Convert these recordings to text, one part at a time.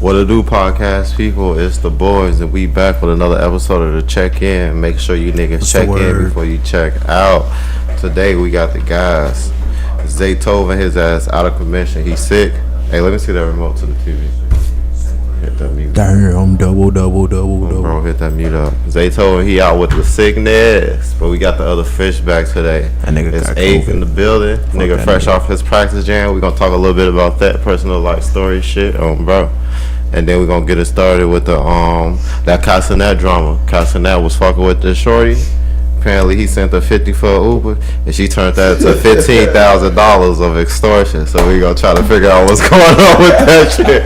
What to do, podcast people? It's the boys, and we back with another episode of the Check-In. Make sure you niggas check in before you check out. Today we got the guys. Zaytoven, his ass out of commission. He's sick. Hey, let me see that remote to the TV. Hit that mute. Damn, double. Bro, hit that mute up. Zaytoven, he out with the sickness, but we got the other fish back today. That nigga it's got eighth COVID. in the building. Nigga fresh off his practice jam. We gonna talk a little bit about that personal life story shit, bro. And then we gonna get it started with the that Castanet drama. Castanet was fucking with this shorty. Apparently he sent her 50 for an Uber, and she turned that to $15,000 of extortion. So we gonna try to figure out what's going on with that shit.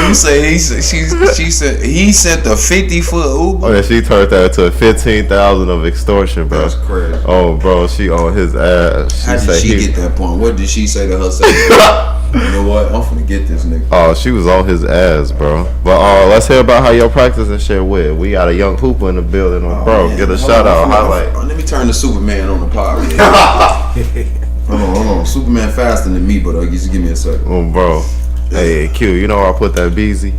You say she said he sent the 50 for an Uber. Oh yeah, she turned that to $15,000 of extortion, bro. That's crazy. Oh, bro, she on his ass. How did she get that point? What did she say to herself? You know what? I'm finna get this nigga. Oh, she was on his ass, bro. But let's hear about how your practice and shit went. We got a young hooper in the building, bro. Man. Get a shout out, highlight. Let me turn to Superman on the pod. Hold on. Superman faster than me, but just give me a second. Oh, bro. Hey, Q, you know where I put that BZ?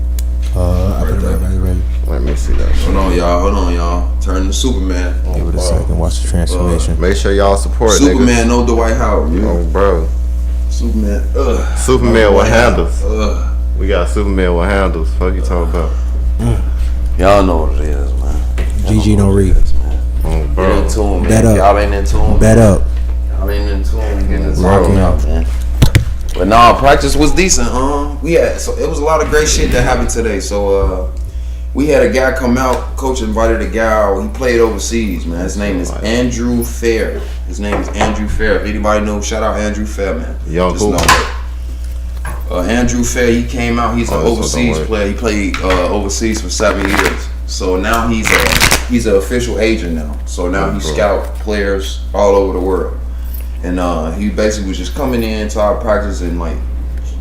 I put it right. Let me see that. Hold on, y'all. Turn to Superman. Give it a second. Watch the transformation. Make sure y'all support Superman, niggas. no Dwight Howard. Oh, bro. Superman with handles. We got Superman with handles. Fuck you talking about? Y'all know what it is, man. GG no read. Oh, Get bro. into him, man. Bet up. Y'all ain't into him. Bet up. Y'all ain't into him. Get into Rocking him out. man. But nah, practice was decent. So it was a lot of great shit that happened today. So we had a guy come out. Coach invited a guy. He played overseas, man. His name is Andrew Fair. If anybody knows, shout out Andrew Fair, man. Young Just who? know that. Andrew Fair, he came out. He's an overseas player. He played overseas for 7 years. So now he's an official agent now. So now he scout players all over the world. And he basically was just coming in to our practice and like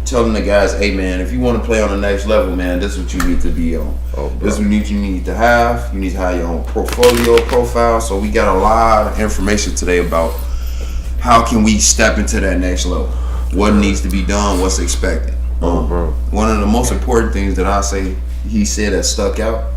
telling the guys, hey man, if you want to play on the next level, man, this is what you need to be on. This is what you need to have. You need to have your own profile. So we got a lot of information today about how can we step into that next level. What needs to be done, what's expected. One of the most important things that he said that stuck out,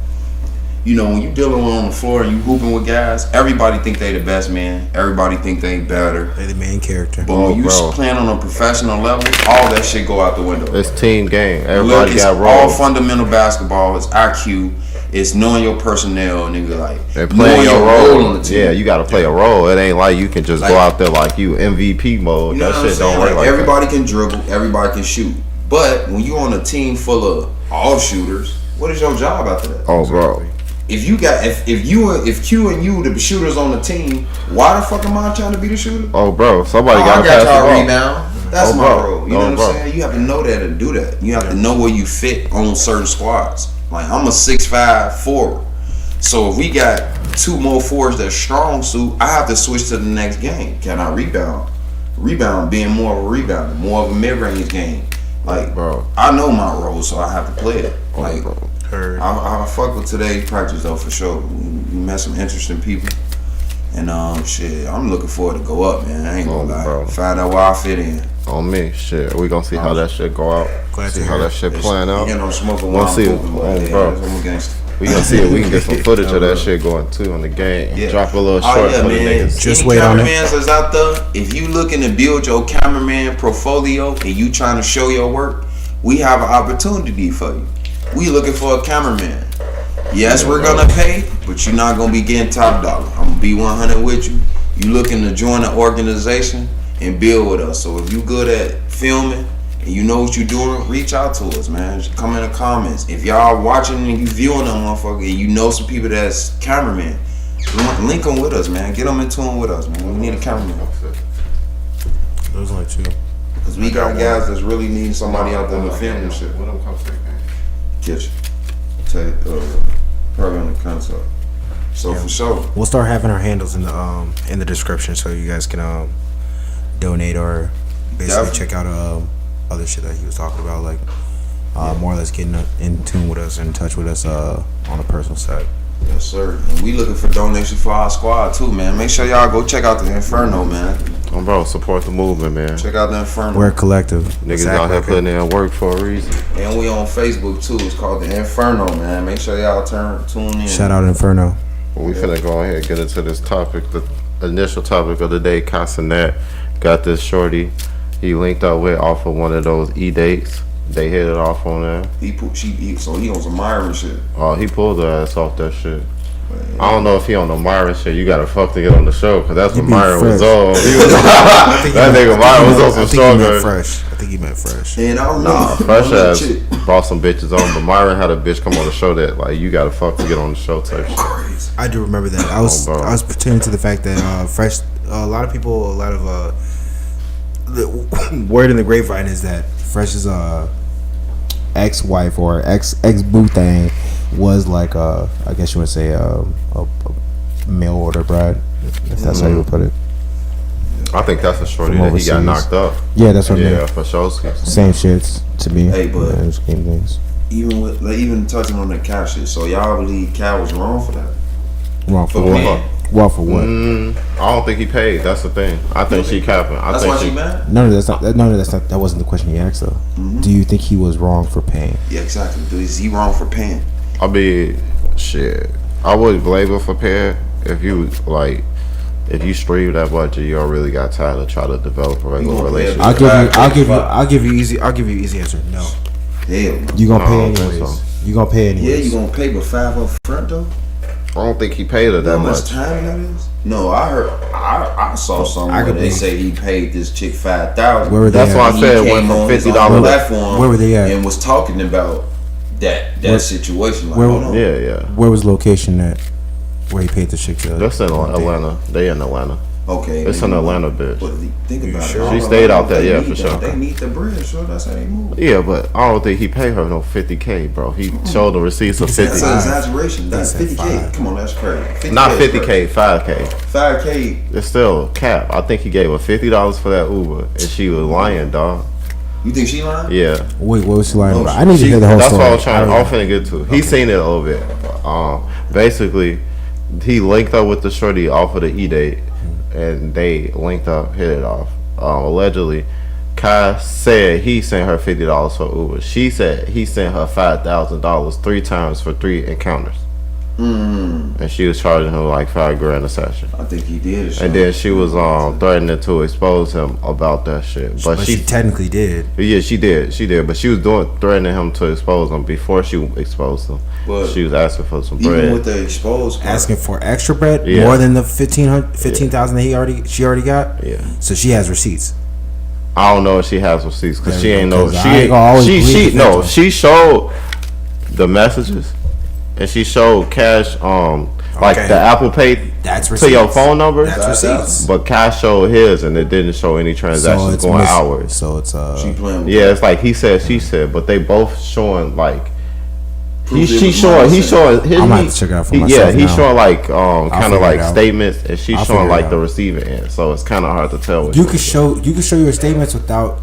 you know, when you dealing on the floor and you hooping with guys, everybody think they the best man. Everybody think they better. They the main character. But when you playing on a professional level, all that shit go out the window. It's team game. Everybody it's got all roles. fundamental basketball. It's IQ. It's knowing your personnel, nigga. Like And playing knowing your role role. on the team. Yeah, you got to play a role. It ain't like you can just go out there like you MVP mode. You know That what shit I'm don't saying? work like everybody can dribble, everybody can shoot. But when you on a team full of all shooters, what is your job after that? Oh, bro. If Q and you the shooters on the team, why the fuck am I trying to be the shooter? Oh, bro. Somebody I got to got pass the y'all ball. rebound. That's Oh, my bro. role. You know what I'm bro. saying? You have to know that and do that. You have to know where you fit on certain squads. Like I'm a 6'5" forward. So if we got two more forwards that's strong suit, I have to switch to the next game. Can I rebound? Rebound being more of a rebounder, more of a mid-range game. Like, Bro. I know my role, so I have to play it. Like, Heard. I fuck with today's practice though for sure. We met some interesting people, and shit, I'm looking forward to go up, man. I ain't gonna lie. Bro. Find out where I fit in. On me, shit. We gonna see how that shit go out. Glad See to how hear that shit playing out. You know, smoking We'll while I'm see. hooping, but, Oh, yeah, bro. I'm a gangster. We gonna see if we can get some footage of that shit going too on the game. Yeah. Drop a little short for the man. niggas. Just Any wait on it. cameramans that's out there, if you looking to build your cameraman portfolio and you trying to show your work, we have an opportunity for you. We looking for a cameraman. Yes, we're gonna pay, but you're not gonna be getting top dollar. I'm gonna be 100 with you. You looking to join the organization and build with us. So if you good at filming and you know what you're doing, reach out to us, man. Just come in the comments. If y'all watching and you viewing them, motherfucker, and you know some people that's cameraman, link them with us, man. Get them in tune with us, man. We need a cameraman. Those are two. Cause we got guys that's really needing somebody out there to film and shit. What them come to? Kitchen. Probably on the console. So for sure. We'll start having our handles in the description so you guys can donate or basically check out other shit that he was talking about, like more or less getting in tune with us, in touch with us on a personal side. Yes, sir. And we looking for donations for our squad too, man. Make sure y'all go check out the Inferno, man. Bro, support the movement, man. Check out the Inferno. We're a collective. Niggas out here putting in work for a reason. And we on Facebook too. It's called the Inferno, man. Make sure y'all tune in. Shout out Inferno. We finna go ahead and get into this topic. The initial topic of the day, Casanet got this shorty. He linked up with off of one of those dates. They hit it off on there. So he on some Myron shit. Oh, he pulled her ass off that shit. I don't know if he on the Myron shit. You gotta fuck to get on the show, cause that's what Myron was on. That nigga Myron was on some stronger. Fresh. I think he meant Fresh. And I don't Nah, know. Fresh ass brought some bitches on, but Myron had a bitch come on the show that like you gotta fuck to get on the show type shit. Crazy. I do remember that. I was pertaining to the fact that Fresh. A lot of the word in the grapevine is that Fresh's ex-wife or ex-boo thing was like I guess you would say a mail order bride, if that's how you would put it. I think that's a shorty From that he got overseas. knocked up. Yeah, that's what I Yeah, mean. for sure. Same shits to me. Hey, but same things. even touching on the Cal shit. So y'all believe Cal was wrong for that? Wrong for For what? paying. Wrong for what? I don't think he paid. That's the thing. I think she capping. I That's think why she mad? No, that's not. That wasn't the question he asked though. Do you think he was wrong for paying? Yeah, exactly. Is he wrong for paying? I mean, shit. I wouldn't blame him for paying if you like. If you stream that much and you don't really got time to try to develop a regular relationship. I'll give you easy answer. No. Hell no. You gonna pay I don't think anyways. so. You gonna pay anyways. Yeah, you gonna pay but $5 up front though? I don't think he paid her You know that how much much. time that is? No, I heard. I saw somewhere could they believe- say he paid this chick $5,000. Where were they That's at? why I He said it came went from on his $50. own platform. Where were they at? And was talking about that situation. Like, where- hold on. Yeah. Where was location at? Where he paid the chick to? That's in Atlanta. They in Atlanta. Okay. It's an Atlanta bitch. But think about it. sure? I She don't stayed know out there, if they yeah, need for that. sure. They need the bread, so that's how they move. Yeah, but I don't think he paid her no 50K, bro. He showed the receipts of 50. That's an exaggeration. That's He said 50K. five. Come on, that's crazy. 50K Not is 50K, crazy. 5K. 5K. It's still cap. I think he gave her $50 for that Uber, and she was lying, dog. You think she lying? Yeah. Wait, what was she lying No, about? I need to hear the whole That's story. what I was trying. I'm finna get to. He seen it a little bit. Basically, he linked up with the shorty off of the date, and they linked up, hit it off. Allegedly, Kai said he sent her $50 for Uber. She said he sent her $5,000 3 times for 3 encounters, and she was charging him like $5,000 a session. I think he did. And then she was threatening to expose him about that shit. But she technically did. Yeah, she did. But she was threatening him to expose him before she exposed him. But she was asking for some even bread. with the exposed part, Asking for extra bread, Yeah. more than the 15,000 that she already got. Yeah. So she has receipts. I don't know if she has receipts because she There we ain't go, know. 'cause She I ain't gonna always believe the no. victim. She showed the messages, and she showed cash. Like Okay. the Apple Pay That's to your receipts. phone number. That's receipts. But Cash showed his, and it didn't show any transactions going hours. So it's she playing with Yeah, it's like he said, she said, but they both showing like Proof it he's was showing mine. his. I'm gonna have to check it out for myself Yeah, he's now. showing like kind figure of like it out. statements, and she's I'll showing figure it like the out. receiving end. So it's kind of hard to tell. Which you one could is show your statements without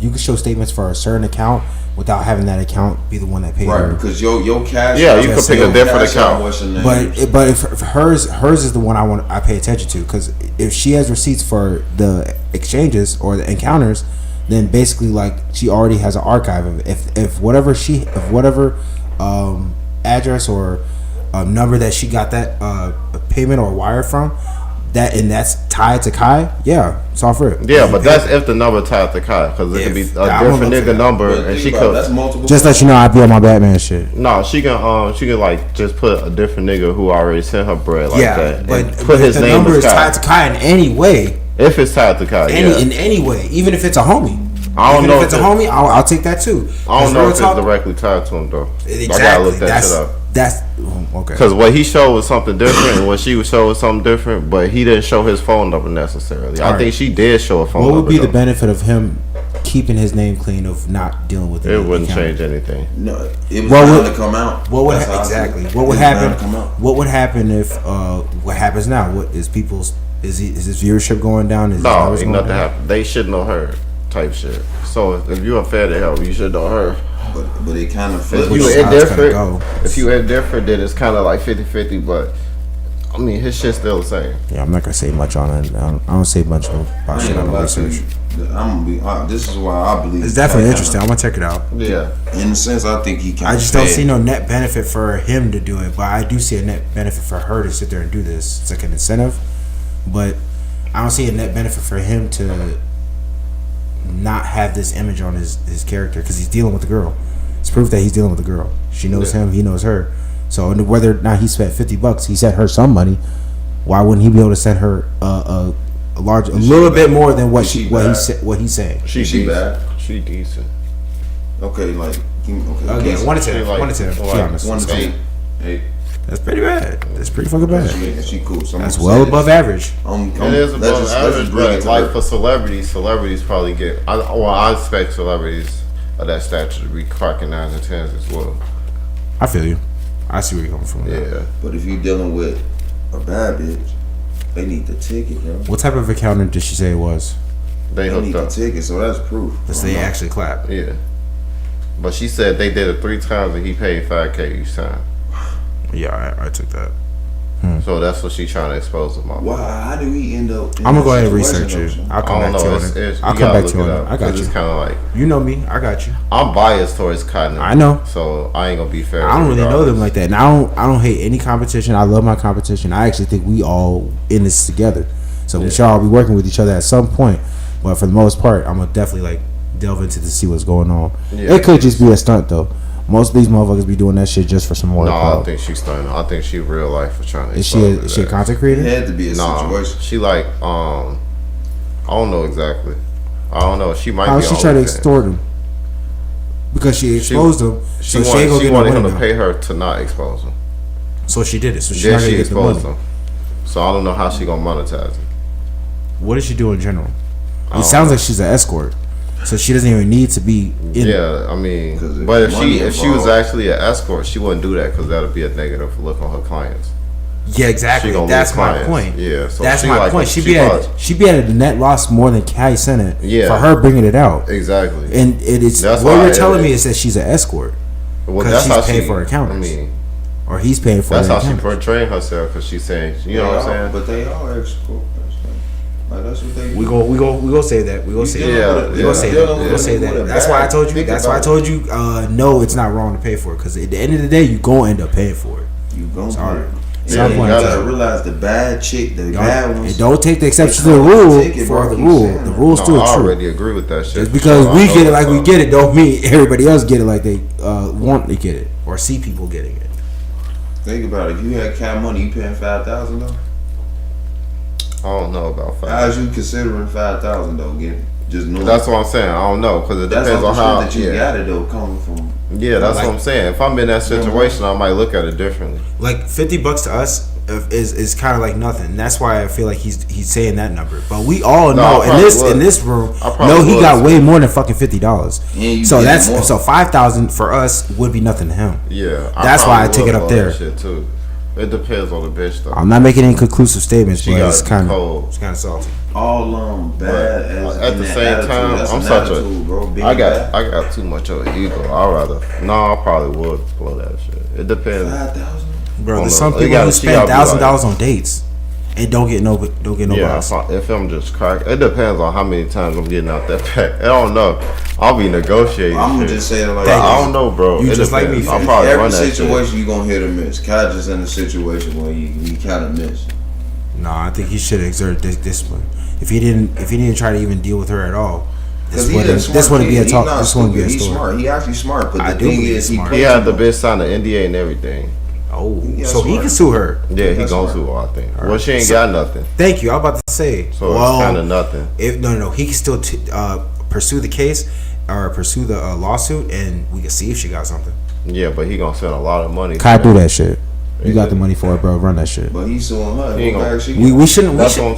you could show statements for a certain account without having that account be the one that paid right her. because your cash. Yeah, out- you could pick a your different cash out account. what's your name? But if hers is the one I pay attention to, because if she has receipts for the exchanges or the encounters, then basically like she already has an archive of it. If whatever address or number that she got that payment or wire from, that's tied to Kai, yeah, it's all for it. Yeah, but that's if the number tied to Kai, because it could be a I'm gonna different look for nigga that. number, But and think she about it, that's could. multiple. Just let you know I be on my Batman shit. No, she can like just put a different nigga who already sent her bread like that, but and put his if the name number as is Kai. tied to Kai in any way, If it's tied to Kai, yeah. in any way, even if it's a homie. I don't Even know if it's a if homie, I'll take that too. I don't know Real if it's talk- directly tied to him though. Exactly. I gotta look that shit up. That's okay. Because what he showed was something different, and what she was showing was something different. But he didn't show his phone number necessarily. I Alright. think she did show a phone What number. would be the though. benefit of him keeping his name clean of not dealing with It wouldn't account? change anything. No, it was What bound would- to come out. What would That's how I see it. exactly? It What would was bound to happen? come out. What would happen if what happens now? What is people's is his viewership going down? Is his No, numbers ain't going nothing down? happened. They should know her type shit. So if you're a fan of him, you should know her. But it kind of If flipped. you Which is how it's gonna indifferent, go. if you indifferent, then it's kind of like 50-50. But I mean, his shit's still the same. Yeah, I'm not gonna say much on it. I don't say much about shit I don't research. This is why I believe It's definitely interesting. I'm gonna check it out. Yeah. In a sense, I think he can. I just don't see no net benefit for him to do it, but I do see a net benefit for her to sit there and do this. It's like an incentive, but I don't see a net benefit for him to not have this image on his character because he's dealing with the girl. It's proof that he's dealing with the girl. She knows him. He knows her. So whether or not he spent $50, he sent her some money. Why wouldn't he be able to send her a little bit more than what he's saying? She bad. She decent. Okay, like Okay, 1 to 10. 1 to 10. Be honest. 1 to 10. 8. That's pretty bad. That's pretty fucking bad. She cool. So That's well above average. It is above average, but like for celebrities probably get. I expect celebrities of that stature to be cracking 9s and 10s as well. I feel you. I see where you're coming from. Yeah. But if you're dealing with a bad bitch, they need the ticket, bro. What type of encounter did she say it was? They They need hooked the up. ticket, so that's proof. Because they actually clapped. Yeah. But she said they did it 3 times and he paid $5K each time. Yeah, I took that. So that's what she trying to expose them on. Why? How do we end up? I'm gonna go ahead and research it. I'll come back to you on it. I'll come back to you on it. I got you. It's kind of like You know me. I got you. I'm biased towards Cotton. I know. So I ain't gonna be fair. I don't really know them like that. And I don't hate any competition. I love my competition. I actually think we all in this together. So we should all be working with each other at some point. But for the most part, I'm gonna definitely like delve into to see what's going on. Yeah. It could just be a stunt though. Most of these motherfuckers be doing that shit just for some more. No, I don't think she's stunning. I think she real life for trying to. Is she a content creator? It had to be a situation. She like I don't know exactly. I don't know. She might. How be she on try to OnlyFans. extort him? Because she exposed him. She So she ain't gonna get no wanted money him to now. pay her to not expose him. So she did it. So she's Then not she gonna get the money. exposed him. So I don't know how she gonna monetize it. What does she do in general? It don't sounds know. like she's an escort, so she doesn't even need to be in. Yeah, I mean, 'Cause if but if money she was involved- actually an escort, she wouldn't do that because that'll be a negative look on her clients. Yeah, exactly. She gonna That's lose my clients. point. Yeah, so that's she my like- point. she She'd be at a net loss more than Kai Senate for her bringing it out. Exactly. And it's That's what why you're telling me is that she's an escort Well, because she's paying for her encounters, I mean, or he's paying for that's her how she encounters. portraying herself because she's saying, you know what I'm saying? But they are escort. Like that's what they do. We go say that. We go say Yeah, that. We yeah. go say that. We go say With a that. That's why I bag. told you. Think That's why I about told you. No, it's not wrong to pay for it because at the end of the day, you gonna end up paying for it. You gon' Sorry. Yeah, Some you point gotta in realize the bad chick, the bad ones. And don't take the exception to They the call it rule a ticket, for bro. the Keep rule. saying The that. rule's No, still I true. already agree with that shit. Just because So we I get it know like we it's get it, don't mean everybody else get it like they want to get it or see people getting it. Think about it. If you had cat money, you paying $5,000 though. I don't know about How's 5. you considering $5,000 though? Just knowing. That's what I'm saying. I don't know because it That's depends all on how. the shit that you Yeah, got it though coming from. yeah, that's Like- what I'm saying. If I'm in that situation, I might look at it differently. Like $50 to us is kind of like nothing. That's why I feel like he's saying that number. But we all know I probably would. in this room, I probably no, he would, got too. way more than fucking $50. And you So get that's more. so 5,000 for us would be nothing to him. Yeah, That's why I probably take it would up for there. that Shit too. It depends on the bitch though. I'm not making any conclusive statements, She but got it's kind cold. of salty. All bad as At in the that same attitude. time, That's I'm an such attitude, bro. Big I got bad. too much of an ego. I probably would blow that shit. It depends. 5,000. Bro, On there's the- some you people gotta- who she spend gotta be $1,000 on dates and don't get no Yeah, boss. if I'm just crack, it depends on how many times I'm getting out that pack. I don't know. I'll be negotiating. I'm shit. gonna just say it like Thank I this. don't know, bro. You It just like depends. me, I'll fam. probably Every run that shit. situation you gonna hit or miss. Kai just in a situation where you kind of miss. No, I think he should exert discipline. If he didn't try to even deal with her at all, this wouldn't be a talk. This wouldn't be a He's story. smart. He actually smart. But I the do thing believe is, he's smart. He had the bitch sign the NDA and everything. Oh, Yeah, so he smart. can sue her. Yeah, he That's gonna smart. sue her, I think. Well, she ain't got nothing, Thank you. I was about to say. so it's kind of nothing. If no, he can still pursue the case or pursue the lawsuit, and we can see if she got something. Yeah, but he gonna spend a lot of money. Kai for do that. that shit. You got the money for it, bro. Run that shit. But he's suing her. He ain't What gonna- bag she We shouldn't That's what I'm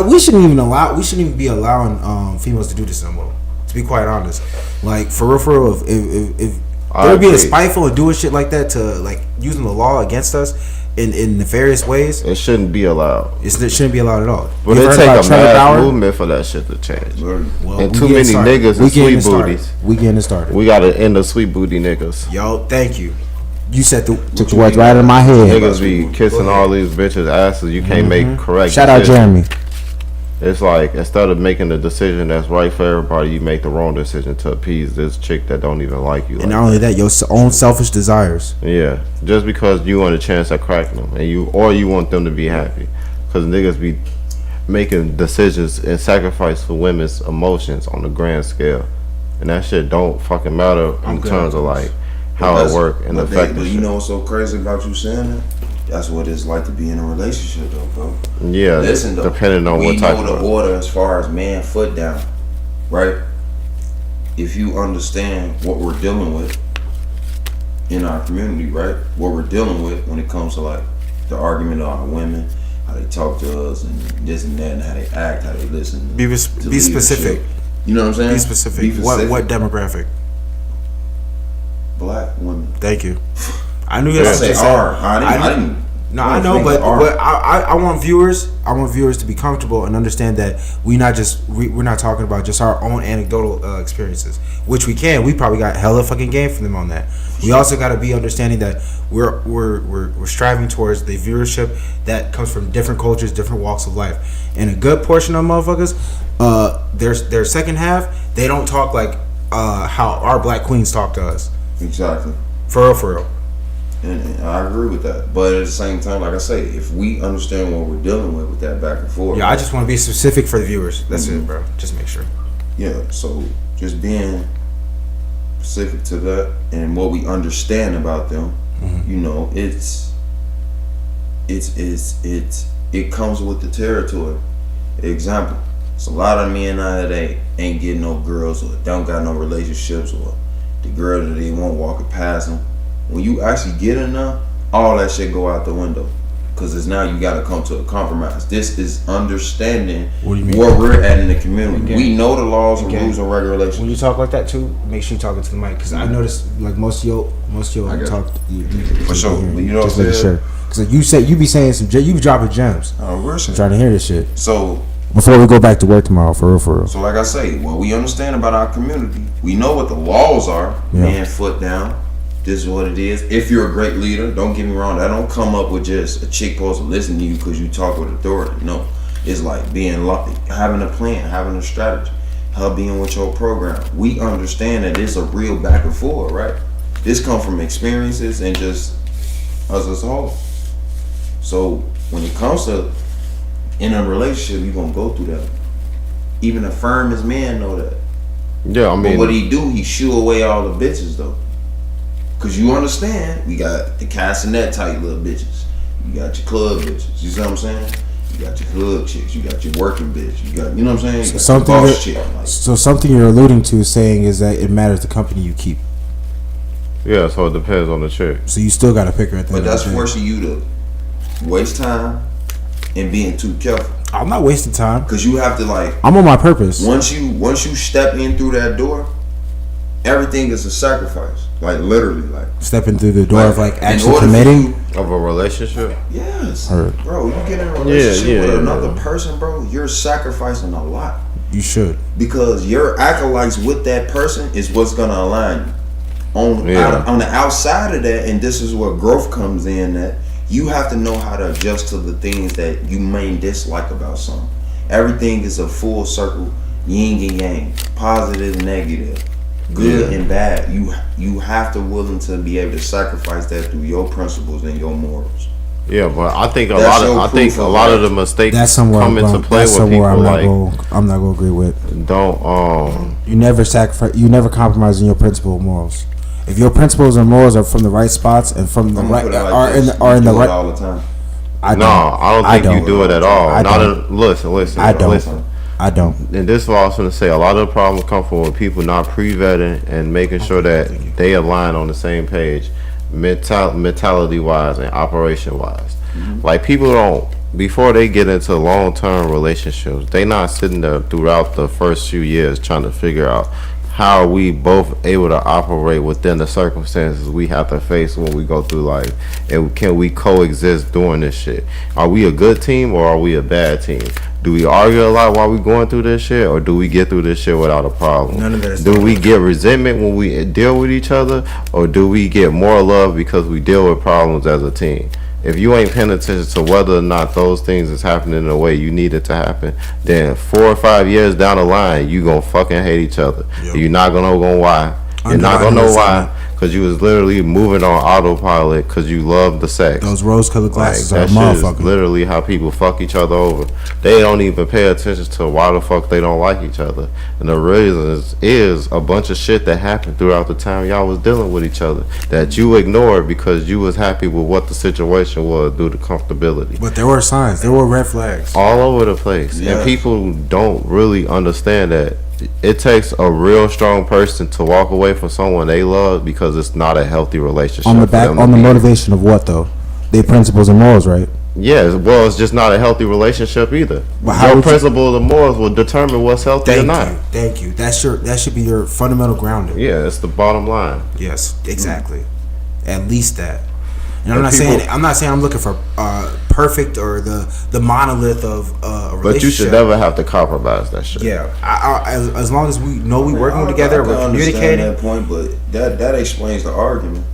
we saying. shouldn't even be allowing females to do this no more. To be quite honest, like for real, if I they're being agree. spiteful and doing shit like that to like using the law against us in nefarious ways, It shouldn't be allowed. it shouldn't be allowed at all. But You it heard take about a Trevor mass Bauer? movement for that shit to change. Word. Well, And we too getting many started. niggas We and getting sweet it started. booties. We getting it started. We gotta end the sweet booty niggas. Yo, thank you. You said took the words right out of my head. Niggas be kissing all these bitches' asses. You can't make correct Shout out decisions. Jeremy. It's like instead of making the decision that's right for everybody, you make the wrong decision to appease this chick that don't even like you. And not only that, your own selfish desires. Yeah, just because you want a chance at cracking them, and you want them to be happy, because niggas be making decisions and sacrifice for women's emotions on the grand scale, and that shit don't fucking matter in terms of like how it work and affect. But you know what's so crazy about you saying that? That's what it's like to be in a relationship, though, bro. Yeah, listen, though, depending on what type of. We know the order as far as man foot down, right? If you understand what we're dealing with in our community, right? What we're dealing with when it comes to like the argument of our women, how they talk to us, and this and that, and how they act, how they listen. Be specific. You know what I'm saying? Be specific. What demographic? Black women. Thank you. I knew that. I didn't. No, I know, but I want viewers. I want viewers to be comfortable and understand that we're not talking about just our own anecdotal experiences, which we can. We probably got hella fucking game from them on that. We also got to be understanding that we're striving towards the viewership that comes from different cultures, different walks of life, and a good portion of motherfuckers, their second half, they don't talk like how our black queens talk to us. Exactly. For real. And I agree with that, but at the same time, like I say, if we understand what we're dealing with that back and forth. Yeah, I just want to be specific for the viewers. That's it, bro. Just make sure. Yeah, so just being specific to that and what we understand about them, you know, it comes with the territory. Example, it's a lot of men nowadays ain't getting no girls or don't got no relationships, or the girl that they want walking past them. When you actually get in there, all that shit go out the window, because it's now you got to come to a compromise. This is understanding where we're at in the community. Again, we know the laws and rules and regulations. When you talk like that too, make sure you talk into the mic, because I noticed like most of your talk. For sure, you know just what I'm making saying? sure, because you be saying you be dropping gems. We're I'm trying to hear this shit. So before we go back to work tomorrow, for real. So like I say, what we understand about our community, we know what the laws are. Yeah. Man, foot down. This is what it is. If you're a great leader, don't get me wrong, that don't come up with just a chick supposed to listen to you because you talk with authority. No, it's like having a plan, having a strategy, her being with your program. We understand that it's a real back and forth, right? This comes from experiences and just us as a whole. So when it comes to in a relationship, you're gonna go through that. Even a firm as man know that. Yeah, I mean, but what he do, he shoo away all the bitches though. Cause you understand, we got the castanet type little bitches. You got your club bitches. You see what I'm saying? You got your hood chicks. You got your working bitch. You got, you know what I'm saying? You got your boss chick. So something you're alluding to saying is that it matters the company you keep. Yeah, so it depends on the chick. So you still got to pick her at the end. But that's forcing you to waste time and being too careful. I'm not wasting time. Cause you have to like. I'm on my purpose. Once you step in through that door, everything is a sacrifice. Like literally, like stepping through the door of like actually committing of a relationship. Yes, bro. You get in a relationship with another person, bro. You're sacrificing a lot. You should, because your acolytes with that person is what's gonna align you. On the outside of that, and this is where growth comes in. That you have to know how to adjust to the things that you may dislike about something. Everything is a full circle, yin and yang, positive, negative. Good and bad. You have to willing to be able to sacrifice that through your principles and your morals. Yeah, but I think a lot of the mistakes come into play with people I'm not gonna agree with. Don't you never sacrifice. You never compromise in your principle morals. If your principles and morals are from the right spots and from the right are in the right all the time. I don't think you do it at all. Listen. I don't. And this is what I was going to say. A lot of the problems come from people not pre-vetting and making sure that they align on the same page, mentality-wise and operation-wise. Mm-hmm. Like people don't, before they get into long-term relationships, they not sitting there throughout the first few years trying to figure out how are we both able to operate within the circumstances we have to face when we go through life, and can we coexist doing this shit? Are we a good team or are we a bad team? Do we argue a lot while we going through this shit, or do we get through this shit without a problem? None of that is Do we get resentment when we deal with each other, or do we get more love because we deal with problems as a team? If you ain't paying attention to whether or not those things is happening in the way you need it to happen, then 4 or 5 years down the line, you gonna fucking hate each other. Yep. You're not gonna know why. You're not gonna know why, because you was literally moving on autopilot because you love the sex. Those rose-colored glasses Like, are a that shit is motherfucker. literally how people fuck each other over. They don't even pay attention to why the fuck they don't like each other. And the reason is a bunch of shit that happened throughout the time y'all was dealing with each other that you ignored because you was happy with what the situation was due to comfortability. But there were signs. There were red flags. All over the place. Yes. And people don't really understand that it takes a real strong person to walk away from someone they love because it's not a healthy relationship. On the for back, them to on the be in. motivation of what though? Their principles and morals, right? Yeah, well, it's just not a healthy relationship either. But how Your would you- principles and morals will determine what's healthy or not. Thank you. That should be your fundamental grounding. Yeah, it's the bottom line. Yes, exactly. At least that. And I'm And not people- saying I'm looking for perfect or the monolith of a relationship. But you should never have to compromise that shit. Yeah, as long as we know we working together, I we're can understand communicating. that point, but that explains the argument.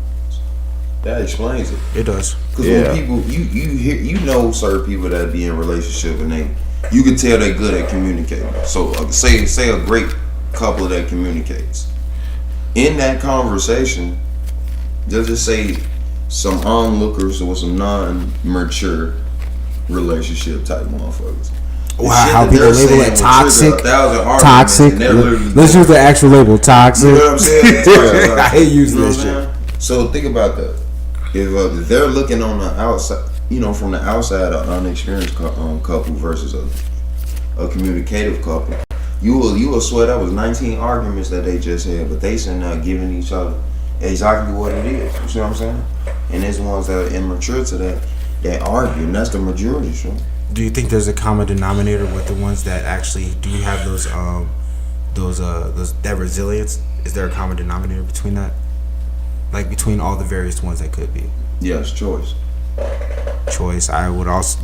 That explains it. It does. Because Yeah. when people, you know certain people that be in a relationship and you can tell they're good at communicating. So say a great couple that communicates. In that conversation, they'll just say some onlookers or some non-mature relationship type motherfuckers. The Wow, shit how that people they're label saying it will toxic, trigger 1,000 arguments, toxic. and they're literally Let's use the actual label, toxic. You know what I'm saying? I hate using You know this what I'm shit. saying? So think about that. If they're looking on the outside, from the outside, an unexperienced couple versus a communicative couple, you will swear that was 19 arguments that they just had, but they sitting there giving each other exactly what it is. You see what I'm saying? And there's ones that are immature to that argue, and that's the majority. So Do you think there's a common denominator with the ones that actually do have those that resilience? Is there a common denominator between that? Like between all the various ones that could be? yes, choice. Choice. I would also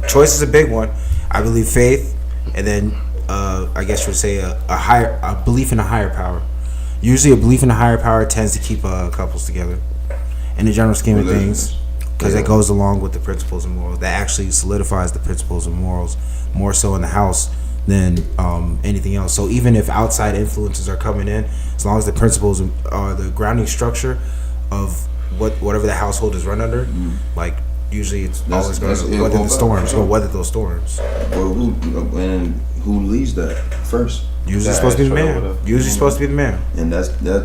choice is a big one. I believe faith, and then I guess you would say a belief in a higher power. Usually, a belief in a higher power tends to keep couples together. In the general scheme of things, because it goes along with the principles and morals. That actually solidifies the principles and morals more so in the house than anything else. So even if outside influences are coming in, as long as the principles are the grounding structure of whatever the household is run under, like usually it's always going to weather the storms. Go weather those storms. Well, who leads that first? Usually supposed to be the man. Usually supposed to be the man. And that's the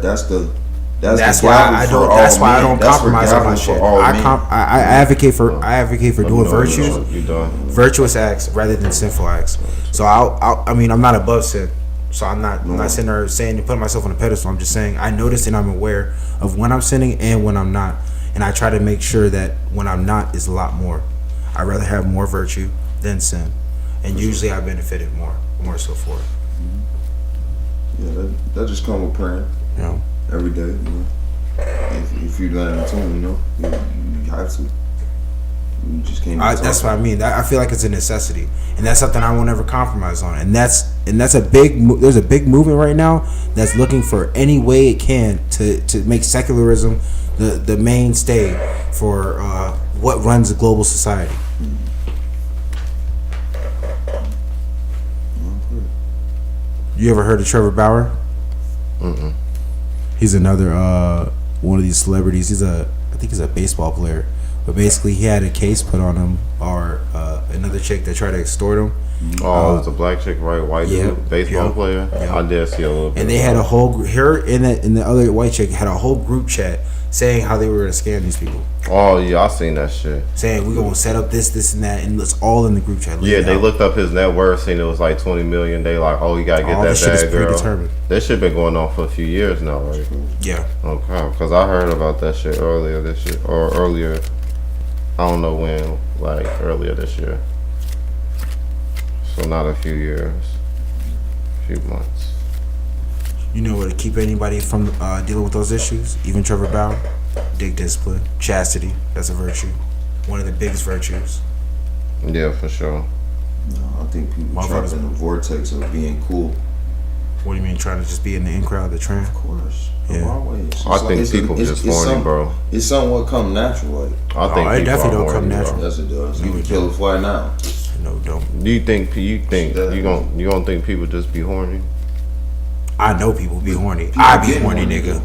That's the why gavel I for don't. all That's why I men. don't That's the compromise on my gavel for shit. all I men. advocate for doing virtues, You done. virtuous acts rather than sinful acts. So I mean I'm not above sin. So I'm not sitting there saying to put myself on a pedestal. I'm just saying I notice and I'm aware of when I'm sinning and when I'm not, and I try to make sure that when I'm not is a lot more. I'd rather have more virtue than sin, and usually I benefited more so for it. Yeah, that just come with praying You know. every day. You know, if you learn to tune, you have to. You just can't. That's what I mean. I feel like it's a necessity, and that's something I won't ever compromise on. And that's a big. There's a big movement right now that's looking for any way it can to make secularism the mainstay for what runs a global society. You ever heard of Trevor Bauer? Mm-mm. He's another one of these celebrities. I think he's a baseball player. But basically, he had a case put on him, or another chick that tried to extort him. Oh, it's a black chick, right? White dude, baseball player. Yeah. I did see a little bit. And they had a whole her and the other white chick had a whole group chat saying how they were gonna scam these people, Oh yeah, I seen that shit. saying we're gonna set up this and that, and it's all in the group chat. Yeah, they looked up his net worth, seen it was like 20 million. They like, oh, you gotta get All that this shit is bag, girl. predetermined. That shit been going on for a few years now, right? Yeah, Okay, because I heard about that shit earlier this year, or earlier. I don't know when, like earlier this year. So not a few years, a few months. You know what to keep anybody from dealing with those issues, even Trevor Bauer? Dig discipline. Chastity, that's a virtue. One of the biggest virtues. Yeah, for sure. No, I think people trapped in the vortex of being cool. What do you mean, trying to just be in the in crowd, the trend? Of course. Yeah. I think people just horny, bro. It's something what come natural. Like, I think it people definitely are don't come horny, natural. bro. yes, it does. You can kill a fly now. No, don't. Do you think you don't think people just be horny? I know people be horny. I be horny, nigga.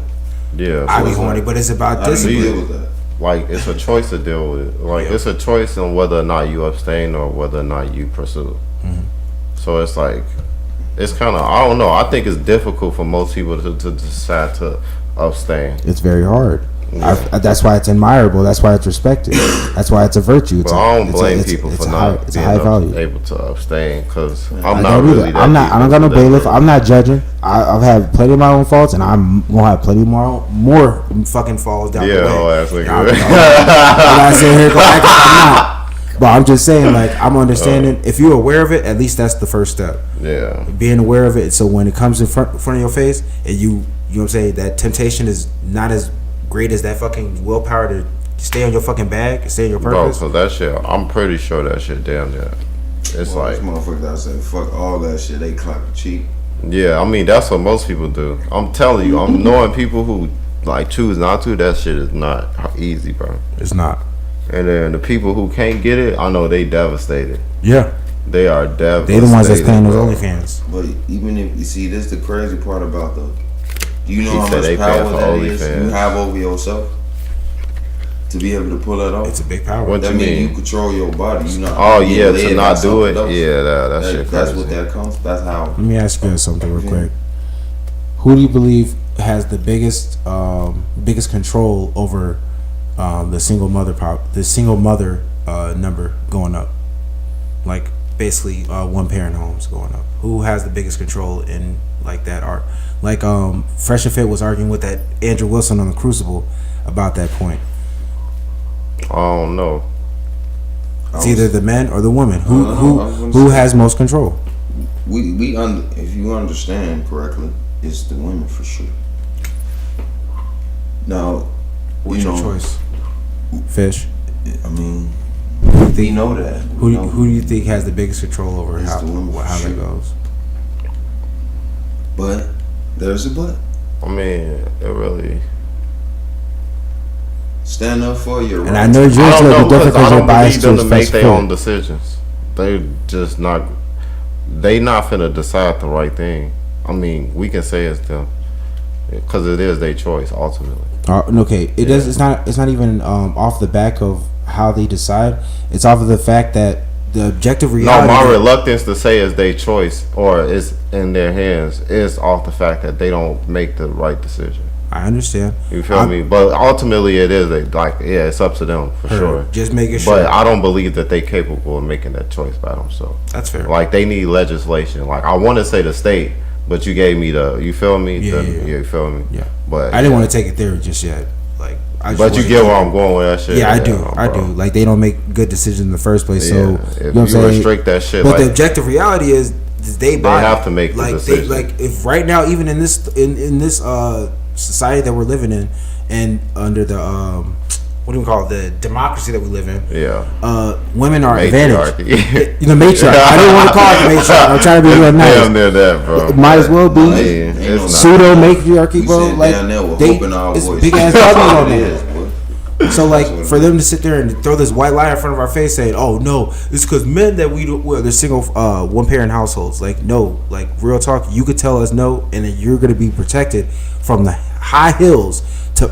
Yeah, I so be it's horny, like, but it's about How do you discipline. deal with that? like it's a choice to deal with it. Like Yeah. it's a choice on whether or not you abstain or whether or not you pursue. So it's like it's kind of I don't know. I think it's difficult for most people to decide to abstain. It's very hard. That's why it's admirable. That's why it's respected. That's why it's a virtue. But I don't blame people for not it's a being high value. able to abstain because I I'm not don't really either. that. I'm not. I don't got no deep into bailiff. that. I'm not judging. I've had plenty of my own faults, and I'm gonna have plenty more fucking falls down the way. Yeah, whole ass nigga. I'm not sitting here going act like I'm not. But I'm just saying, like, I'm understanding. If you're aware of it, at least that's the first step. Yeah. Being aware of it, so when it comes in front of your face, and you know what I'm saying, that temptation is not as great as that fucking willpower to stay on your fucking bag, stay on your Bro, purpose. so that shit, I'm pretty sure that shit damn there. It's Well, like, this motherfucker that said fuck all that shit. They clap cheap. yeah, I mean, that's what most people do. I'm telling you, I'm knowing people who like choose not to, that shit is not easy, bro. It's not. And then the people who can't get it, I know they devastated. Yeah. They are devastated. They the ones that's paying those bro. OnlyFans. But even if you see, this the crazy part about the. Do you know He how said much they power paying for that is OnlyFans. you have over yourself to be able to pull that off? It's a big power. What That you means mean? you control your body. You not. Oh being yeah, led to by not do something it. else. Yeah, that shit That's crazy. what that comes. That's how. Let me ask you guys something real quick. Who do you believe has the biggest control over The single mother number going up, like basically one parent homes going up. Who has the biggest control in like that art? Like Fresh and Fit was arguing with that Andrew Wilson on the Crucible about that point. I don't know. It's either the men or the women. I was gonna Who say- has most control? If you understand correctly, it's the women for sure. Now, What's your choice? Fish. I mean, Who we think, know that. who do you think has the biggest control over It's how the women for that sure. goes? But there's a but. I mean, it really. Stand up for your And rights. I know yours I don't will know be different because I because you're don't biased believe to them to make Fresh their own Fit. decisions. They just not. They not finna decide the right thing. I mean, we can say it's them because it is their choice ultimately. Okay, it does. It's not even off the back of how they decide. It's off of the fact that the objective No, reality. my reluctance to say it's their choice or it's in their hands is off the fact that they don't make the right decision. I understand. You feel me? But ultimately, it is it's up to them for sure. Just making sure. But I don't believe that they capable of making that choice by themselves. That's fair. Like they need legislation. Like I want to say the state, but you gave me you feel me? Yeah. You feel me? Yeah. But I didn't want to take it there just yet. Like, But you get where I'm going with that shit. Yeah, I do. I bro. do. Like, they don't make good decisions in the first place. So, Yeah. you know If what I'm you saying? restrict that shit, But like the objective reality is they buy have to make the like decision. like if right now, even in this society that we're living in, and under the what do we call it, the democracy that we live in, yeah. women are advantaged. Matriarchy. The matriarch. I didn't want to call it the matriarch. I'm trying to be real nice. Damn near that, bro. It might as well be Hey, it's not. pseudo matriarchy, We bro. sitting Like down there with they, hope in our it's voice. big ass That's problems all on it there. is, boy. So like what it for them to sit there and throw this white lie in front of our face saying, "Oh no, it's because men that they're single one parent households." Like no, like real talk, you could tell us no, and then you're gonna be protected from the high hills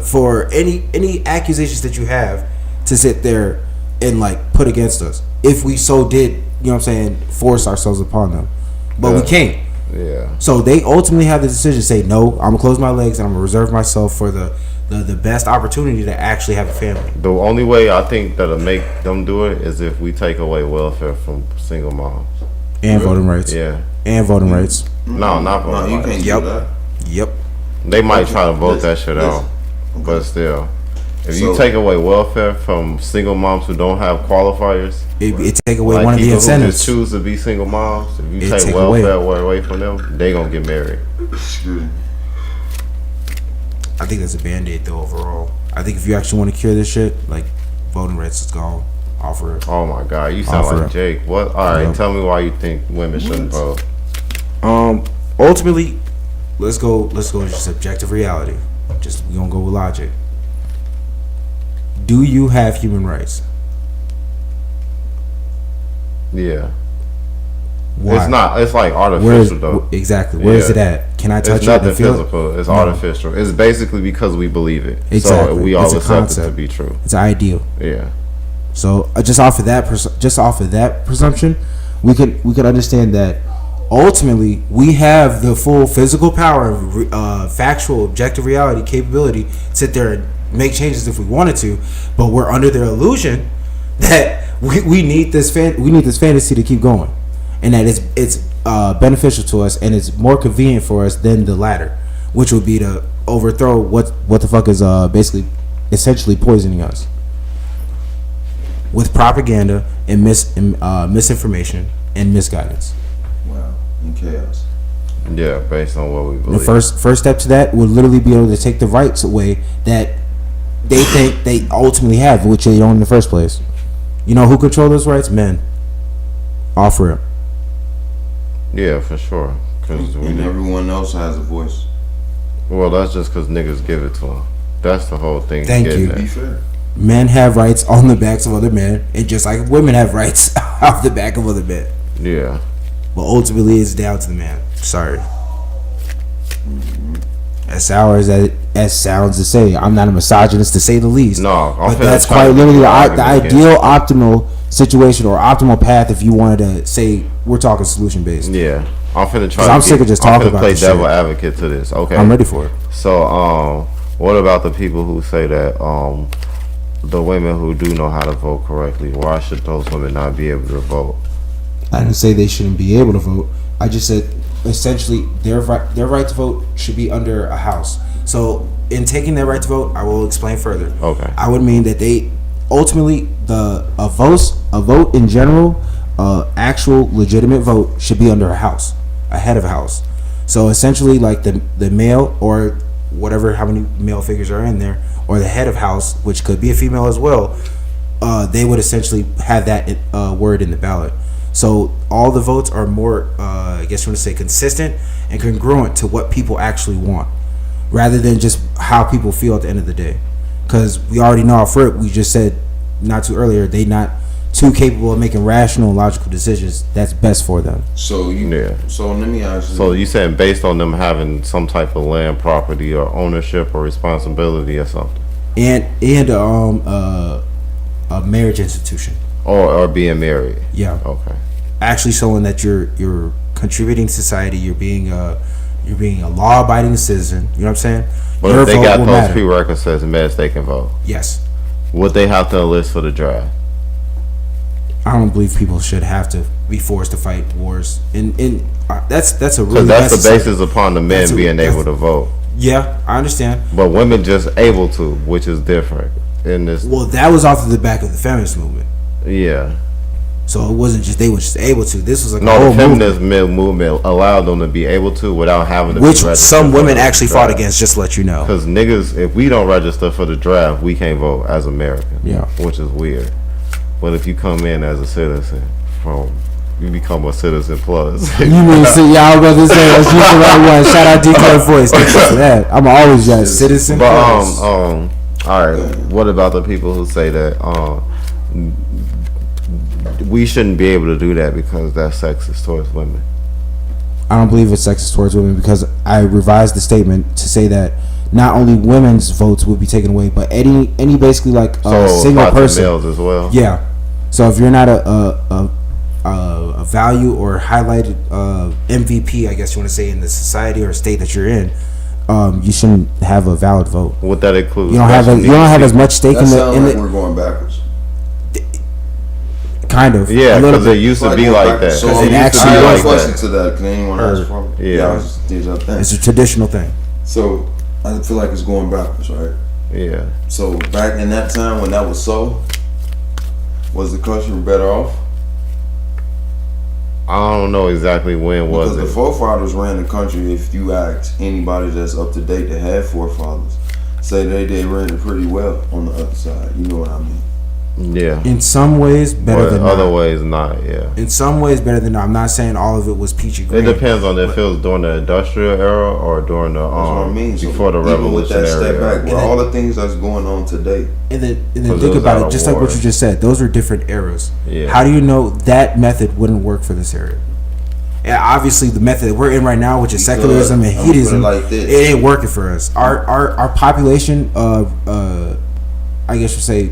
for any accusations that you have to sit there and like put against us if we so did, you know what I'm saying, force ourselves upon them, but we can't. Yeah. So they ultimately have the decision to say no. I'm gonna close my legs and I'm gonna reserve myself for the best opportunity to actually have a family. The only way I think that'll make them do it is if we take away welfare from single moms. And voting rights. Yeah. And voting rights. No, not No, voting you rights. can't Yep. do that. Yep. They might try to vote Listen, that shit out, listen. but still, if you So- take away welfare from single moms who don't have qualifiers, It take away like one of the people who just incentives. choose to be single moms, if you It take take welfare away from them, they gonna get married. Excuse me. I think that's a band-aid though overall. I think if you actually want to cure this shit, like voting rights is gone. Offer it. Oh my God, you sound Offer like it. Jake. What? All right, Yep. tell me why you think women shouldn't vote. Ultimately, let's go just objective reality. Just we gonna go with logic. Do you have human rights? Yeah. Why? It's not. It's like Where is artificial though. exactly? Where is Yeah. it at? Can I touch It's it nothing and feel physical. it? It's No. artificial. It's basically because we believe it. Exactly. So we all It's a accept it to concept. be true. It's ideal. Yeah. So just off of that presumption, we could understand that ultimately we have the full physical power, factual, objective reality capability to sit there and make changes if we wanted to, but we're under the illusion that we need this fantasy to keep going, and that it's beneficial to us and it's more convenient for us than the latter, which would be to overthrow what the fuck is basically essentially poisoning us with propaganda and misinformation and misguidance. Wow, in chaos. Yeah, based on what we The believe. first step to that would literally be able to take the rights away that they think they ultimately have, which they don't in the first place. You know who control those rights? Men. Offer it. Yeah, for sure. Cause And everyone else has a voice. well, that's just because niggas give it to them. That's the whole thing. Thank getting you. at. Be fair. Men have rights on the backs of other men, and just like women have rights off the back of other men. Yeah. But ultimately, it's down to the man. Sorry. As sour as that sounds to say, I'm not a misogynist to say the least. No, I'm but finna that's try quite to literally make the an argument ideal optimal situation or optimal path if you wanted to say we're talking solution based. Yeah. I'm finna try. 'Cause I'm sick of just talking about play this devil shit. advocate to this. Okay. I'm ready for it. So, what about the people who say that the women who do know how to vote correctly, why should those women not be able to vote? I didn't say they shouldn't be able to vote. I just said essentially their right to vote should be under a house. So in taking their right to vote, I will explain further. Okay. I would mean that they ultimately a vote in general, actual legitimate vote should be under a house, a head of a house. So essentially, like the male or whatever, how many male figures are in there, or the head of house, which could be a female as well, they would essentially have that word in the ballot. So all the votes are more, I guess you want to say, consistent and congruent to what people actually want, rather than just how people feel at the end of the day. Because we already know off rip, we just said not too earlier, they not too capable of making rational and logical decisions that's best for them. So Yeah. So let me ask you. So you saying based on them having some type of land property or ownership or responsibility or something, And a marriage institution. or being married? Yeah. Okay. Actually showing that you're contributing to society, you're being a law abiding citizen. You know what I'm saying? But Your if they vote got will those matter. prerequisites met, they can vote. Yes. Would they have to enlist for the draft? I don't believe people should have to be forced to fight wars. And that's a really Because that's the necessary- basis upon the men that's a- being that's- able to vote. Yeah, I understand. But women just able to, which is different in this. Well, that was off of the back of the feminist movement. Yeah. So it wasn't just they were just able to. This was like a No, whole the movement, feminist movement allowed them to be able to without having to. which some women actually fought against. Just to let you know. Because niggas, if we don't register for the draft, we can't vote as Americans. Yeah. Which is weird. But if you come in as a citizen, you become a citizen plus. You mean yeah? I was about to say that's just the right one. Shout out D-Code Voice. Thank you for that. I'm always just citizen. But plus. all right. What about the people who say that we shouldn't be able to do that because that's sexist towards women? I don't believe it's sexist towards women because I revised the statement to say that not only women's votes would be taken away, but any basically like a single about the person. males as well. Yeah. So if you're not a value or highlighted MVP, I guess you want to say, in the society or state that you're in, you shouldn't have a valid vote. Would that include? You don't have as much stake That in sounds like the we're going backwards. kind of. Yeah, a little because it bit. used to be like that. So Because it I actually have like a question to that. Can anyone ask for me? Yeah. These are things. It's a traditional thing. So I feel like it's going backwards, right? Yeah. So back in that time when that was so, was the country better off? I don't know exactly when was Because the it. forefathers ran the country. If you ask anybody that's up to date that had forefathers, say they ran it pretty well on the other side. You know what I mean? Yeah. In some ways, better But than other not. ways, not. Yeah. In some ways, better than not. I'm not saying all of it was peachy green. It depends on if it was during the industrial era or during the That's what I mean. So before the even with that revolutionary step back, era. with all the things that's going on today. And then Because think it was about out it, of just like what war. you just said. Those were different eras. Yeah. How do you know that method wouldn't work for this era? And obviously, the method that we're in right now, which is Because, secularism and I'm gonna put it hedonism, like this. it ain't working for us. Our population, I guess you say,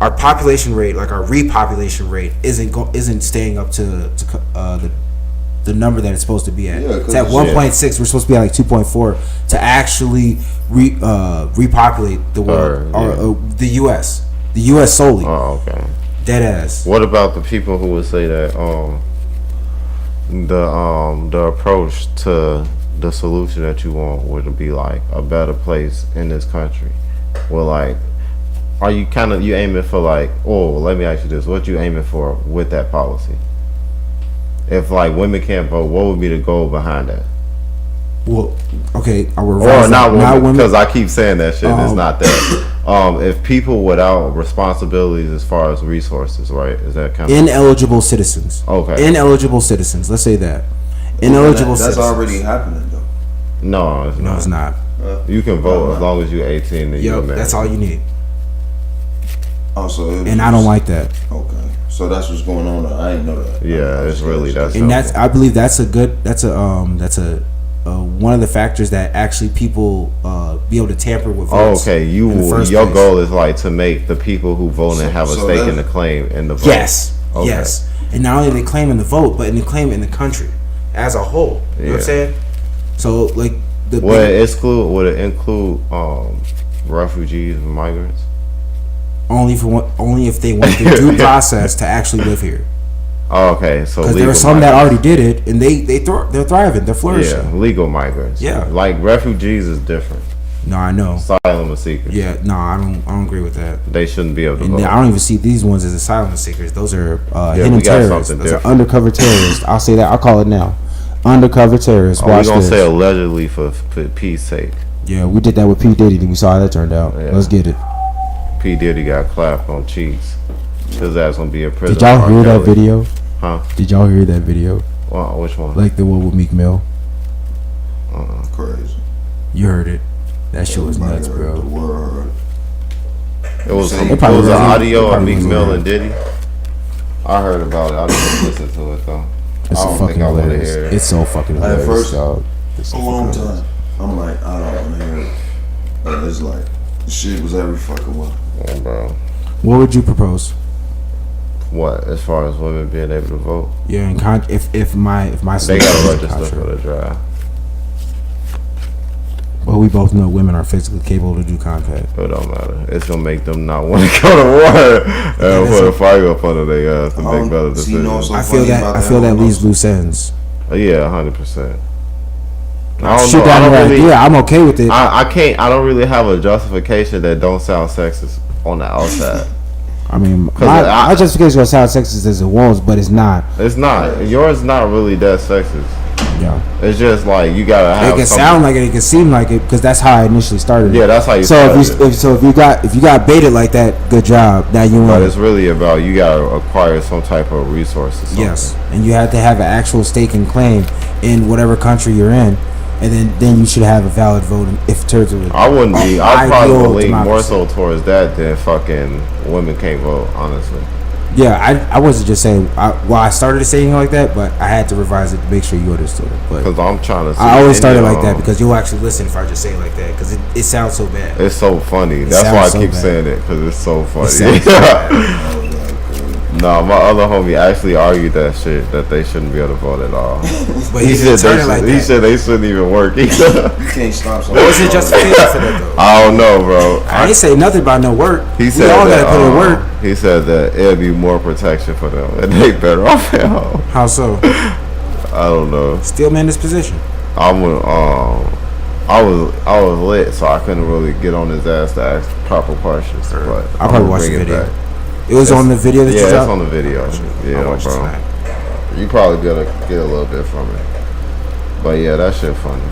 our population rate, like our repopulation rate, isn't staying up to the number that it's supposed to be at. Yeah, It's at 1.6. We're supposed to be at like 2.4 to actually repopulate the world, or the U.S. The U.S. solely. Oh, okay. Dead ass. What about the people who would say that the approach to the solution that you want would be like a better place in this country? Well, like, are you you aiming for like? Oh, let me ask you this: what you aiming for with that policy? If like women can't vote, what would be the goal behind that? Well, okay, I will Or not women, because I keep saying that shit. It's not that. If people without responsibilities as far as resources, right? Is that kind of ineligible citizens? Okay. Ineligible citizens. Let's say that. Ineligible That's citizens. already happening though. No, it's No, not. it's not. You can vote as long as you're 18 and you're Yep, married. that's all you need. Also, And I don't like that. Okay, so that's what's going on. I didn't know that. Yeah, it's really that's. And that's, I believe that's a one of the factors that actually people be able to tamper with Oh, votes. okay. in the first Your place. goal is like to make the people who vote and have a so stake that- in the claim in the vote. Yes, Okay. yes. And not only they claim in the vote, but they claim in the country as a whole. You know what I'm Yeah. saying? So like the Would it include refugees and migrants? only if they went through due process to actually live here. Oh, okay. So Because there are legal some that migrants. already did it, and they're thriving, they're flourishing. Yeah, legal migrants. Yeah. Like refugees is different. No, I know. Asylum seekers. Yeah, no, I don't agree with that. They shouldn't be able to And vote. I don't even see these ones as asylum seekers. Those are we hidden got terrorists. something Those are different. undercover terrorists. I'll say that. I'll call it now. Undercover terrorists. Are we Watch gonna this. say allegedly for peace sake? Yeah, we did that with P. Diddy, and we saw how that turned out. Yeah. Let's get it. P. Diddy got clapped on cheeks. His ass gonna be in prison. Did y'all R. hear that Kelly. video? Huh? Did y'all hear that video? Well, which one? Like the one with Meek Mill? Crazy. You heard it. That shit was nuts, The bro. world heard it. It was It some, it probably was an wasn't- it audio of probably Meek wasn't Mill there. and Diddy. I heard about it. I didn't listen to it though. It's I so don't fucking think I want to hilarious. hear it. It's so fucking At hilarious, first, dog. It's so A long fucking hilarious. time. I'm like, I don't want to hear it. But it's like, the shit was every fucking one. Oh, bro. What would you propose? What, as far as women being able to vote? Yeah, if my They solution gotta is register contrary. for the drive. But we both know women are physically capable to do contact. It don't matter. It's gonna make them not want to go to war and put a fire up under their ass to make better See, you know decisions. what's so I feel funny that. about I feel that almost? leaves loose ends. Yeah, 100%. I don't Shoot know. down I the don't really. idea. I'm okay with it. I can't. I don't really have a justification that don't sound sexist on the outside. I mean, I- my justification gonna sound sexist as it was, but it's not. It's not. Yours not really that sexist. Yeah, It's just like you gotta have. it can something- sound like it. It can seem like it because that's how I initially started. Yeah, that's how you So started. if you got baited like that, good job. Now you But want it's really about you gotta acquire some type of resources. something. yes, and you have to have an actual stake and claim in whatever country you're in, and then you should have a valid vote if terms of it. I wouldn't be. I'd probably Ideal lean more democracy. so towards that than fucking women can't vote. Honestly, Yeah, I wasn't just saying. I started saying like that, but I had to revise it to make sure you understood it. But because I'm trying to. See I always started any, like that because you'll actually listen if I just say it like that because it sounds so bad. It's so funny. That's why I sounds so keep bad. saying it because it's so funny. sounds so bad. No, my other homie actually argued that shit that they shouldn't be able to vote at all. But he didn't turn it like he that. said they shouldn't even work. He said, You can't stop What was your justification for that though? I don't know, bro. I ain't say nothing about no work. He We said all that, gotta put in work. He said that it'll be more protection for them and they better off at home. How so? I don't know. Still man this position. I was lit, so I couldn't really get on his ass to ask proper questions. But I'll I'm probably gonna watch bring the it video. back. It was on the video that Yeah, you it's dropped? on the video. I'll Yeah, watch it bro. tonight. You probably gonna get a little bit from it. But yeah, that shit funny.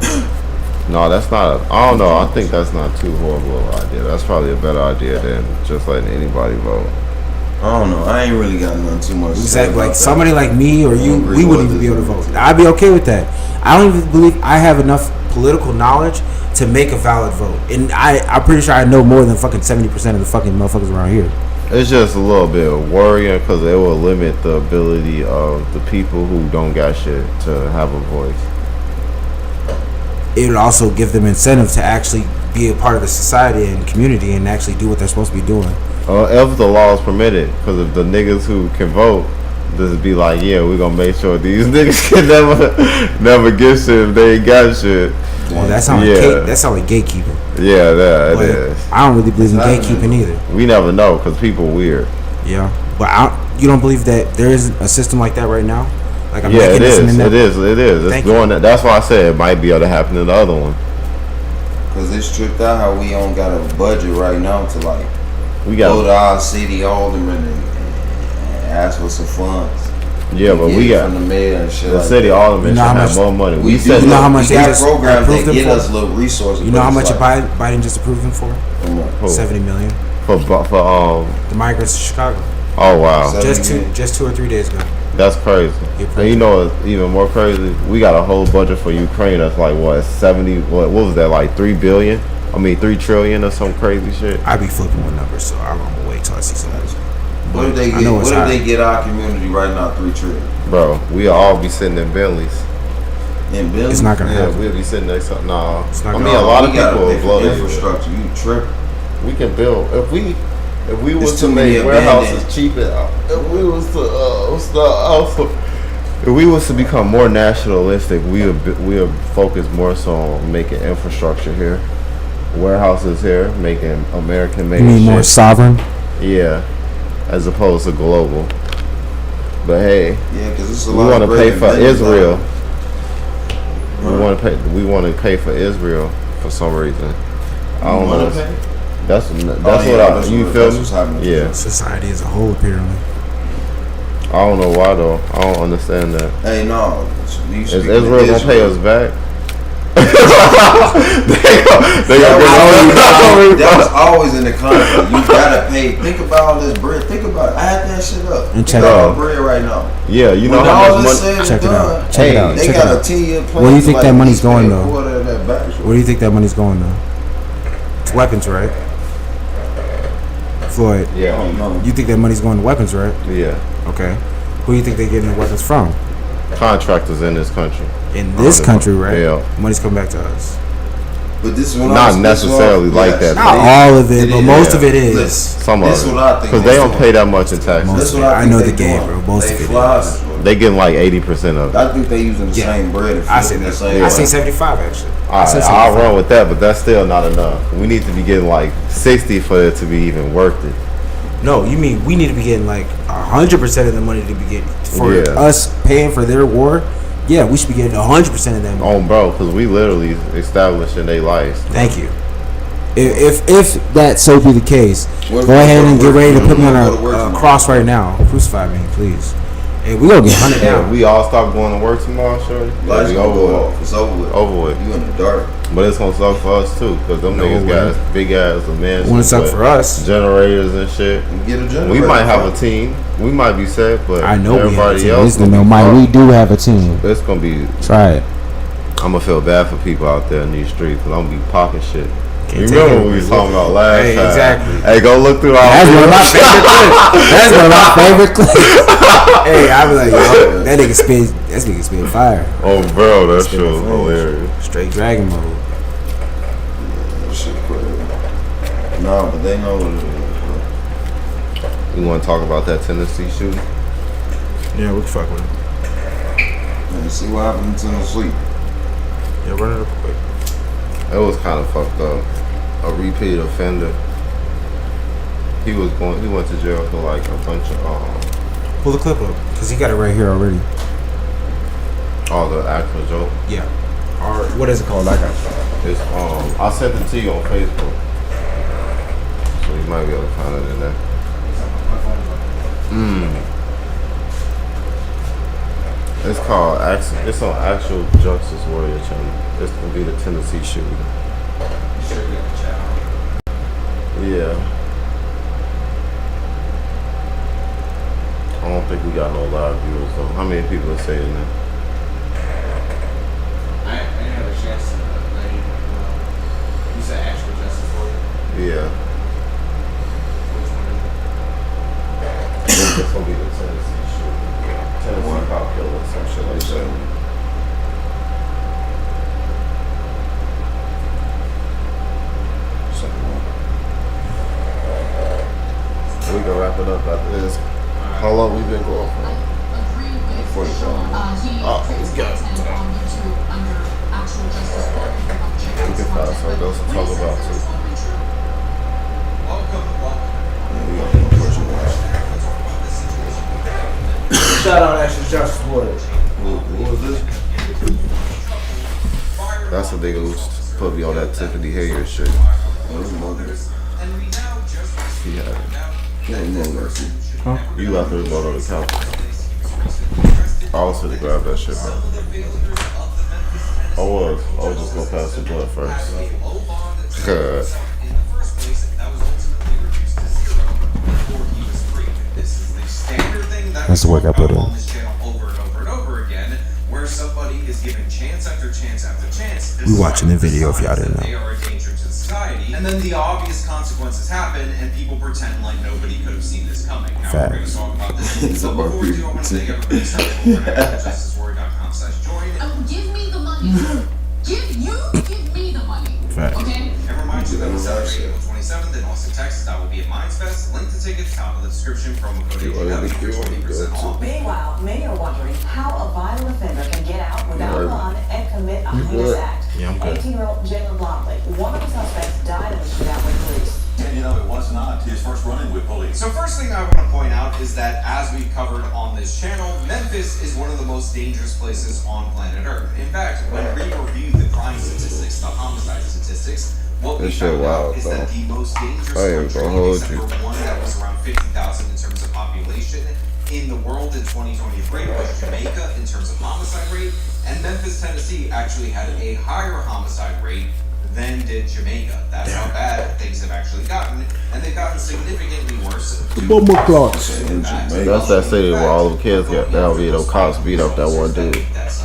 No, that's not. I don't know. I think that's not too horrible of an idea. That's probably a better idea than just letting anybody vote. I don't know. I ain't really got nothing too much to say Exactly. about Like that. somebody like me or you, agree we with wouldn't even this be able to one. vote. I'd be okay with that. I don't even believe I have enough political knowledge to make a valid vote, and I'm pretty sure I know more than fucking 70% of the fucking motherfuckers around here. It's just a little bit worrying because it will limit the ability of the people who don't got shit to have a voice. It would also give them incentive to actually be a part of the society and community and actually do what they're supposed to be doing. If the law is permitted, because if the niggas who can vote, just be like, yeah, we're gonna make sure these niggas can never get shit if they ain't got shit. Well, that sounds like gatekeeping. Yeah, that But it is. I don't really believe in gatekeeping either. We never know because people weird. Yeah, but you don't believe that there is a system like that right now? Like I'm Yeah, it is. mechanism in It there? is. It is. It's Thank doing that. That's why I said it might be able to happen in the other one. Cause it's tripped out how we don't got a budget right now to like We go got. to our city alderman and ask for some funds. Yeah, but Get we it got from the mayor and shit the like city that. alderman You know should how have much- more money. We We said do know how look, much we they got just programs approved that them get for? us little resources. You know but how it's much like, Biden just approved him for? Who? 70 million. for The migrants to Chicago. Oh wow, So- Just 2 or 3 days ago. that's crazy. And you know what's even more crazy? We got a whole budget for Ukraine that's like what 70? What was that like 3 billion? I mean 3 trillion or some crazy shit. I be flipping with numbers, so I'm gonna wait till I see some. What if they I get? know What it's if high. they get our community right now 3 trillion? Bro, we all be sitting in Bentleys. In billions? It's not gonna Yeah, happen. we'll be sitting next to nah. It's not I gonna mean, a happen. lot of We gotta people pay will for blow their infrastructure. You tripping? We can build if we was It's to too many make warehouses abandoned. cheap. If we was to if we was to become more nationalistic, we would focus more so on making infrastructure here, warehouses here, making American made You mean shit. more sovereign? Yeah, as opposed to global. But hey, Yeah, because it's a we lot. want to of pay great for inventors out Israel. there. We want to pay for Israel for some reason. I don't You wanna know. pay? That's Oh, what that's you what- feel that's me? what's happening. Yeah. Society as a whole, apparently. I don't know why though. I don't understand that. Hey, no. You Is speaking Israel to gonna pay us back? That was always in the contract. You gotta pay. Think about all this bread. Think about it. I had that shit up. And Think check about it all out. the bread right now. Yeah, you know When how all much this money. said and Check it out. done, Check it Hey, out. They Check it got a out. 10-year plan. Where do you to, think like, that money's at least going, pay a though? quarter of that back. Where do you think that money's going though? It's weapons, right? Floyd, I Yeah, don't know. you think that money's going to weapons, right? yeah. Okay. Who do you think they're getting the weapons from? Contractors in this country. In this country, right? Yeah. Money's coming back to us. But this is what Not I, necessarily like that. Not all of it, but most of it is. Listen, Some of this it, what I think because they don't pay that much in taxes. Most This of what it. I, I think know they the game, doing. bro. Most They of it fly is. this, bro. They getting like 80% of it. I think they using the Yeah. same bread and I flipping seen the that. same I way. seen 75 actually. All I seen right, I'll 75. run with that, but that's still not enough. We need to be getting like 60 for it to be even worth it. No, you mean we need to be getting like 100% of the money to be getting for Yeah. us paying for their war? Yeah, we should be getting 100% of that money. Oh, bro, because we literally establishing their lives. Thank you. If that so be the case, What if go we ahead go to and get work? ready to We put me on don't go to work a tomorrow. cross right now. Crucify me, please. Hey, we gonna get hunted Hey, down. we all stop going to work tomorrow, shorty. Lights We gonna over go with. off. It's over with. Over with. You in the dark. But it's gonna suck for us too, because them No niggas way. got big ass mansions. Wouldn't suck with for us. Generators and shit. Get a generator. We might have a team. We might be set, but I know we have a everybody team. else Listen, gonna no, be Mike, fucked. we do have a team. It's gonna be. Try it. I'm gonna feel bad for people out there in these streets, because I'm gonna be popping shit. Can't You take remember it. what we was talking about last Hey, time? exactly. Hey, go look through our. That's one of my favorite clips. That's one of my favorite clips. Hey, I be like, yo, that nigga spit fire. Oh, bro, that Spit shit was flames. hilarious. Straight dragon mode. That shit crazy. No, but they know what it is, bro. You want to talk about that Tennessee shooting? Yeah, we can fuck with it. And see what happened in Tennessee. Yeah, run it up quick. It was kind of fucked up. A repeat offender. He went to jail for like a bunch of Pull the clip up, cause he got it right here already. all the actual joke. Yeah. Or what is it called? I got it. It's I sent it to you on Facebook, so you might be able to find it in there. It's called it's on Actual Justice Warrior channel. It's gonna be the Tennessee shooting. You sure you got the chat on? Yeah. I don't think we got no live viewers though. How many people are saying that? I didn't have a chance to let you know. You said Actual Justice Warrior? Yeah. Which one is it? I think it's gonna be the Tennessee shooting. Tennessee cop killer, some shit like that. We can wrap it up after this. How long we been going for? 45 minutes. Oh, we got time. We can find something else to talk about too. Shout out Extra Justice Warrior. Who was this? That's a nigga who put me on that Tiffany Hayes shit. He had it. You out there going on the couch. I was gonna grab that shit, bro. I was just gonna pass the blood first. Good. That's the work I put in. Where somebody is given chance after chance after chance. We watching the video if y'all didn't know. They are a danger to society, and then the obvious consequences happen, and people pretend like nobody could have seen this coming. Now we're going to talk about this. So before we do, I want to thank everybody for justicewarrior.com/join. Give me the money. Give me the money. Fact. Okay. And remind you that on Saturday, April 27th in Austin, Texas, I will be at Mindsfest. Link to tickets top of the description. Promo code AGW for 20% off. Meanwhile, many are wondering how a violent offender can get out without a bond and commit a heinous act. Yeah, I'm good. 18-year-old Jalen Blockley, one of the suspects, died in the shootout with police. And you know, it was not his first run-in with police. So first thing I want to point out is that as we've covered on this channel, Memphis is one of the most dangerous places on planet Earth. In fact, when we reviewed the crime statistics, the homicide statistics, what we This shit found wild, out is that though. the most dangerous I ain't country, gonna hold except you. for one that was around 50,000 in terms of population, in the world in 2023 was Jamaica in terms of homicide rate, and Memphis, Tennessee actually had a higher homicide rate than did Jamaica. That's how bad things have actually gotten, and they've gotten significantly worse. Bomber clocks. That's that city where all the kids got down, those cops beat up that one dude.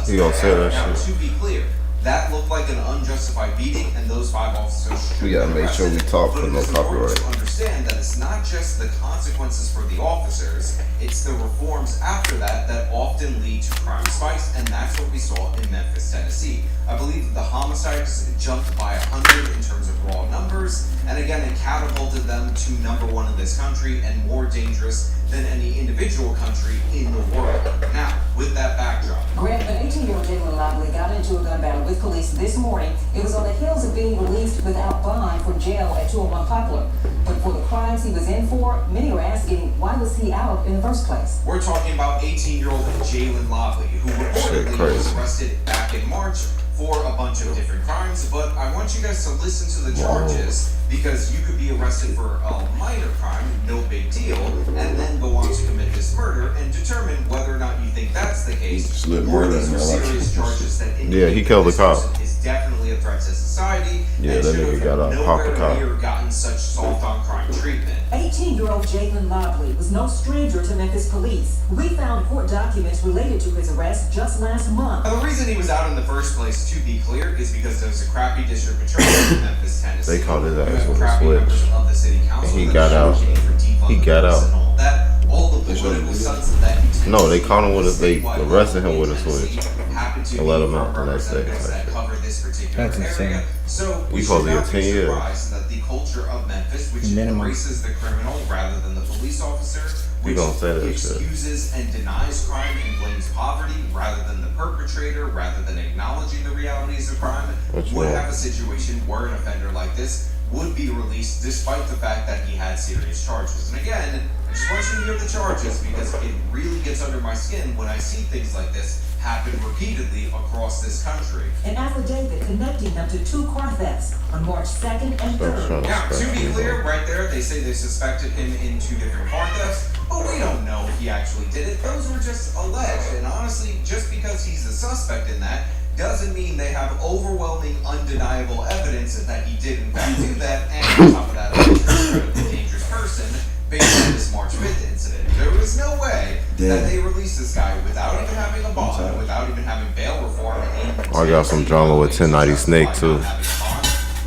He gonna say that Now, shit. to be clear, that looked like an unjustified beating, and those 5 officers should We gotta have been make sure we arrested. talk But for it no is important copyright. to understand that it's not just the consequences for the officers, it's the reforms after that that often lead to crime spikes, and that's what we saw in Memphis, Tennessee. I believe that the homicides jumped by 100 in terms of raw numbers, and again, it catapulted them to #1 in this country and more dangerous than any individual country in the world. Now, with that backdrop, Grant, an 18-year-old Jalen Blockley got into a gun battle with police this morning. It was on the heels of being released without bond from jail at 201 Poplar. But for the crimes he was in for, many are asking, why was he out in the first place? we're talking about 18-year-old Jalen Lobley, who reportedly was arrested back in March for a bunch of different crimes. But I want you guys to listen to the charges, because you could be arrested for a minor crime, no big deal, and then go on to commit this murder and determine whether or not you think that's the case. Just lit Or murder these in are their life. serious charges that Yeah, he indicate killed that the this cop. person is definitely a threat to society. Yeah, and that should nigga have got out, popped the nowhere cop. near gotten such soft on crime treatment. 18-year-old Jalen Lobley was no stranger to Memphis police. We found court documents related to his arrest just last month. Now, the reason he was out in the first place, to be clear, is because there was a crappy district attorney in Memphis, Tennessee. They called his You ass have with a crappy switch. members of the city council And he that got are out. negotiating for defund He the got police out. and all that. All the political stunts that you tend No, to they see caught him with a- they statewide arrested him with a Tennessee switch happen to and let be him out from the next day. representatives that cover this particular That's insane. area. So We we supposed should to not get be 10 years. surprised that the culture of Memphis, which Minimum. embraces the criminal rather than the police officer, We which gonna say that shit. excuses and denies crime and blames poverty rather than the perpetrator, rather than acknowledging the realities of crime, What you would want? have a situation where an offender like this would be released despite the fact that he had serious charges. And again, I just want you to hear the charges, because it really gets under my skin when I see things like this happen repeatedly across this country. An affidavit connecting them to 2 car thefts on March 2nd and 3rd. Now, to be clear, right there, they say they suspected him in 2 different car thefts, But we don't know if he actually did it. Those were just alleged. And honestly, just because he's a suspect in that doesn't mean they have overwhelming, undeniable evidence that he did in fact do that. And on top of that, a incredibly dangerous person based on this March 5th incident. There was no way that they released this guy without even having a bond, without even having bail reform. I got some drama with 1090 Snake too.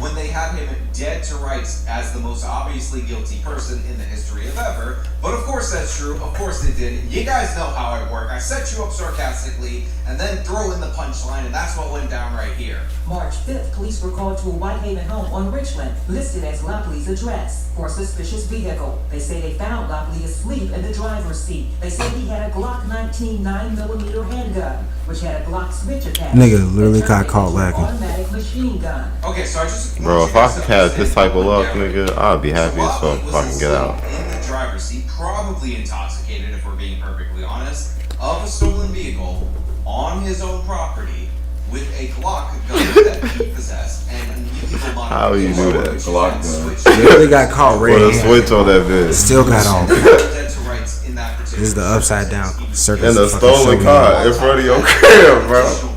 When they had him dead to rights as the most obviously guilty person in the history of ever. But of course that's true. Of course they did. You guys know how I work. I set you up sarcastically and then throw in the punchline, and that's what went down right here. March 5th, police were called to a Whitehaven home on Richland, listed as Lopley's address, for a suspicious vehicle. They say they found Lopley asleep in the driver's seat. They say he had a Glock 19 9mm handgun, which had a Glock switch attached. Nigga literally got caught lacking. Automatic machine gun. Okay, so I just Bro, if I could have this type of luck, nigga, I'd be happy as fuck if I can get out. In the driver's seat, probably intoxicated, if we're being perfectly honest, of a stolen vehicle on his own property with a Glock gun that he possessed and an illegal How you do that? Glock gun. Literally got caught Put a red. switch on that bitch. Still got off. This is the upside down circus. In a fucking stolen show car in front of your crib, bro.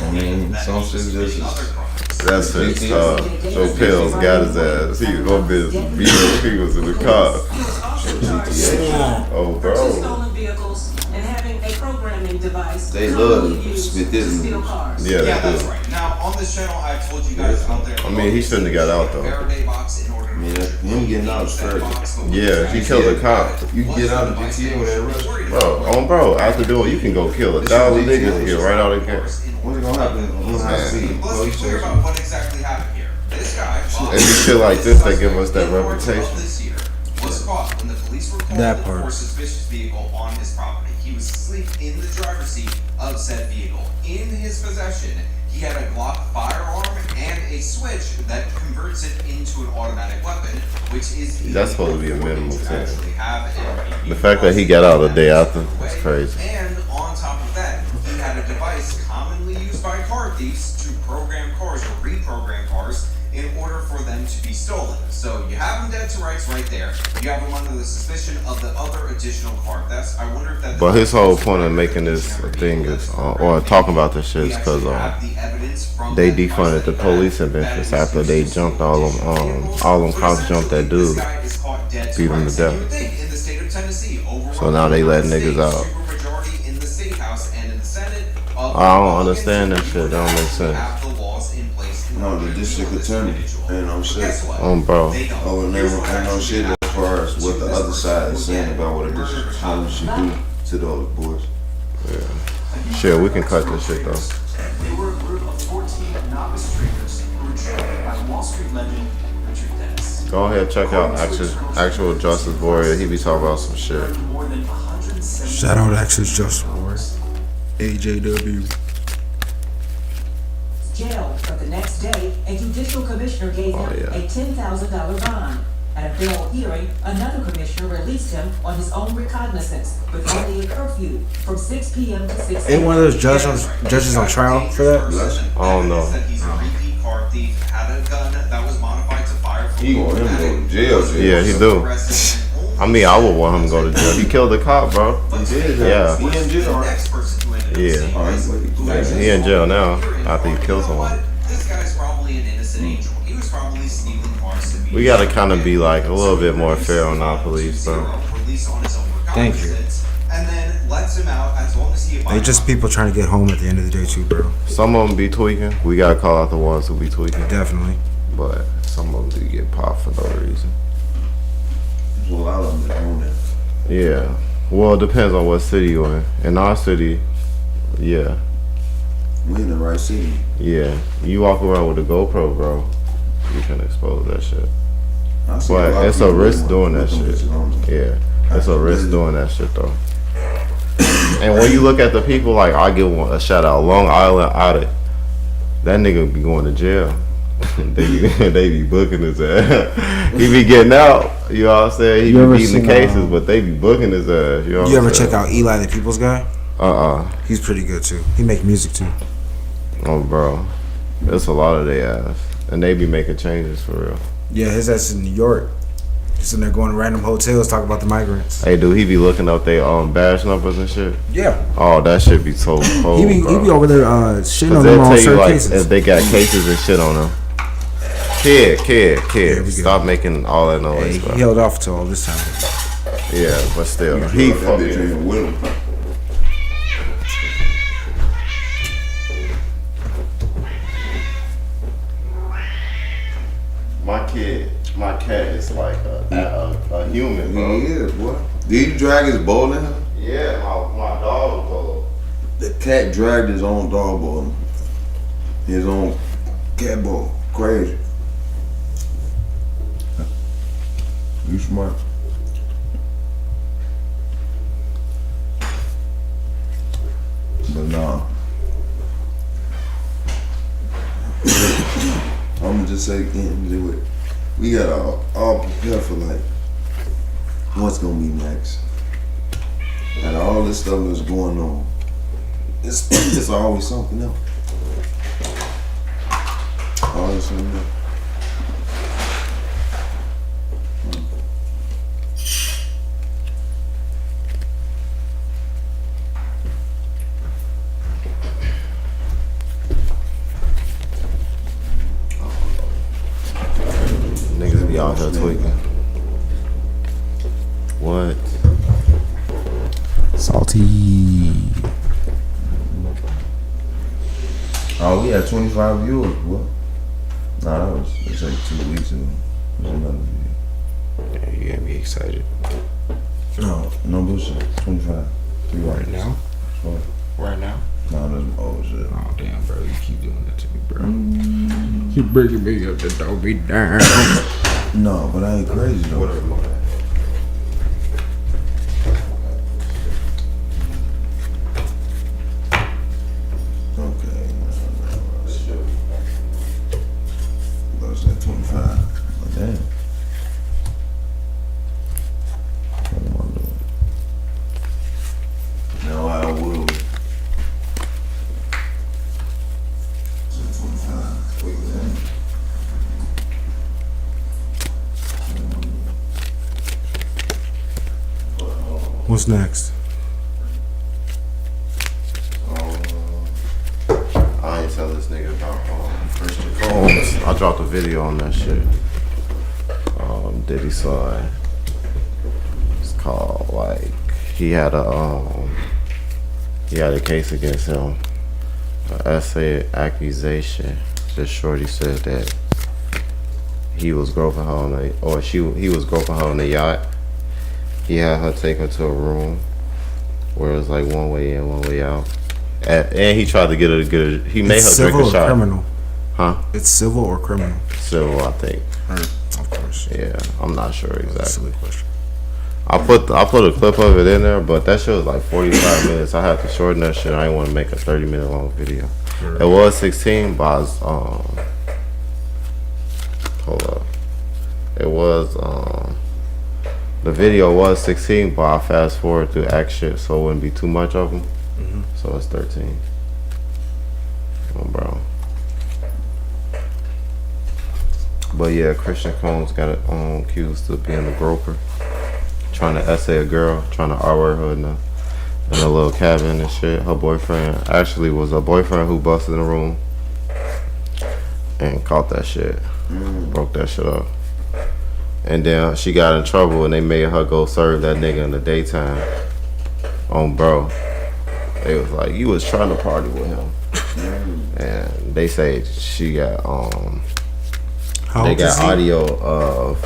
I mean, some shit just That's it. Joe Pills got his ass. He was gonna be he was in the car. Oh, Two bro. stolen vehicles and having a programming device They love commonly to used spit to this steal news. cars. Yeah, Yeah, they that's do. right. Now, on this channel, I've told you guys out there. I mean, he shouldn't have got out, though. Faraday box in order to I mean, him getting out is fair. Yeah, he killed a cop. You can get out of GTA with that rush. Bro, after doing, you can go kill 1,000 niggas here right out of the gate. What's gonna happen on high speed? Let's be clear about what exactly happened here. This guy, And you shit like this, they give us that reputation. this year, was caught when the police were called That part. for a suspicious vehicle on his property. He was asleep in the driver's seat of said vehicle. In his possession, he had a Glock firearm and a switch that converts it into an automatic weapon, which is That's supposed to be a minimal to thing. actually have an The fact that he got out the day after, that's crazy. And on top of that, he had a device commonly used by car thieves to program cars or reprogram cars in order for them to be stolen. So you have him dead to rights right there. You have him under the suspicion of the other additional car thefts. I wonder if that. But his whole point of making this thing is, or talking about this shit is because they defunded the police in Memphis after they jumped all them cops jumped that dude, beat him to death. So now they let niggas out. I don't understand that shit. That don't make sense. No, the district attorney ain't no shit. Bro. Oh, and ain't no shit as far as what the other side is saying about what a district attorney should do to those boys. Yeah. Shit, we can cut this shit though. They were a group of 14 novice traders who were trained by Wall Street legend Richard Dennis. Go ahead, check out actual Justice Warrior. He be talking about some shit. More than 170 Shout out Actual Justice Warrior. AJW. Jail, but the next day, a judicial commissioner gave him a $10,000 bond. At a bail hearing, another commissioner released him on his own recognizance, with only a curfew from 6 p.m. to 6 a.m. Ain't one of those judges on trial for that? I don't know. He's a repeat car thief, had a gun that was modified to fire. He want him to go to jail. Yeah, he do. I mean, I would want him to go to jail. He killed a cop, bro. He did. Yeah. He in jail. Yeah. He in jail now after he killed someone. This guy's probably an innocent angel. He was probably stealing cars to be. We gotta kind of be like a little bit more fair on our police, bro. Thank you. And then lets him out as long as he They just people trying to get home at the end of the day too, bro. Some of them be tweaking. We gotta call out the ones who be tweaking. Definitely. But some of them do get popped for no reason. There's a lot of them that own it. Yeah. Well, it depends on what city you're in. In our city, yeah. We in the right city. Yeah. You walk around with a GoPro, bro, you can expose that shit. But it's a risk doing that shit. Yeah. It's a risk doing that shit, though. And when you look at the people, like, I give one a shout out, Long Island Audit. That nigga be going to jail. they be booking his ass. He be getting out. You know what I'm saying? He be beating the cases, but they be booking his ass. You know what You I'm ever saying? check out Eli the People's Guy? He's pretty good too. He make music too. Oh, bro. There's a lot of they ass. And they be making changes for real. Yeah, his ass in New York. Sitting there going to random hotels, talking about the migrants. Hey, dude, he be looking up their badge numbers and shit. Yeah. Oh, that shit be so cold. He be over there shitting on they'll them on tell you certain like cases. if they got cases and shit on them. Kid, stop making all that noise, Hey, bro. he held off till all this time. Yeah, but still, He he that bitch fucking. ain't with him. My cat is like a human, bro. He is, boy. Did you drag his ball in him? Yeah, my dog, bro. The cat dragged his own dog ball. His own cat ball. Crazy. You smart. But nah. I'm just say do it. We got all prepared for like what's gonna be next. And all this stuff that's going on. It's always something else. Always something else. Niggas be out here tweaking. What? Salty. Oh, we had 25 viewers, what? Nah, that was it's like 2 weeks ago. It was another video. Yeah, you got me excited. No bullshit. 25. Right now? What? Right now? Nah, that's old shit. Oh damn, bro! You keep doing that to me, bro. You breaking me up, the dog be down. No, but I ain't crazy though. Okay, that's at 25. But damn. What am I doing? No, I will. 25. Wait, damn. What's next? I ain't tell this nigga about Christian Combs. I dropped a video on that shit. Diddy son. It's called like he had a case against him. An essay accusation. Just shorty said that he was groping her on he was groping her on the yacht. He had her take her to a room where it was like one way in, one way out. And he tried to get her to get her. He made her drink a Civil or shot. criminal? Huh? It's civil or criminal? Civil, I think. Of course. Yeah, I'm not sure exactly. Silly question. I put a clip of it in there, but that shit was like 45 minutes. I had to shorten that shit. I didn't want to make a 30-minute long video. Sure. It was 16, but I was, hold up. It was the video was 16, but I fast forward through act shit, so it wouldn't be too much of them. Mm-hmm. So it's 13. Oh, bro. But yeah, Christian Combs got accused of being a groper, trying to essay a girl, trying to R-word her in a little cabin and shit. Her boyfriend actually was a boyfriend who busted in the room and caught that shit, broke that shit up. And then she got in trouble and they made her go serve that nigga in the daytime. Bro. They was like, you was trying to party with him. And they say she got they got audio of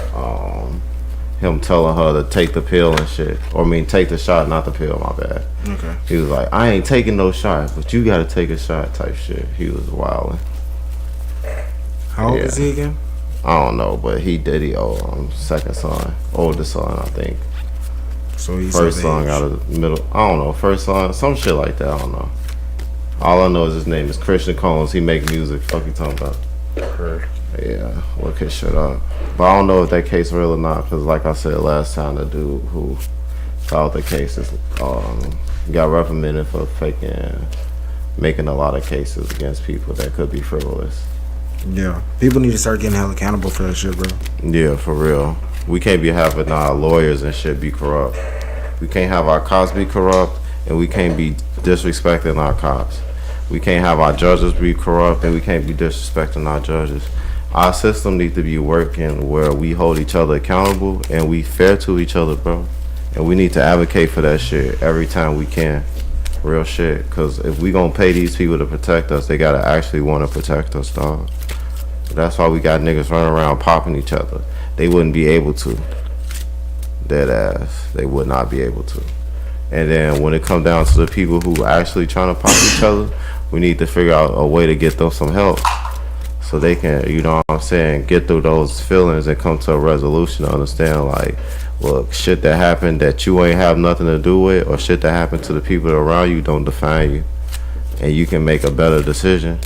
him telling her to take the pill and shit. Or take the shot, not the pill, my bad. Okay. He was like, I ain't taking no shots, but you gotta take a shot type shit. He was wilding. How old is he again? I don't know, but he did second son, oldest son, I think. So he's first son out of the middle. I don't know, first son, some shit like that. I don't know. All I know is his name is Christian Combs. He make music. Fuck you talking about? Heard. Yeah, look his shit up. But I don't know if that case real or not, because like I said last time, the dude who filed the case is, got reprimanded for making a lot of cases against people that could be frivolous. Yeah, people need to start getting held accountable for that shit, bro. Yeah, for real. We can't be having our lawyers and shit be corrupt. We can't have our cops be corrupt, and we can't be disrespecting our cops. We can't have our judges be corrupt, and we can't be disrespecting our judges. Our system needs to be working where we hold each other accountable and we fair to each other, bro. And we need to advocate for that shit every time we can. Real shit. Because if we gonna pay these people to protect us, they gotta actually want to protect us, dog. That's why we got niggas running around popping each other. They wouldn't be able to. Dead ass. They would not be able to. And then when it comes down to the people who actually trying to pop each other, we need to figure out a way to get them some help. So they can, you know what I'm saying, get through those feelings and come to a resolution to understand, like, look, shit that happened that you ain't have nothing to do with, or shit that happened to the people around you don't define you. And you can make a better decision.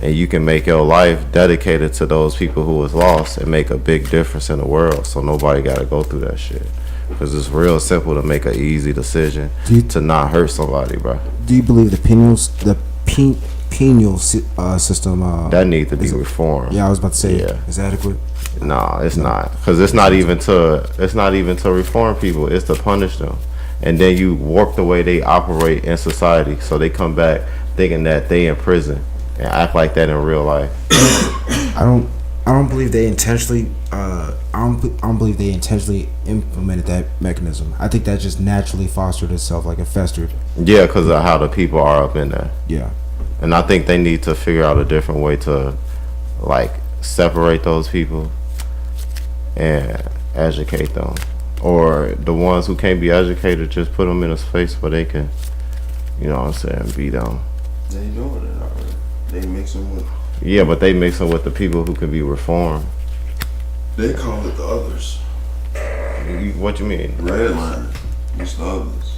And you can make your life dedicated to those people who was lost and make a big difference in the world. So nobody got to go through that shit. Because it's real simple to make an easy decision to not hurt somebody, bro. Do you believe the penal system that needs to be reformed? Yeah, I was about to say, yeah, is adequate? No, it's not, because it's not even to reform people. It's to punish them, and then you warp the way they operate in society, so they come back thinking that they in prison and act like that in real life. I don't believe they intentionally. I don't believe they intentionally implemented that mechanism. I think that just naturally fostered itself, like it festered. Yeah, because of how the people are up in there. Yeah. And I think they need to figure out a different way to, like, separate those people and educate them. Or the ones who can't be educated, just put them in a space where they can, you know what I'm saying, be them. They doing it already. They mixing with. Yeah, but they mixing with the people who can be reformed. They call it the others. What you mean? Red line. It's the others.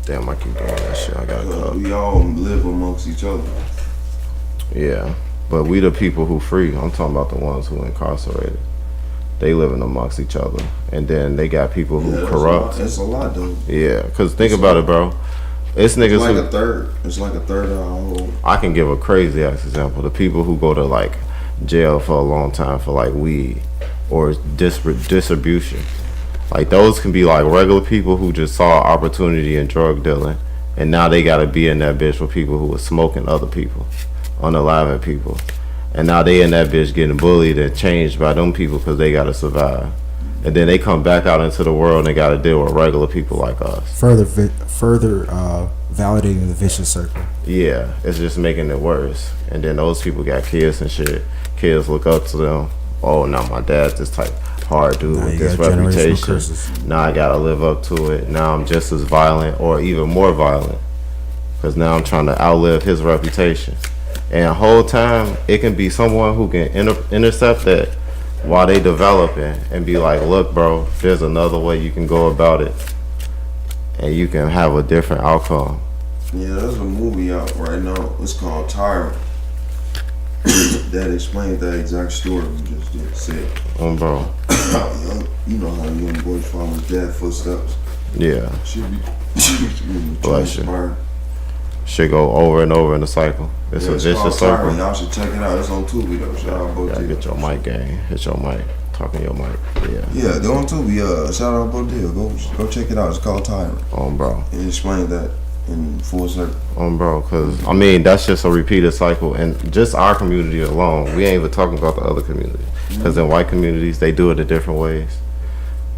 Damn, I keep doing that shit. I gotta cut. We all live amongst each other. Yeah, but we the people who free. I'm talking about the ones who incarcerated. They living amongst each other, and then they got people who corrupt. It's a lot, though. Yeah, because think about it, bro. It's niggas like who. a third. It's like a third of our whole. I can give a crazy ass example. The people who go to like jail for a long time for like weed or distribution. Like those can be like regular people who just saw opportunity in drug dealing, and now they gotta be in that bitch with people who are smoking other people, unaliving people, and now they in that bitch getting bullied and changed by them people because they gotta survive, and then they come back out into the world and they gotta deal with regular people like us. Further validating the vicious circle. Yeah, it's just making it worse. And then those people got kids and shit. Kids look up to them. Oh, now my dad's this type hard dude with this reputation. Now I gotta live up to it. Now I'm just as violent or even more violent because now I'm trying to outlive his reputation. And the whole time it can be someone who can intercept that while they developing and be like, look, bro, there's another way you can go about it and you can have a different outcome. Yeah, there's a movie out right now. It's called Tyrant. That explains that exact story we just said. Bro. You know how young boys follow his dad's footsteps. Yeah. Should be Bless you. Should go over and over in the cycle. It's a vicious circle. Y'all should check it out. It's on Tubi though. Shout out Bodil. Get your mic game. Hit your mic. Talking your mic. Yeah, go on Tubi. Shout out Bodil. Go check it out. It's called Tyrant. Bro. And explain that in full circle. Bro, because I mean that's just a repeated cycle, and just our community alone. We ain't even talking about the other communities, because in white communities they do it in different ways.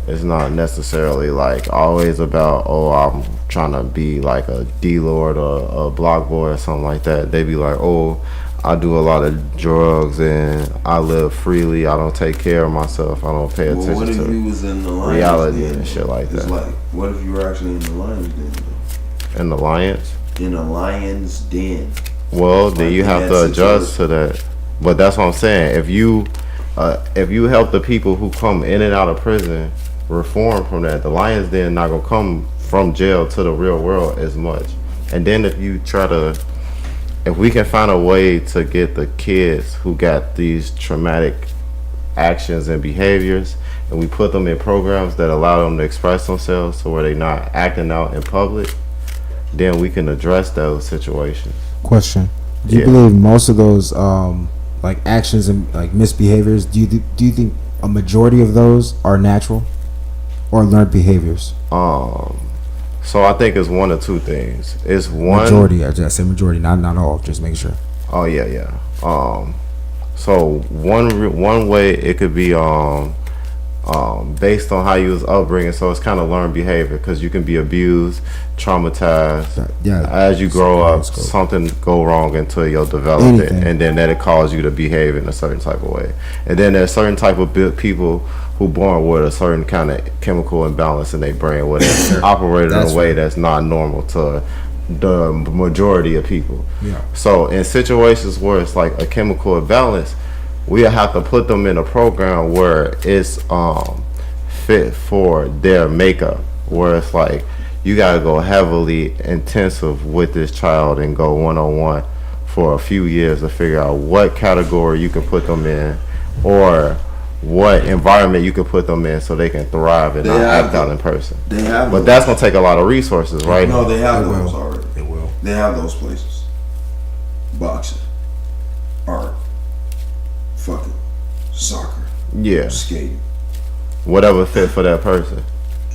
It's not necessarily like always about, oh, I'm trying to be like a D-Lord or a block boy or something like that. They be like, oh, I do a lot of drugs and I live freely. I don't take care of myself. I don't pay attention what if to you was in the Lions reality Den? And shit like that. Like, what if you were actually in the Lions Den? In the Lions? In a Lions Den. Well, then you have to adjust to that. But that's what I'm saying. If you help the people who come in and out of prison reform from that, the Lions Den not gonna come from jail to the real world as much. And then if we can find a way to get the kids who got these traumatic actions and behaviors, and we put them in programs that allow them to express themselves to where they're not acting out in public, then we can address those situations. Question: do you believe most of those like actions and like misbehaviors, do you think a majority of those are natural or learned behaviors? So I think it's one or two things. It's one Majority. I said majority, not all. Just making sure. Oh yeah. So one way it could be based on how you was upbringing. So it's kind of learned behavior because you can be abused, traumatized. Yeah. As you grow up, something go wrong until your development, and then that it causes you to behave in a certain type of way. And then there's certain type of people who born with a certain kind of chemical imbalance in their brain where they operate in a way that's not normal to the majority of people. Yeah. So in situations where it's like a chemical imbalance, we have to put them in a program where it's fit for their makeup, where it's like you gotta go heavily intensive with this child and go one-on-one for a few years to figure out what category you can put them in or what environment you can put them in so they can thrive and not act out in person. They have, but that's gonna take a lot of resources, right? No, they have those already. They will. They have those places. Boxing, art, fucking soccer, Yeah, skating, whatever fit for that person.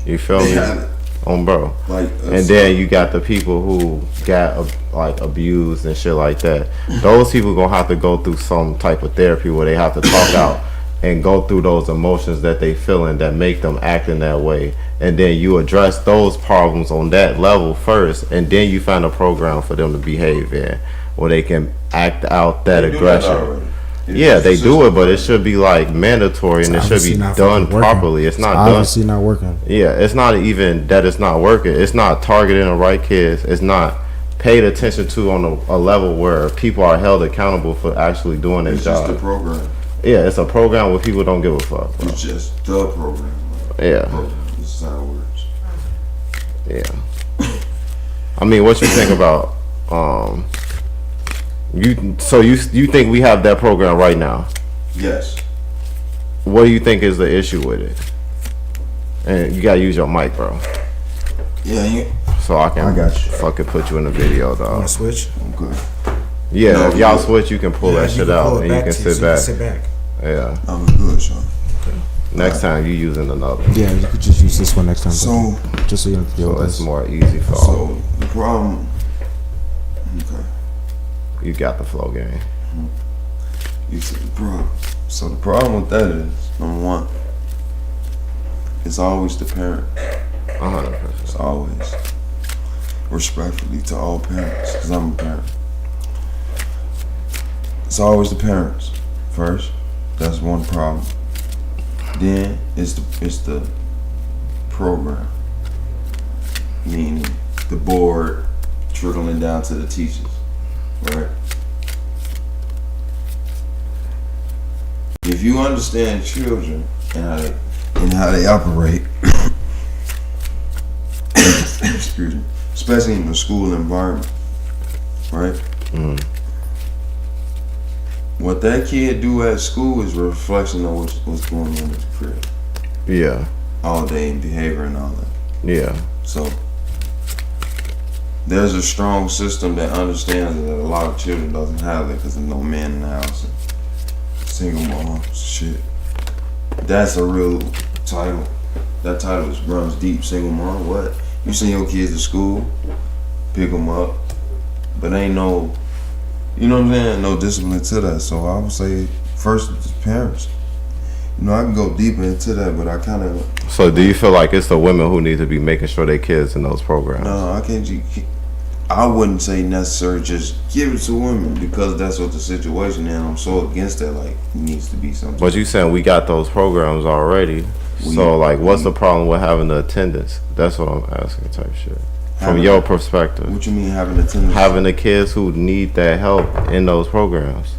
You feel they me? have it. Bro. Like, and then you got the people who got like abused and shit like that. Those people gonna have to go through some type of therapy where they have to talk out and go through those emotions that they feeling that make them act in that way. And then you address those problems on that level first, and then you find a program for them to behave in where they can act out that aggression. Yeah, they do it, but it should be like mandatory and it should be done properly. It's not obviously not working. Yeah, it's not even that it's not working. It's not targeting the right kids. It's not paid attention to on a level where people are held accountable for actually doing their job. It's just a program. Yeah, it's a program where people don't give a fuck, bro. It's just the program. Yeah. This is how it works. Yeah. I mean, what you think about you think we have that program right now? Yes. What do you think is the issue with it? And you gotta use your mic, bro. Yeah, so I can got you. fucking put you in the video, dog. Want to switch? Okay. Yeah, No, if y'all switch, you can pull that shit out and you can sit back. Sit back. Yeah. I'm good, Sean. Next time you using another. Yeah, you could just use this one next time. So, just so you don't have to deal So with it's this. more easy for all. so the problem. Okay. You got the flow game. You said the problem. So the problem with that is, number one, it's always the parent. 100%. It's always. Respectfully to all parents, because I'm a parent. It's always the parents first. That's one problem. Then it's the program, meaning the board trickling down to the teachers, right? If you understand children and how they operate, excuse me, especially in the school environment, right? Mm. What that kid do at school is a reflection of what's going on at the crib. Yeah. All day and behavior and all that. Yeah. So there's a strong system that understands that a lot of children doesn't have that because there's no man in the house and single moms, shit. That's a real title. That title runs deep. Single mom, what? You send your kids to school, pick them up, but ain't no, you know what I'm saying, no discipline to that. So I would say first it's parents. You know, I can go deeper into that, but I kind of. So do you feel like it's the women who need to be making sure their kids in those programs? No, I can't. I wouldn't say necessarily just give it to women because that's what the situation is. I'm so against that. Like, it needs to be something. But you saying we got those programs already. So like, what's the problem with having the attendance? That's what I'm asking, type shit. From your perspective. What you mean having attendance? Having the kids who need that help in those programs.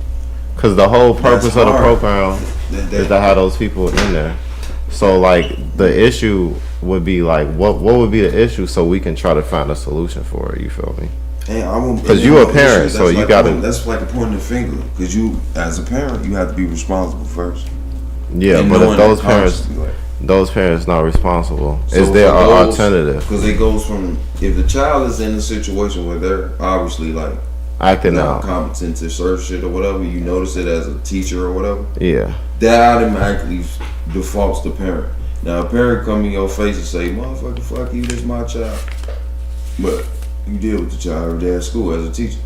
Because the whole purpose of the program is to have those people in there. So like, the issue would be like, what would be the issue so we can try to find a solution for it, you feel me? Because you a parent, so you gotta. That's like a pointing the finger. Because you, as a parent, you have to be responsible first. Yeah, And but if knowing those parents not responsible, So is there for an those- alternative? Because it goes from, if the child is in a situation where they're obviously like acting not out. competent to serve shit or whatever, you notice it as a teacher or whatever, Yeah. that automatically defaults to parent. Now, a parent come in your face and say, "Motherfucker, fuck you, this my child," but you deal with the child every day at school as a teacher.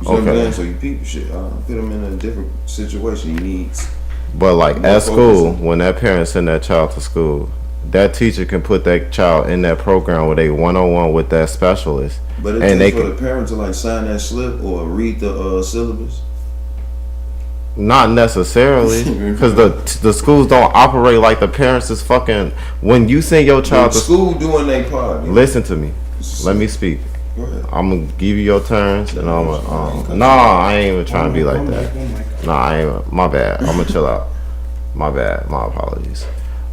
You see what I'm saying? So you peep the shit. Put them in a different situation. He needs. But like more at school, focus. when that parent send that child to school, that teacher can put that child in that program where they 1-on-1 with that specialist. But it and takes they for the parent to like sign that slip or read the syllabus. Not necessarily, because the schools don't operate like the parents is fucking. When you send your child The to school doing their part. You know? listen to me. Let me speak. Go ahead. I'm gonna give you your turns, and I'm gonna. Nah, I ain't even trying to be like that. Nah, I ain't. My bad. I'm gonna chill out. My bad. My apologies.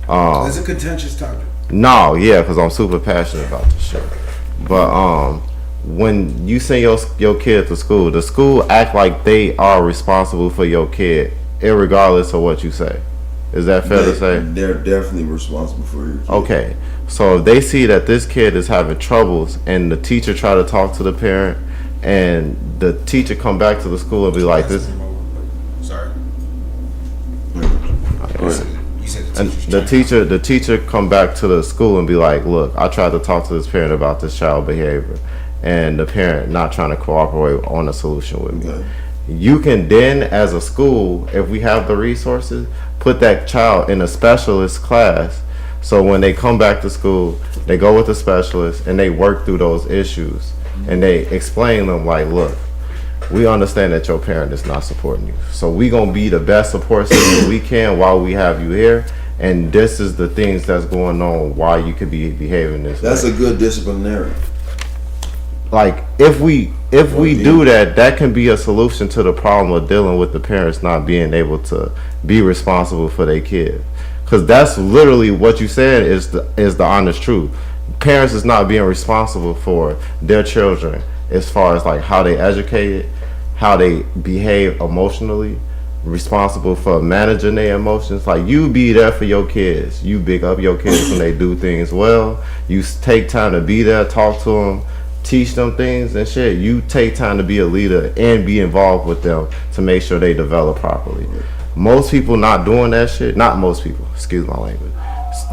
It's a contentious topic. No, yeah, because I'm super passionate about this shit. But when you send your kid to school, the school act like they are responsible for your kid, irregardless of what you say. Is that fair to say? They're definitely responsible for your kid. Okay, so if they see that this kid is having troubles, and the teacher try to talk to the parent, and the teacher come back to the school and be like, "This." Sorry. You said And the teacher come back to the school and be like, "Look, I tried to talk to this parent about this child behavior, and the parent not trying to cooperate on a solution with me." Okay. You can then, as a school, if we have the resources, put that child in a specialist class. So when they come back to school, they go with the specialist and they work through those issues, and they explain them like, "Look, we understand that your parent is not supporting you. So we gonna be the best support system we can while we have you here. And this is the things that's going on why you could be behaving this That's way." a good disciplinarian. Like if we do that, that can be a solution to the problem of dealing with the parents not being able to be responsible for their kid. Cause that's literally what you said is the honest truth. Parents is not being responsible for their children as far as like how they educated, how they behave emotionally, responsible for managing their emotions. Like you be there for your kids. You big up your kids when they do things well. You take time to be there, talk to them, teach them things and shit. You take time to be a leader and be involved with them to make sure they develop properly. Most people not doing that shit. Not most people, excuse my language.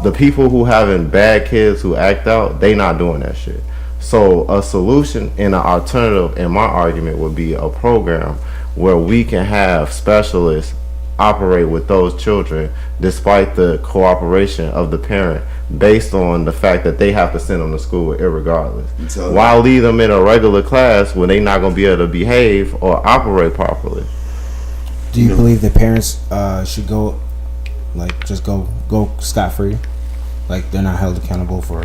The people who having bad kids who act out, they not doing that shit. So a solution and an alternative in my argument would be a program where we can have specialists operate with those children despite the cooperation of the parent, based on the fact that they have to send them to school irregardless. Why leave them in a regular class when they not going to be able to behave or operate properly? Do you believe the parents should go, like, just go scot-free? Like, they're not held accountable for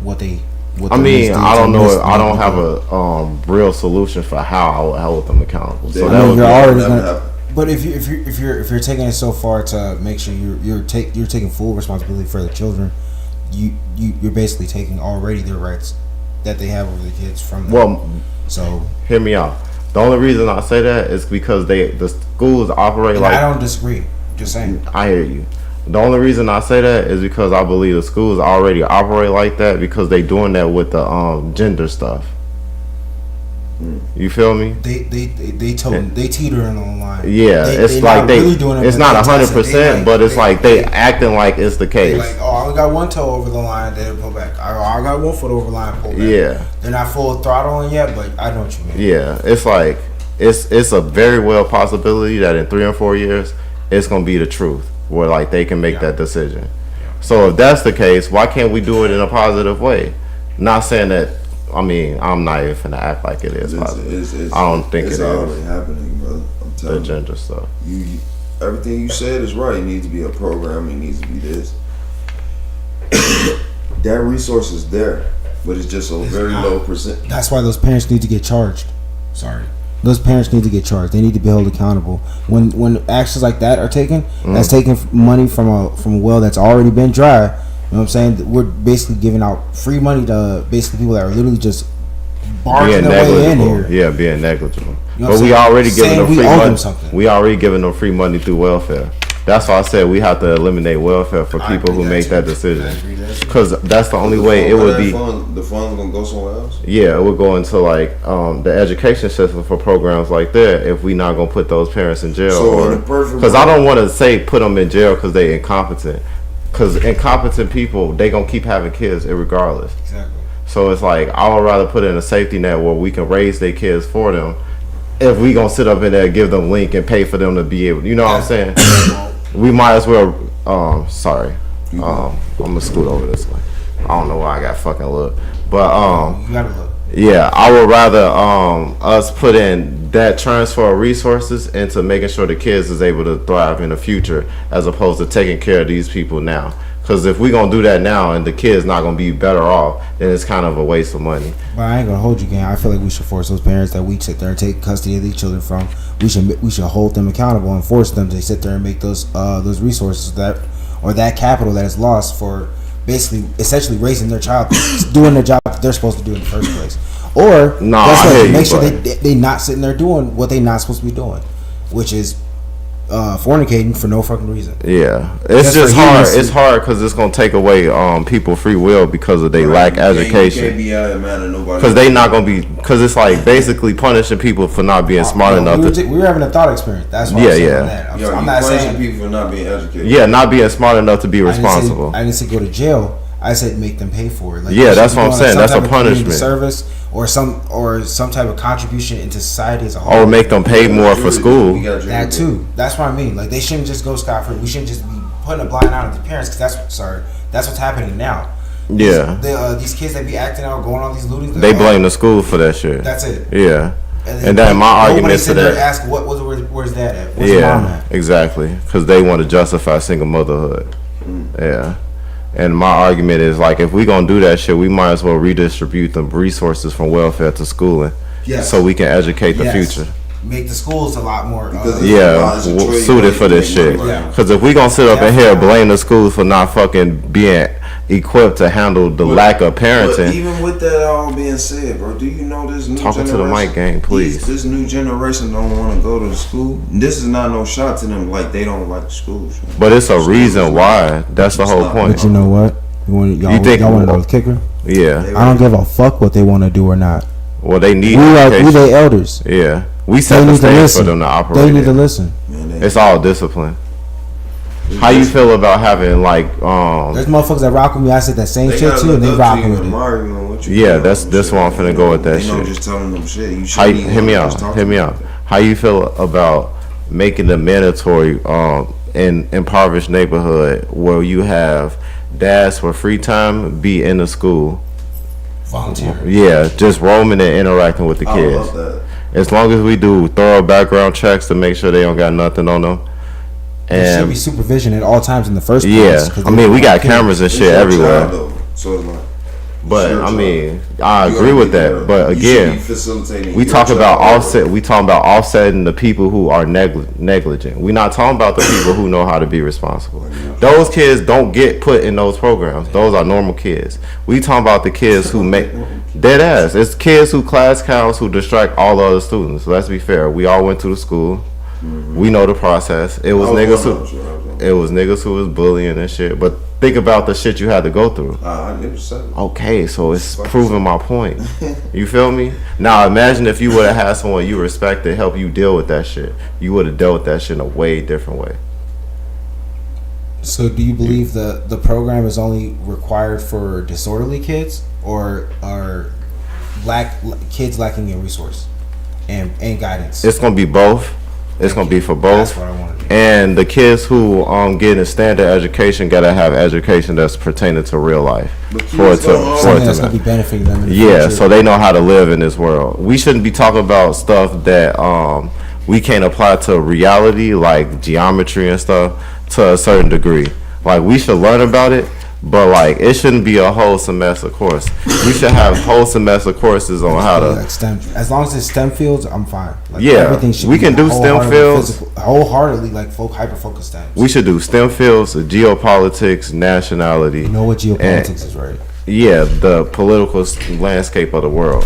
what they... I mean, I don't know. I don't have a real solution for how I would hold them accountable. So that would you're already never gonna, but if you're taking it so far to make sure you're taking full responsibility for the children, you're basically taking already their rights that they have over the kids from them. Well, so hear me out. The only reason I say that is because the schools operate and like. I don't disagree. Just saying. I hear you. The only reason I say that is because I believe the schools already operate like that because they doing that with the gender stuff. You feel me? They teetering on the line. Yeah, it's like it's not 100%, but it's like they acting like it's the case. Like, oh, I got one toe over the line, they pull back. I got one foot over the line, pull back. Yeah, they're not full throttling yet, but I know what you mean. Yeah, it's like it's a very well possibility that in 3 or 4 years it's gonna be the truth, where like they can make that decision. So if that's the case, why can't we do it in a positive way? Not saying that. I mean, I'm not even finna act like it is positive. I don't think it's it already is. happening, brother. I'm telling The gender stuff. You everything you said is right. It needs to be a program. It needs to be this. That resource is there, but it's just a very low percent. That's why those parents need to get charged. Sorry. Those parents need to get charged. They need to be held accountable. When actions like that are taken, that's taking money from a well that's already been dry. You know what I'm saying? We're basically giving out free money to basically people that are literally just barging their way in here. Yeah, being negligible. You know but we already giving them free money. Something. We already giving them free money through welfare. That's why I said we have to eliminate welfare for people who make that decision. Because that's the only way it would be. The funds gonna go somewhere else. Yeah, it would go into like the education system for programs like that. If we not gonna put those parents in jail, So because I don't want to say put them in jail because they incompetent. Because incompetent people, they gonna keep having kids regardless. Exactly. So it's like I would rather put in a safety net where we can raise their kids for them. If we gonna sit up in there, give them link and pay for them to be able, you know what I'm saying? We might as well. Sorry. I'm gonna scoot over this way. I don't know why I got fucking look, but You gotta look. yeah, I would rather us put in that transfer of resources into making sure the kids is able to thrive in the future, as opposed to taking care of these people now. Because if we gonna do that now and the kids not gonna be better off, then it's kind of a waste of money. But I ain't gonna hold you, gang. I feel like we should force those parents that we sit there and take custody of these children from. We should hold them accountable and force them to sit there and make those resources that capital that is lost for basically essentially raising their child, doing the job that they're supposed to do in the first place. Or make sure they not sitting there doing what they not supposed to be doing, which is fornicating for no fucking reason. Yeah, it's just hard. It's hard because it's gonna take away people free will because of they lack education. You can't be out of man of nobody. Because they not gonna be. Because it's like basically punishing people for not being smart enough. We were having a thought experiment. That's why I'm not saying people for not being educated. Yeah, not being smart enough to be responsible. I didn't say go to jail. I said make them pay for it. Like, yeah, that's what I'm saying. That's a punishment. Service or some type of contribution into society as a whole. Or make them pay more for school. That too. That's what I mean. Like they shouldn't just go scot free. We shouldn't just be putting a blind eye on the parents because that's what's happening now. Yeah. These kids that be acting out, going on these looting. They blame the school for that shit. That's it. Yeah. And then my argument to that. Ask where's dad at? Where's your mom at? Exactly. Because they want to justify single motherhood. Yeah. And my argument is like if we gonna do that shit, we might as well redistribute the resources from welfare to schooling, so we can educate the future. Make the schools a lot more suited for this shit. Because if we gonna sit up in here and blame the schools for not fucking being equipped to handle the lack of parenting. But even with that all being said, bro, do you know this new talking generation? To the mic, gang, please. This new generation don't want to go to school. This is not no shot to them. Like they don't like schools. But it's a reason why. That's the whole point. But you know what? Y'all want to know the kicker? Yeah. I don't give a fuck what they want to do or not. Well, they need. We they elders. Yeah. We set the stage for them to operate. They need to listen. It's all discipline. How you feel about having like there's motherfuckers that rock with me. I said that same shit too, and they rocking with it. Yeah, that's why I'm finna go with that shit. Just telling them shit. Hear me out. How you feel about making it mandatory in impoverished neighborhood where you have dads for free time be in the school? Volunteer. Yeah, just roaming and interacting with the kids. I love that. As long as we do thorough background checks to make sure they don't got nothing on them. And there should be supervision at all times in the first place. Yeah, I mean we got cameras and shit everywhere. So it's like, but I mean, I agree with that. But again, we talk about offset. We talking about offsetting the people who are negligent. We're not talking about the people who know how to be responsible. Those kids don't get put in those programs. Those are normal kids. We talking about the kids who make dead ass. It's kids who class counts who distract all the other students. So let's be fair. We all went to the school. We know the process. It was niggas who was bullying and shit. But think about the shit you had to go through. Okay, so it's proving my point. You feel me? Now imagine if you would have had someone you respected help you deal with that shit. You would have dealt with that shit in a way different way. So do you believe the program is only required for disorderly kids or are kids lacking in resource and guidance? It's gonna be both. It's gonna be for both. That's what I want to do. And the kids who get a standard education gotta have education that's pertaining to real life. That's gonna be benefiting them. In the future. So they know how to live in this world. We shouldn't be talking about stuff that we can't apply to reality, like geometry and stuff, to a certain degree. Like we should learn about it, but like it shouldn't be a whole semester course. We should have whole semester courses on how to like STEM. As long as it's STEM fields, I'm fine. Like everything should we can do STEM fields wholeheartedly, like hyper focused STEM. We should do STEM fields, geopolitics, nationality. You know what geopolitics is, right? Yeah, the political landscape of the world.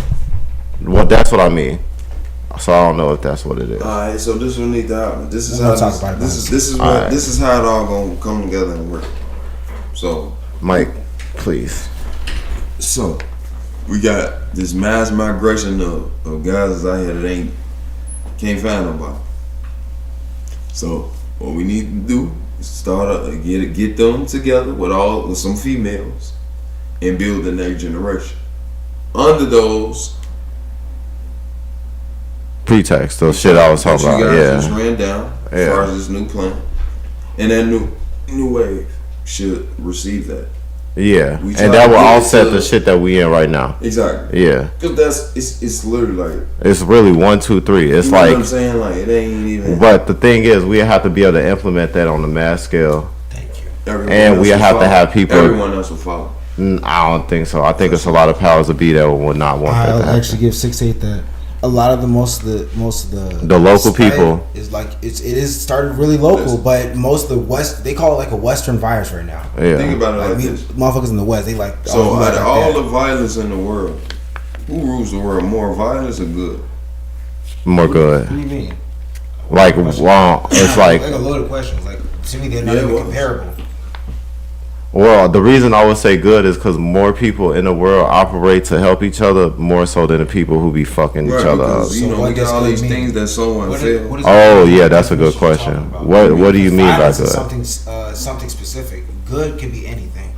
Well, that's what I mean. So I don't know if that's what it is. All right, so this will need to happen. This is We're how gonna talk about it. this is how it all gonna come together and work. So Mike, please. So we got this mass migration of guys out here that can't find nobody. So what we need to do is start get them together with some females and build the next generation. Under those Pretext, those shit I was talking that you about. guys just Yeah. ran down as far as this new plan, and that new wave should receive that. Yeah. We try And that to will get it offset to- the shit that we in right now. Exactly. Yeah. Because it's literally like, It's really 1, 2, 3. It's you know like, what I'm saying? Like it ain't even. but the thing is, we have to be able to implement that on a mass scale. Everyone And else we will have to follow. have people. Everyone else will follow. I don't think so. I think it's a lot of powers to be that would not want that to I'll happen. actually give 6-8 that a lot of the most of the The local spread people. is like it is started really local, but most of the West, they call it like a Western virus right now. Yeah. Think about it like we, this. motherfuckers in the West, they like So oh, out of like all that. the violence in the world, who rules the world more, violence or good? More good. What do you mean? Like, wow, it's like, a loaded questions. Like to me, they're not Yeah, even well. comparable. well, the reason I would say good is because more people in the world operate to help each other more so than the people who be fucking each other up. because, you So know, what we does got all good these mean? things that someone failed. What is Oh, the yeah, that's a good definition you're question. talking about? What do you mean by Violence is good? something specific. Good can be anything.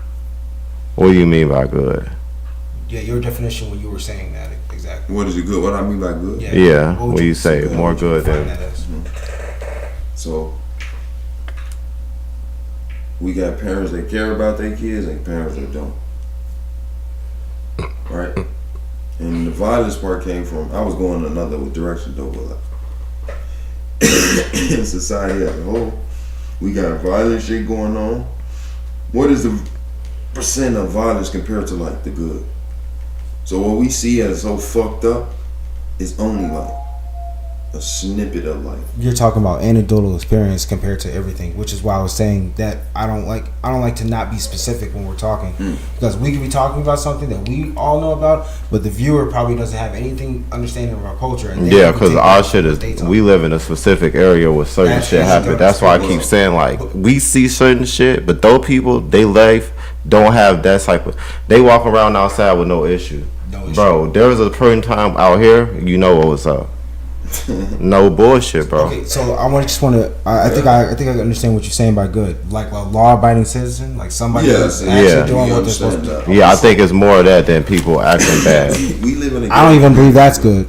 What do you mean by good? Yeah, your definition when you were saying that exactly. What is it good? What I mean by good? Yeah, What would when you say what more would you good define than- that as? So we got parents that care about their kids and parents that don't. Right? And the violence part came from, I was going another direction though, but in society as a whole, we got violent shit going on. What is the percent of violence compared to like the good? So what we see as so fucked up is only like a snippet of life. You're talking about anecdotal experience compared to everything, which is why I was saying that I don't like to not be specific when we're talking, because we could be talking about something that we all know about, but the viewer probably doesn't have anything understanding of our culture. And Yeah, because our shit is, we live in a specific area where certain That's shit just happen. the- That's why I keep saying, like, we see certain shit, but those people, they life don't have that type of, they walk around outside with no issue. Bro, there was a certain time out here, you know what was up. No bullshit, bro. Okay, so I think I understand what you're saying by good, like a law-abiding citizen, like somebody Yes, that's actually yeah. doing We what they're supposed to understand do. that. Yeah, I think it's more of that than people acting bad. We live in a I don't even believe that's good.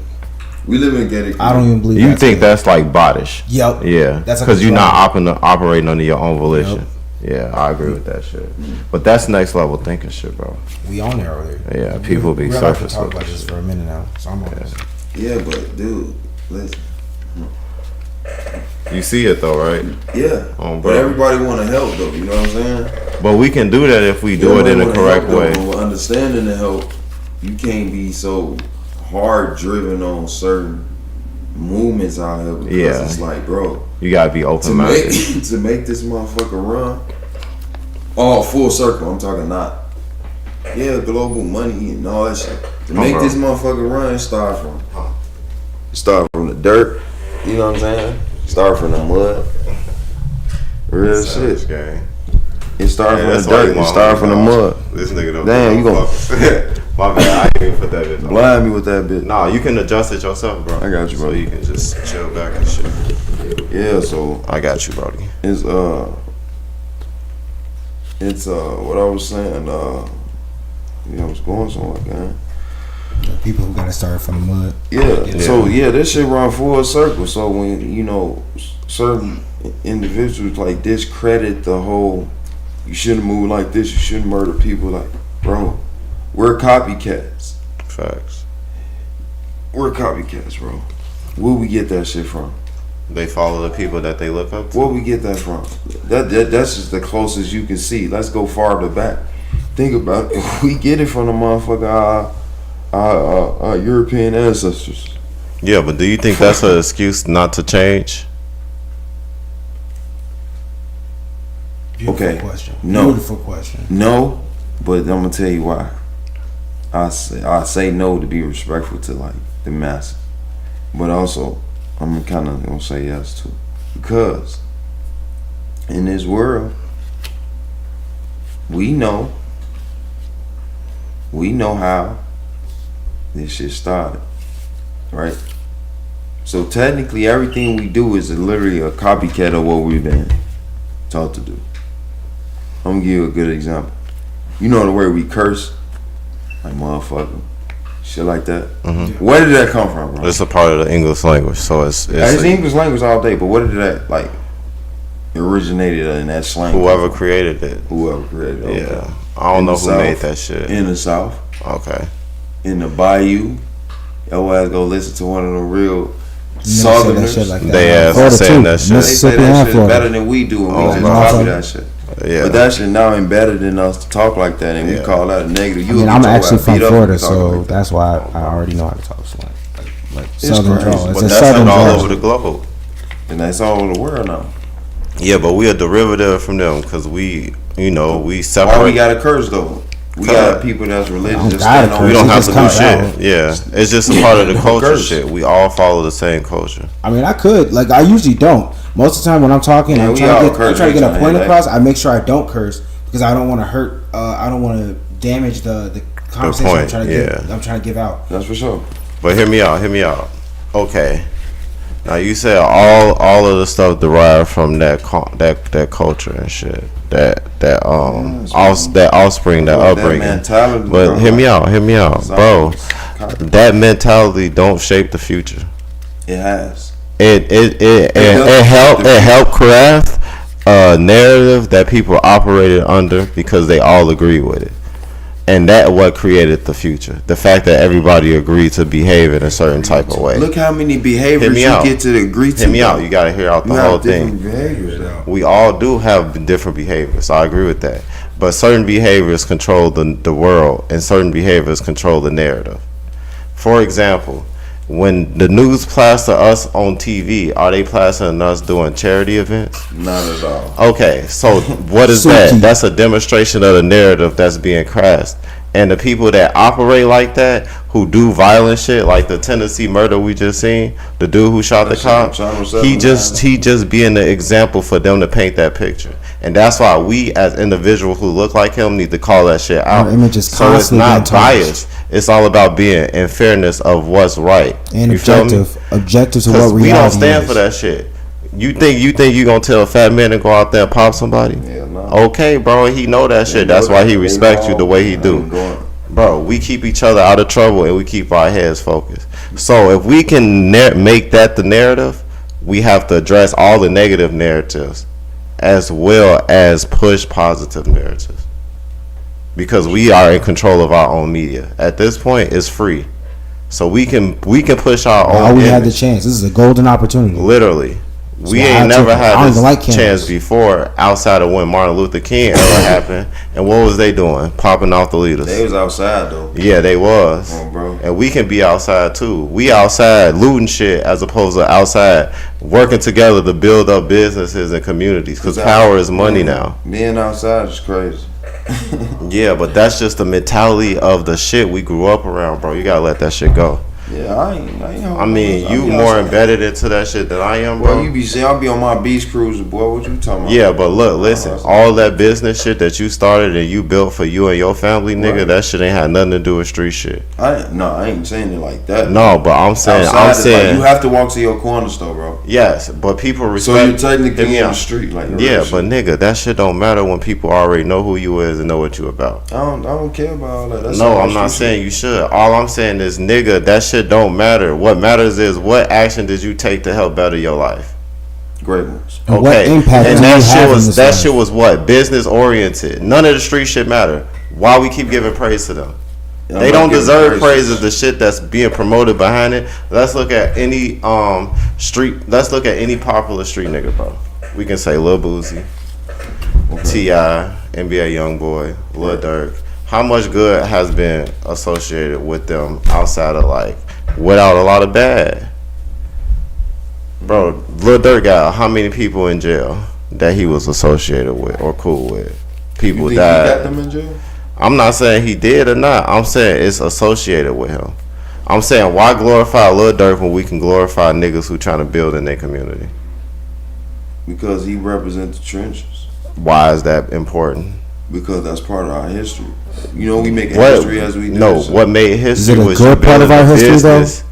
We live in gated. I don't even believe. You that's think good. that's like bodish? Yep. Yeah, That's like because you're not control. operating under your own volition. Yeah, I agree with that shit. But that's next level thinking shit, bro. We on there over there. Yeah, people be We're about to surface talk with about this this for a minute now, so I'm on this. Yeah, but dude, listen. You see it though, right? Yeah, Oh, but bro. everybody want to help though. You know what I'm saying? But we can do that if we do it in a Everybody wanna correct help, though, way. but with understanding the help, you can't be so hard driven on certain movements out here because Yeah. it's like, bro, You gotta be to open make minded. to make this motherfucker run, all full circle. I'm talking not, yeah, global money and all that shit. To make bro. this motherfucker run, start from the dirt. You know what I'm saying? Start from the mud. Real shit. It started from the dirt. It started from the mud. This nigga don't. Damn, you gonna My bad, I didn't even put that bitch on. blind me with that bitch. Nah, you can adjust it yourself, bro. I got you, bro. So you can just chill back and shit. Yeah, so I got you, brody. it's what I was saying. I was going somewhere, man. People who gotta start from the mud. Yeah. So yeah, this shit run full circle. So when certain individuals like discredit the whole, you shouldn't move like this, you shouldn't murder people. Like, bro, we're copycats. Facts. We're copycats, bro. Where we get that shit from? They follow the people that they look up to. Where we get that from? That's just the closest you can see. Let's go farther back. Think about it. If we get it from the motherfucker, our European ancestors. Yeah, but do you think that's an excuse not to change? Beautiful Okay. question. No. Beautiful question. No, but I'm gonna tell you why. I say no to be respectful to like the masses. but also I'm kind of gonna say yes too, because in this world, we know how this shit started, right? So technically, everything we do is literally a copycat of what we've been taught to do. I'm gonna give you a good example. You know the way we curse, like motherfucker, shit like that. Mm-hmm. Where did that come from, bro? It's a part of the English language, so it's English language all day, but where did that like originated in that slang? Whoever created it. Okay. Yeah, I don't know who made that shit. In the South. Okay. In the Bayou. Your ass go listen to one of the real Southerners. Southerners. Like that. They ass saying that shit. They say that shit better than we do, and we just copy that shit. Yeah. But that shit now embedded in us to talk like that, and we call that a negative. I mean, I'm actually from Florida, so that's why I already know how to talk slang. Like Southern drawl. But that's like all over the globe. And that's all over the world now. Yeah, but we a derivative from them because we separate. Why we got a curse though? We got people that's religious. Just stand on. We don't have to do shit. out. Yeah, it's just a part of the culture shit. We all follow the same culture. I mean, I could. Like, I usually don't. Most of the time when I'm talking, I'm trying to get a point across. I make sure I don't curse because I don't want to hurt. I don't want to damage the conversation I'm trying to give out. That's for sure. But hear me out. Okay. Now you said all of the stuff derived from that culture and shit. That offspring, that upbringing. Mentality, but bro. hear me out, bro. That mentality don't shape the future. It has. It helped craft a narrative that people operated under because they all agree with it. And that what created the future. The fact that everybody agreed to behave in a certain type of way. Look how many behaviors you get to agree to. Hear me out. You got to hear out the whole thing. We all do have different behaviors. I agree with that. But certain behaviors control the world, and certain behaviors control the narrative. For example, when the news plaster us on TV, are they plastering us doing charity events? Not at all. Okay, so what is that? That's a demonstration of the narrative that's being crafted. And the people that operate like that, who do violent shit, like the Tennessee murder we just seen, the dude who shot the cop, he just being the example for them to paint that picture. And that's why we as individuals who look like him need to call that shit out. So it's not biased. It's all about being in fairness of what's right. And objective to what reality is. We don't stand for that shit. You think you gonna tell a fat man to go out there and pop somebody? Yeah, no. Okay, bro, he know that shit. That's why he respects you the way he do. Bro, we keep each other out of trouble and we keep our heads focused. So if we can make that the narrative, we have to address all the negative narratives as well as push positive narratives. Because we are in control of our own media. At this point, it's free. So we can push our own we image. had the chance. This is a golden opportunity. Literally. We ain't never had this chance before outside of when Martin Luther King ever happened. And what was they doing? Popping off the leaders. They was outside though. Yeah, they was. Bro. And we can be outside too. We outside looting shit as opposed to outside working together to build up businesses and communities. Because power is money now. Being outside is crazy. Yeah, but that's just the mentality of the shit we grew up around, bro. You gotta let that shit go. Yeah, I mean, you more embedded into that shit than I am, bro. Well, you be saying I'll be on my beach cruiser, boy. What you talking about? Yeah, but look, listen, all that business shit that you started and you built for you and your family, nigga, that shit ain't had nothing to do with street shit. I ain't saying it like that. No, but I'm saying, like, you have to walk to your corner store, bro. Yes, but people respect. So you're technically on the street, like but nigga, that shit don't matter when people already know who you is and know what you about. I don't care about all that. That's no, I'm not saying you should. All I'm saying is, nigga, that shit don't matter. What matters is what action did you take to help better your life. Great ones. Okay, what impact and that shit was what? Business oriented. None of the street shit matter. Why we keep giving praise to them? They don't deserve praise of the shit that's being promoted behind it. Let's look at any Let's look at any popular street nigga, bro. We can say Lil Boosie, T.I., NBA YoungBoy, Lil Durk. How much good has been associated with them outside of like without a lot of bad? Bro, Lil Durk got how many people in jail that he was associated with or cool with? People died. He got them in jail? I'm not saying he did or not. I'm saying it's associated with him. I'm saying, why glorify Lil Durk when we can glorify niggas who trying to build in their community? Because he represents the trenches. Why is that important? Because that's part of our history. You know, we make What, history as we do. no, so. what made history Is it a was good you part of building our a history, though? business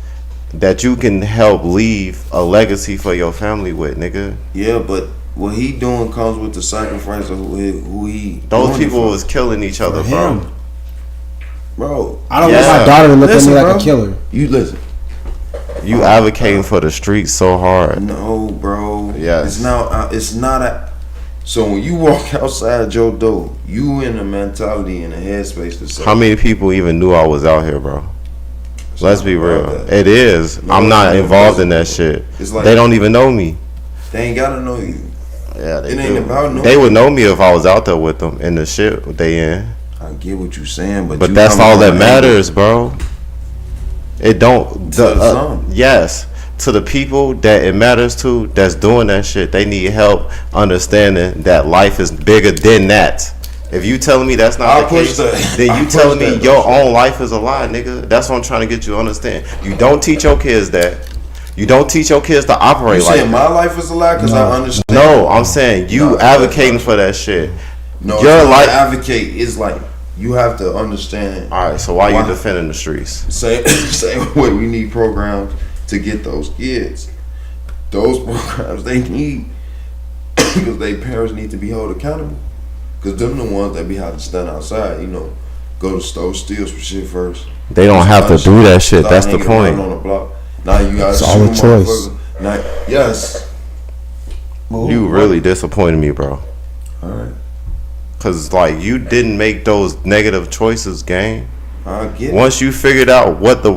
that you can help leave a legacy for your family with, nigga. Yeah, but what he doing comes with the sacrifice of who he. Those doing it people for. was killing each other, For bro. him. Bro, I don't Yeah. want my daughter to look Listen, at me like bro. a killer. You listen. You advocating for the streets so hard. No, bro. Yes. It's now. It's not a. So when you walk outside your door, you in a mentality and a headspace to say. How many people even knew I was out here, bro? Let's be real. about that. It is. No, I'm not it's not involved in about that shit. It's like- They don't even know me. They ain't gotta know you. Yeah, they It ain't do. about knowing They would know me if I was out there with them in the shit they in. I get what you saying, but But you that's coming all from that an matters, bro. It don't. To some. Yes, to the people that it matters to, that's doing that shit. They need help understanding that life is bigger than that. If you telling me that's not I'll the push case, that. then I'll you push telling me that, your though. own life is a lie, nigga. That's what I'm trying to get you to understand. You don't teach your kids that. You don't teach your kids to operate You like saying that. my life is a lie because I understand. No, I'm saying you No, advocating that's for that shit. No, Your it's not life. advocate is like you have to understand. All right, so why you defending the streets? Same way we need programs to get those kids. Those programs they need because they parents need to be held accountable. Because them the ones that be having to stand outside, you know, go to the store, steal some shit first. They don't have to do that shit. Stop That's the hanging around point. on the block. Now you got It's all a choice. Now, yes. You really disappointed me, bro. All right. Cause like you didn't make those negative choices, gang. I get it. Once you figured out what the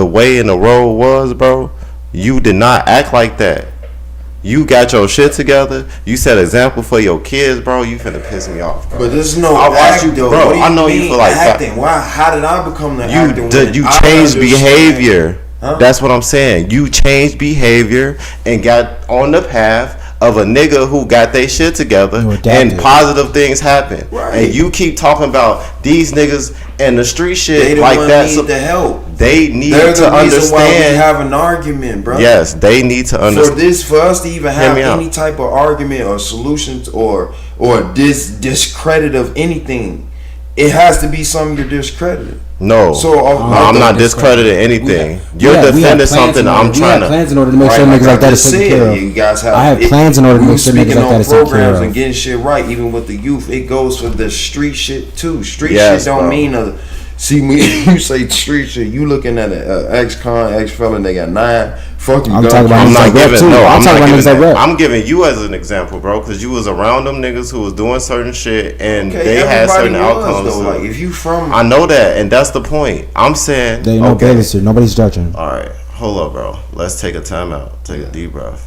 way in the road was, bro, you did not act like that. You got your shit together. You set example for your kids, bro. You finna piss me off, bro. But there's no I watch act, you, though. bro. What do I know mean you feel like acting. Why? How did I become the actor? You I changed understand? behavior. Huh? That's what I'm saying. You changed behavior and got on the path of a nigga who got their shit together You and adapted. positive things happen. Right. And you keep talking about these niggas and the street They shit the like one that. need the help. They need They're to the reason why we understand. have an argument, bro. Yes, they need to understand. For us to even Hear have me out. any type of argument or solutions or discredit of anything, it has to be something you're discrediting. No, So, I'm not discrediting anything. You're we defending have something plans in I'm order- trying we have to. plans in order to make sure Right, niggas like that is just taken said, care of. you guys have. I have plans in order to we make was sure speaking niggas like on that is taken care programs of. and getting shit right, even with the youth. It goes for the street shit too. Street Yes, shit don't bro. mean nothing. See, when you say street shit, you looking at an ex-con, ex-felon. They got 9 fucking I'm guns. talking about I'm niggas not like rap, giving too. no. I'm I'm talking not about giving niggas like that. rap. I'm giving you as an example, bro, because you was around them niggas who was doing certain shit and Okay, they had everybody certain was, outcomes. though. Like if you from, I know that, and that's the point. I'm saying. There ain't no okay. babies here. Nobody's judging. All right, hold up, bro. Let's take a time out. Take a deep breath.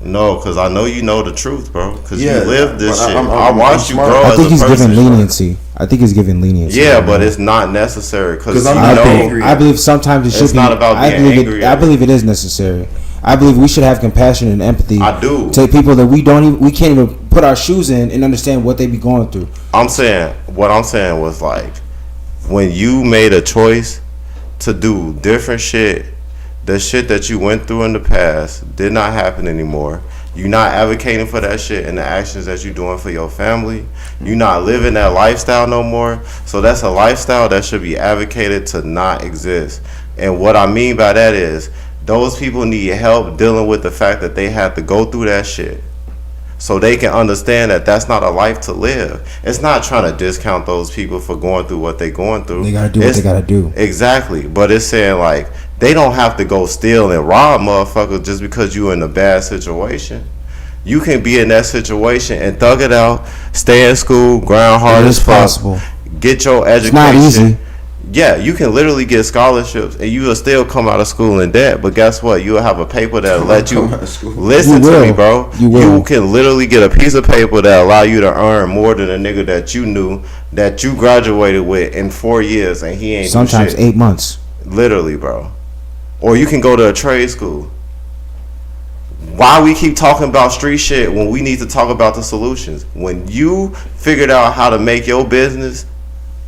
No, because I know you know the truth, bro. Because Yeah, you lived this but shit. I'm I watched you smart. grow I as think a he's person. giving leniency. I think he's giving leniency. Yeah, right but now. it's not necessary because 'Cause I'm you not know. angry. I believe sometimes it should It's be. not about I being believe angry it. I at it. believe it is necessary. I believe we should have compassion and empathy. I do. To people that we don't even, we can't even put our shoes in and understand what they be going through. I'm saying what I'm saying was like when you made a choice to do different shit, the shit that you went through in the past did not happen anymore. You're not advocating for that shit and the actions that you're doing for your family. You're not living that lifestyle no more. So that's a lifestyle that should be advocated to not exist. And what I mean by that is those people need help dealing with the fact that they have to go through that shit. So they can understand that that's not a life to live. It's not trying to discount those people for going through what they're going through. They gotta do what they gotta do. Exactly. But it's saying like they don't have to go steal and rob motherfuckers just because you're in a bad situation. You can be in that situation and thug it out, stay in school, grind hard It as is fuck, possible. get your education. It's not easy. Yeah, you can literally get scholarships and you will still come out of school in debt. But guess what? You'll have a paper that'll let you Come out of school. listen You to me, will. bro. You will. You can literally get a piece of paper that allow you to earn more than a nigga that you knew that you graduated with in 4 years and he ain't do Sometimes shit. 8 months. Literally, bro. Or you can go to a trade school. Why we keep talking about street shit when we need to talk about the solutions? When you figured out how to make your business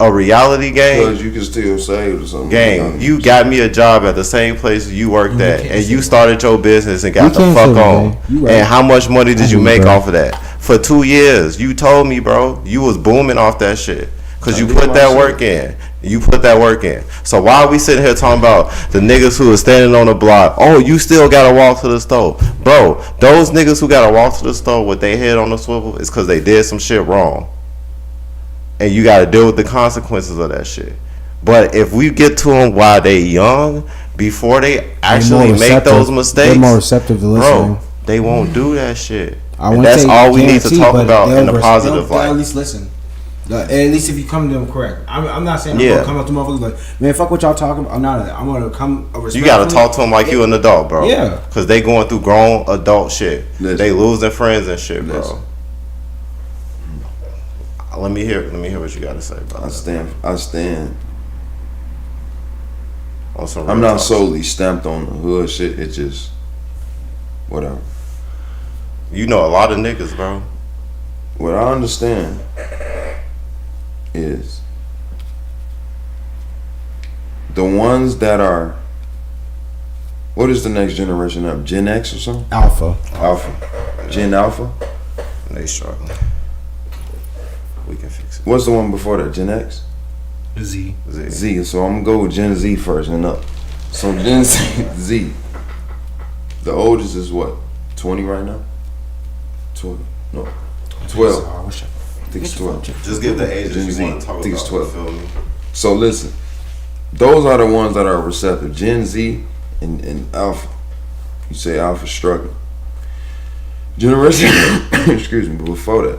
a reality game. Because you can still save or something. Game, you got me a job at the same place you worked at, and you say started your business and got You the can't fuck say that, on. man. You right. And how much money did you I make bro. off of that? For 2 years, you told me, bro, you was booming off that shit. Cause you put that work in. You put that work in. So why are we sitting here talking about the niggas who are standing on the block? Oh, you still gotta walk to the store. Bro, those niggas who gotta walk to the store with their head on the swivel is cause they did some shit wrong. And you gotta deal with the consequences of that shit. But if we get to them while they young, before they actually make those mistakes, they're more receptive to listening. bro, they won't do that shit. I And wouldn't that's say all we need to guarantee, talk but about in they'll a positive they'll light. at least listen. At least if you come to them correct. I'm not saying I'm Yeah. gonna come up to motherfuckers like, man, fuck what y'all talking about. I'm not. I'm gonna come. You gotta talk to them like you an adult, bro. Yeah. Cause they going through grown adult shit. Listen. They losing friends and shit, bro. Listen. Let me hear what you gotta say, bro. I stand. On some I'm real not talk. solely stamped on the hood shit. It's just whatever. You know a lot of niggas, bro. What I understand is the ones that are. What is the next generation up? Gen X or something? Alpha. Alpha. Gen Alpha. They struggling. We can fix it. What's the one before that? Gen X? Z. Z. So I'm gonna go with Gen Z first and up. So Gen Z. The oldest is what? 20 right now? 12. No. 12. I think it's 12. Just give the ages Gen you Z. want to talk I think it's about. 12. You feel me? So listen. Those are the ones that are receptive. Gen Z and Alpha. You say Alpha struggling. Generation excuse me, but before that.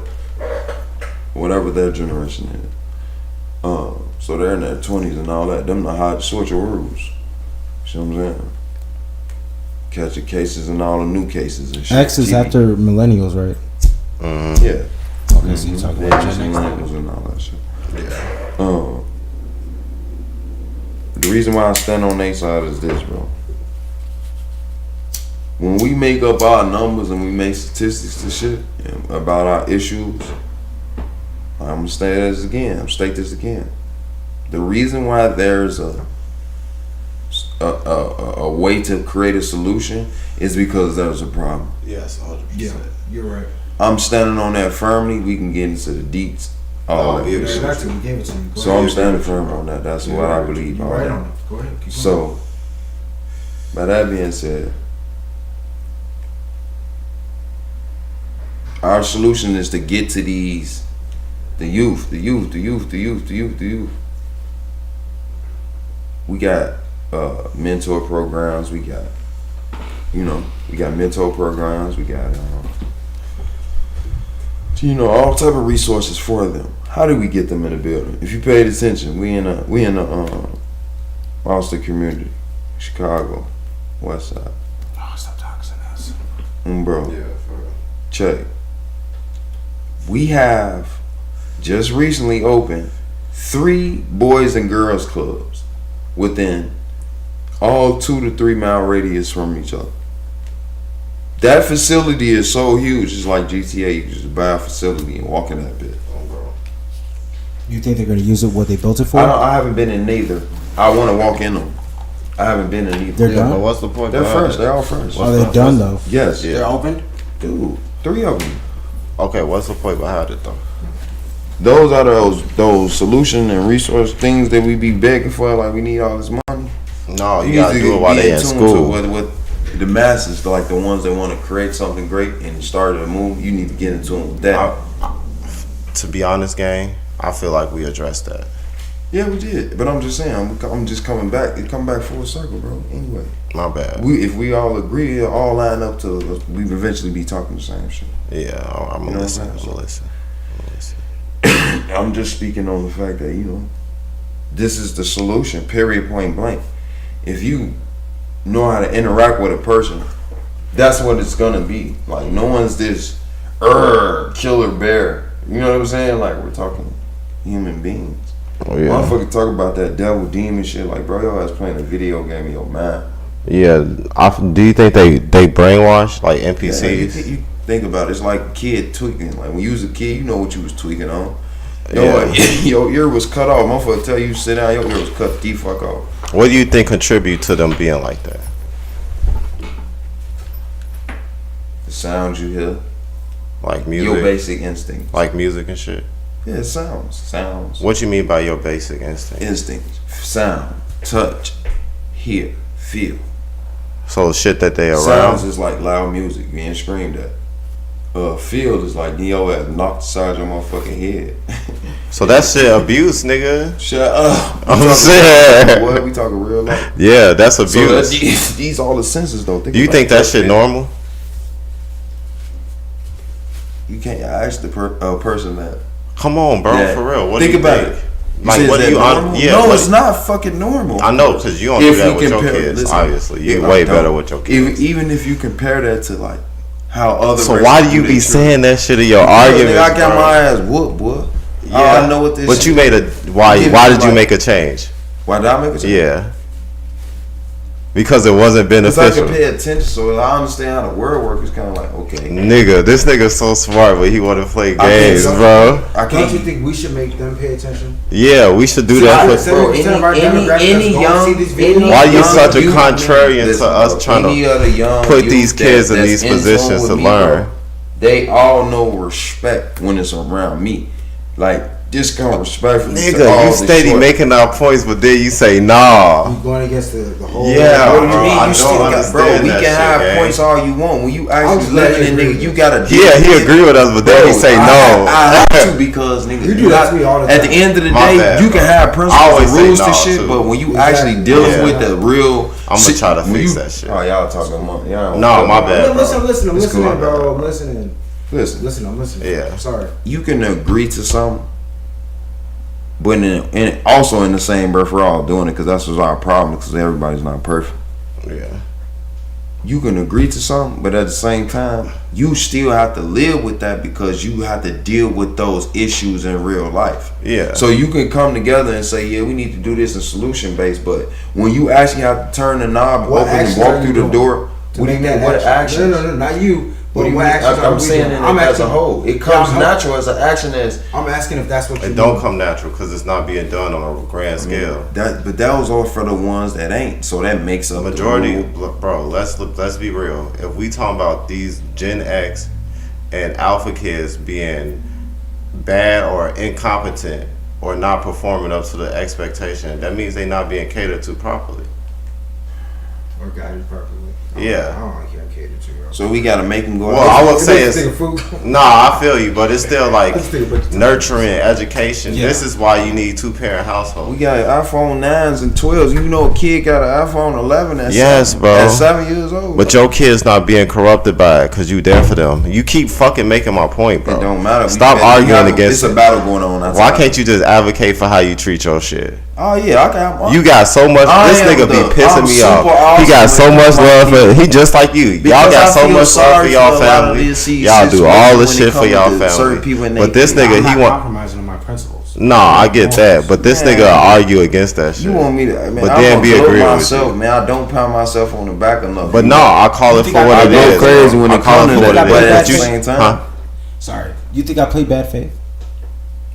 Whatever their generation is. So they're in their 20s and all that. Them the hot social rules. See what I'm saying? Catching cases and all the new cases and shit. X is TV. after millennials, right? Yeah. Okay, so you talking about Gen X. Millennials and all that shit. Yeah. The reason why I stand on their side is this, bro. When we make up our numbers and we make statistics and shit about our issues, I'm gonna state this again. I'm state this again. The reason why there's a way to create a solution is because there's a problem. Yes, 100%. Yeah, you're right. I'm standing on that firmly. We can get into the deets. All that yeah, good shit. We gave it to you. Go So ahead. I'm standing firm on that. That's what I believe. You're all right that. on it. Go ahead. Keep going. So, by that being said, our solution is to get to the youth. We got mentor programs. We got mentor programs. We got all type of resources for them. How do we get them in the building? If you paid attention, we in a Austin community, Chicago, West Side. Oh, stop talking to us. Bro, Yeah, for real. check. We have just recently opened 3 boys and girls clubs within all 2 to 3 mile radius from each other. That facility is so huge, it's like GTA. You can just buy a facility and walk in that bit. You think they're gonna use it? What they built it for? I haven't been in neither. I want to walk in them. I haven't been in either. They're Yeah, but done. what's the point? They're behind fresh. it? They're all fresh. Are they done though? Yes. Yeah. opened. Dude, 3 of them. Okay, what's the point behind it though? Those are those solution and resource things that we be begging for. Like we need all this money. No, you need gotta to do it while be they in tune school. to with the masses, like the ones that want to create something great and start a move. You need to get into them with that. To be honest, gang, I feel like we addressed that. Yeah, we did. But I'm just saying, I'm just coming back. It come back full circle, bro. Anyway, My bad. if we all agree, it all line up to we eventually be talking the same shit. Yeah, I'm You gonna know listen. what I'm I'm gonna listen. I'm just speaking on the fact that this is the solution. Period. Point blank. If you know how to interact with a person, that's what it's gonna be. Like no one's this killer bear. You know what I'm saying? Like we're talking human beings. Oh yeah. Motherfucker talk about that devil demon shit. Like bro, your ass playing a video game in your mind. Yeah. Do you think they brainwash like Yeah, NPCs? you think about it. It's like a kid tweaking. Like when you was a kid, you know what you was tweaking on. Your ear was cut off. Motherfucker tell you sit down, your ear was cut the fuck off. What do you think contribute to them being like that? The sounds you hear. Like music. Your basic instinct. Like music and shit. Yeah, sounds. What you mean by your basic instinct? Instincts, sound, touch, hear, feel. So shit that they around. Sounds is like loud music being screamed at. Feel is like yo ass knocked the side of your motherfucking head. So that shit abuse, nigga. Shut up. I'm saying. What we talking real life? Yeah, that's abuse. So these all the senses though. You think that shit normal? You can't ask the person that. Come on, bro, Yeah. for real. What Think do you about think? it. Like, what do you? No, it's not fucking normal. I know, cause you don't do that with your kids. Obviously, you're way better with your kids. Even if you compare that to like how other. So why do you be saying that shit in your arguments? I got my ass whooped, boy. Yeah, I know what this. But you made a why? Why did you make a change? Why did I make a change? Yeah. Because it wasn't Because I beneficial. can pay attention, so I understand how the world works. It's kind of like, okay, Nigga, this nigga's so smart, but he want to play games, can't- bro. I Don't can't. you think we should make them pay attention? Yeah, we should do that for. 70% of our demographic that's going to see these videos. Why you young such a youth, contrarian listen, to us bro, trying any to other young put youth these kids in that's these in tune positions with to me, learn? bro, they all know respect when it's around me. Like this kind of respectfully. to all Nigga, you the steady short- making our points, but then you say nah. You going against the whole. Yeah, What do you bro, mean? I You still don't got, bro. understand We that can shit, have gang. points all you want. When you I actually was glad living in you nigga, agree you with gotta. Yeah, he agree with us, but then he say no. I have to because nigga. You do that to me all the At time. the end of the My day, bad, you bro. can have I principles always and say rules no, to shit, too. but when you Exactly. actually dealing Yeah. with the real, I'ma try to fix that shit. Oh, y'all talking about y'all. No, my bad, bro. Listen, I'm It's cool, listening, my bro. bad. I'm listening. Listen, I'm listening. Yeah. I'm sorry. you can agree to something, but also in the same breath, we're all doing it because that's what's our problem. Because everybody's not perfect. Yeah. You can agree to something, but at the same time, you still have to live with that because you have to deal with those issues in real life. Yeah. So you can come together and say, yeah, we need to do this in solution based, but when you actually have to turn the knob, What open and actions walk are you through the doing door, to what do you make mean? that What action? actions? No, not you. What do you what mean? actions are I'm we saying doing? it as a whole. It comes natural as an action as. I'm asking if that's what you It don't come natural because it's not being done on a grand scale. But that was all for the ones that ain't. So that makes up Majority, the rule. bro. Let's be real. If we talking about these Gen X and Alpha kids being bad or incompetent or not performing up to the expectation, that means they not being catered to properly. Or guided properly. Yeah. I don't like getting catered to, bro. So we gotta make them go. Well, I would say It's it's food. nah. I feel you, but it's still like Let's think about it. nurturing education. Yeah. This is why you need 2-parent households. We got iPhone 9s and 12s. You know, a kid got an iPhone 11 at Yes, 7, bro. at 7 years old. But your kid's not being corrupted by it because you there for them. You keep fucking making my point, bro. It don't matter. Stop arguing against It's a it. battle going on. Outside. Why can't you just advocate for how you treat your shit? Oh yeah, I can. You got so much. I This am nigga be I'm pissing me super off. He got awesome so with much my love for. people. He just like you. Y'all Because got I so feel much love sorry for y'all for a lot of family. these Y'all do all the situations shit when for it y'all comes to certain family. people and But they- this nigga, I'm he not want. compromising on my principles. No, I get that. But this Man. nigga argue against that shit. You want me to? Man, But I then don't be gloat agreeable with myself, you. man. I don't pound myself on the back enough. But no, I call it think for I- what I it go is. crazy when I it call comes it to for what that, it but is. at But the you- same time, huh? Sorry. You think I play bad faith?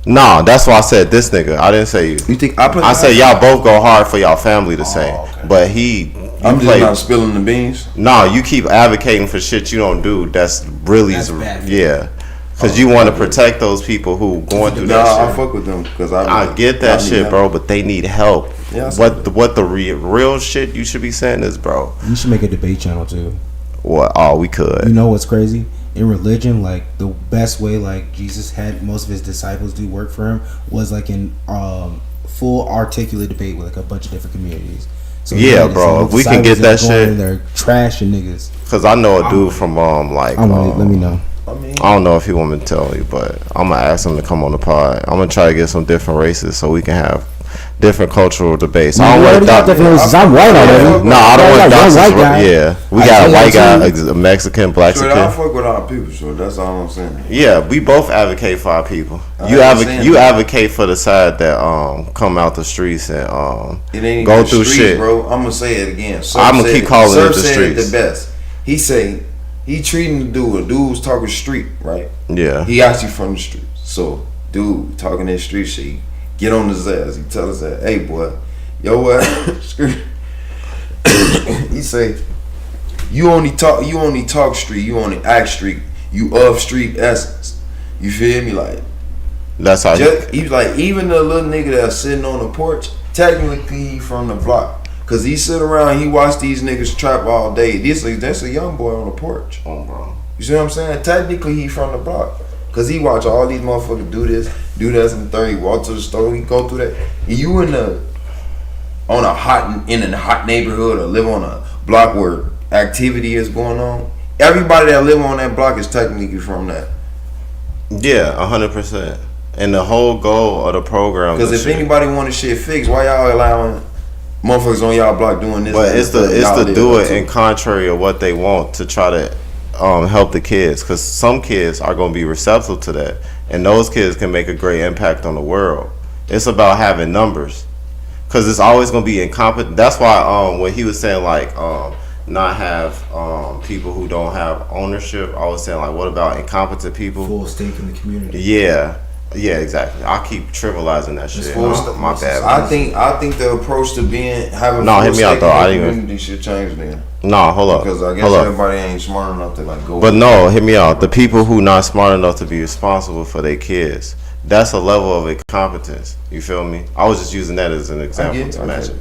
No, that's why I said this nigga. I didn't say you. you think I put? I said y'all both go hard for y'all family the same. okay. But he, I'm you just play. not spilling the beans. No, you keep advocating for shit you don't do. That's really That's bad. yeah. Because you want to protect those people who going through Nah, I that shit. fuck with them because I get that I need shit, help. bro, but they need help. Yeah, I see What the real shit you should be saying is, bro. You should make a debate channel too. What? Oh, we could. You know what's crazy? In religion, like the best way like Jesus had most of his disciples do work for him was like in full articulate debate with like a bunch of different communities. So Yeah, he had his bro, little if we can get disciples that going shit- in there trashing niggas. Because I know a dude from like I want let me know. I don't know if he want me to tell you, but I'm gonna ask him to come on the pod. I'm gonna try to get some different races so we can have different cultural debates. I don't want to got different races. I'm white already. No, I don't want to one white guy. Yeah, we I got a see white that guy, too. a Mexican, black Sure, I Mexican. fuck with our people, so that's all I'm saying. Yeah, we both advocate for our people. You understand you that. advocate for the side that come out the streets and It ain't go even through streets, shit. bro. I'm gonna say it again. I'ma keep calling it the said streets. the best. He say he treating the dude. A dude was talking street, right? Yeah, He actually from the streets. So dude talking that street shit. He get on his ass. He tell his ass, hey boy, yo what? He say, you only talk street, you only act street, you of street essence. You feel me? Like that's how he's like, even the little nigga that's sitting on the porch, technically he from the block. Cause he sit around, he watch these niggas trap all day. That's a young boy on the porch. Oh, bro. You see what I'm saying? Technically he from the block. Cause he watch all these motherfuckers do this, and the third. He walk to the store, he go through that. And you in a hot neighborhood or live on a block where activity is going on. Everybody that live on that block is technically from that. Yeah, 100%. And the whole goal of the program. Because if anybody want this shit fixed, why y'all allowing motherfuckers on y'all block doing this? But it's to do it in contrary of what they want to try to help the kids. Because some kids are going to be receptive to that, and those kids can make a great impact on the world. It's about having numbers, because it's always going to be incompetent. That's why when he was saying like not have people who don't have ownership, I was saying like, what about incompetent people? Full stake in the community. Yeah, exactly. I keep trivializing that shit. My bad. I think the approach to having hit me out though. I didn't community should change then. No, hold up. Because I guess everybody ain't smart enough to like go. But no, hit me out. The people who not smart enough to be responsible for their kids, that's a level of incompetence. You feel me? I was just using that as an example to imagine.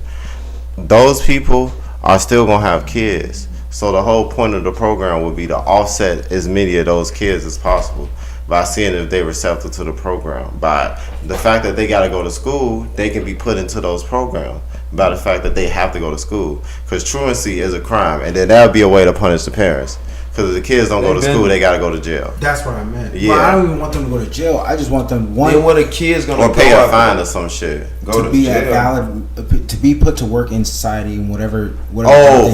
Those people are still gonna have kids. So the whole point of the program would be to offset as many of those kids as possible by seeing if they're receptive to the program. By the fact that they got to go to school, they can be put into those programs. By the fact that they have to go to school, because truancy is a crime, and then that would be a way to punish the parents. Because if the kids don't go to school, they got to go to jail. That's what I meant. Yeah. Well, I don't even want them to go to jail. I just want them Then what a kid's gonna or pay a fine or some shit. to be to be put to work in society and whatever.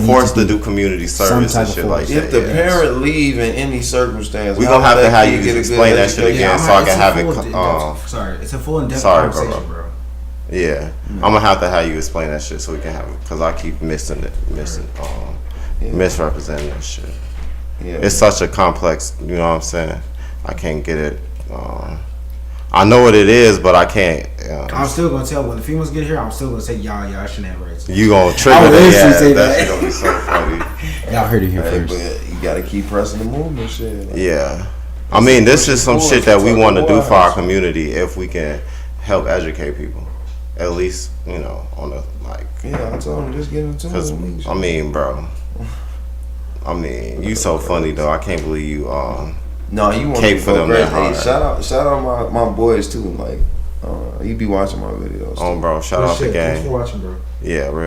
Forced to do community service and shit like that. If the parent leave in any circumstance, we gonna have to have you explain that shit again, so I can have it. Sorry, it's a full in-depth conversation, bro. Yeah, I'm gonna have to have you explain that shit so we can have it, because I keep misrepresenting that shit. Yeah. It's such a complex, you know what I'm saying? I can't get it. I know what it is, but I can't. I'm still gonna tell when the females get here. I'm still gonna say y'all shouldn't have rights. You gonna trigger that? That shit gonna be so funny. Y'all heard it here first. But you gotta keep pressing the movement, shit. Like, yeah, I mean, this is some shit that we want to do for our community if we can help educate people. At least, you know, on the like. Yeah, I told him just get into it. Because I mean, bro. I mean, you so funny though. I can't believe you. No, you want to for them that hard. Shout out my boys too. Like, he be watching my videos. Oh, bro, shout out the gang. Thanks for watching, bro. Yeah, real.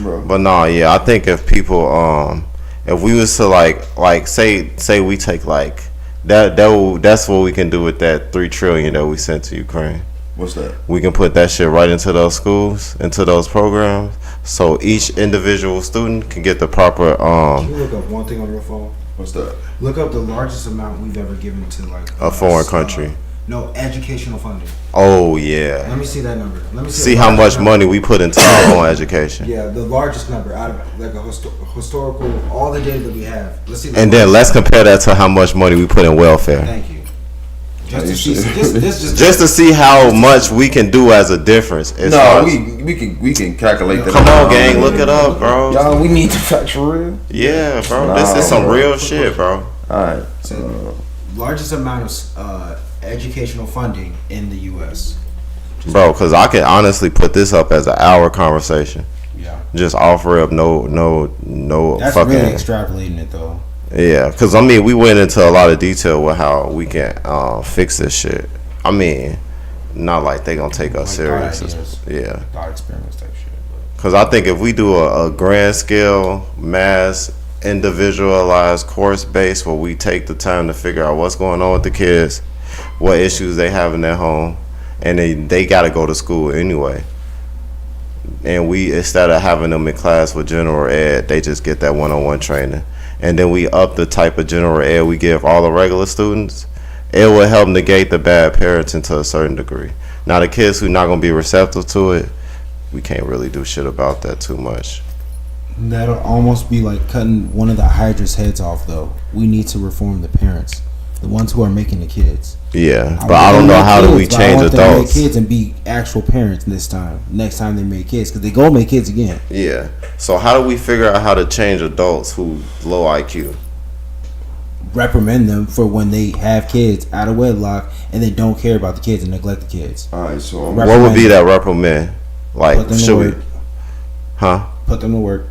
Bro. But no, yeah, I think if people, if we was to like say we take like that's what we can do with that $3 trillion that we sent to Ukraine. What's that? We can put that shit right into those schools, into those programs, so each individual student can get the proper. Can you look up one thing on your phone? What's that? Look up the largest amount we've ever given to like a foreign country. No, educational funding. Oh yeah. Let me see that number. Let me see how much money we put into our own education. Yeah, the largest number out of like a historical, all the data that we have. Let's see. And then let's compare that to how much money we put in welfare. Thank you. Just to see how much we can do as a difference. We can calculate that. Come on, gang, look it up, bro. Y'all, we need to fact for real. Yeah, bro. This is some real shit, bro. All right. So, largest amount of educational funding in the U.S. Bro, because I can honestly put this up as an hour conversation. Yeah. Just offer up no. That's fucking, really extrapolating it though. Yeah, because I mean, we went into a lot of detail with how we can fix this shit. I mean, not like they gonna take us serious. Yeah. Thought experiments type shit. Because I think if we do a grand scale, mass, individualized course base where we take the time to figure out what's going on with the kids, what issues they have in their home, and they got to go to school anyway. And we, instead of having them in class with general ed, they just get that one-on-one training. And then we up the type of general ed we give all the regular students. It will help negate the bad parenting to a certain degree. Now the kids who not going to be receptive to it, we can't really do shit about that too much. That'll almost be like cutting one of the Hydra's heads off though. We need to reform the parents. The ones who are making the kids. Yeah, but I don't know how do we change adults. Them to make adults. kids and be actual parents this time. Next time they make kids, because they go make kids again. Yeah. So how do we figure out how to change adults who low IQ? Reprimand them for when they have kids out of wedlock and they don't care about the kids and neglect the kids. All right, so What would be that reprimand? Like, Put them to should we? work. Huh? Put them to work.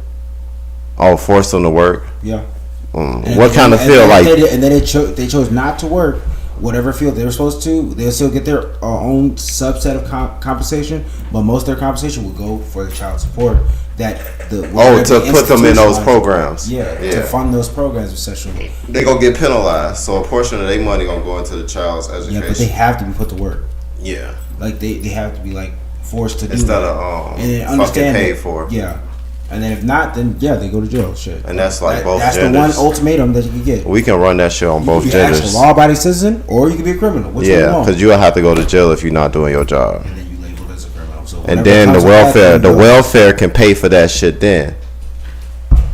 Oh, force them to work. Yeah. What kind of field? Like, and then they chose not to work whatever field they were supposed to. They'll still get their own subset of compensation, but most of their compensation will go for the child support. That the to put them in those programs. Yeah, to fund those programs essentially. They gonna get penalized, so a portion of their money gonna go into the child's education. Yeah, but they have to be put to work. Yeah. Like they have to be like forced to do Instead that. of and then fucking understand paid it. for. Yeah. And then if not, then yeah, they go to jail. Shit. And that's like both That's genders. the one ultimatum that you can get. We can run that shit on both You can be genders. a law-abiding citizen, or you can be a criminal. Which one you Yeah, want? because you'll have to go to jail if you're not doing your job. And then you labeled as a criminal. So And whatever then the comes with that, welfare, then the you go. welfare can pay for that shit. Then,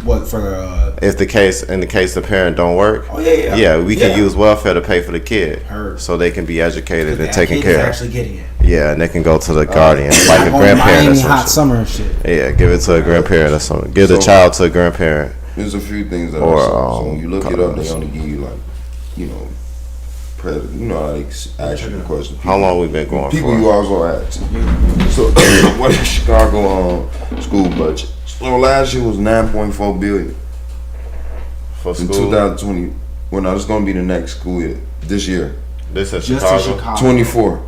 What for? if in the case the parent don't work, Oh, yeah. yeah, we can Yeah. use welfare to pay for the kid, Heard. so they can be educated and that taken kid is care of. actually getting it. Yeah, and they can go to the guardian, like a Not going to grandparent or Miami some hot shit. summer and shit. Yeah, give it to a grandparent or something. Give the So- child to a grandparent. there's a few things that Or, I saw. So when you look it up, they colors. only give you like, you know, like ask you questions. How long we been going People for? you also ask. So what is Chicago school budget? So last year was 9.4 billion For in school? 2020. Well, no, it's gonna be the next school year. This year, This is Just Chicago. in Chicago. 24.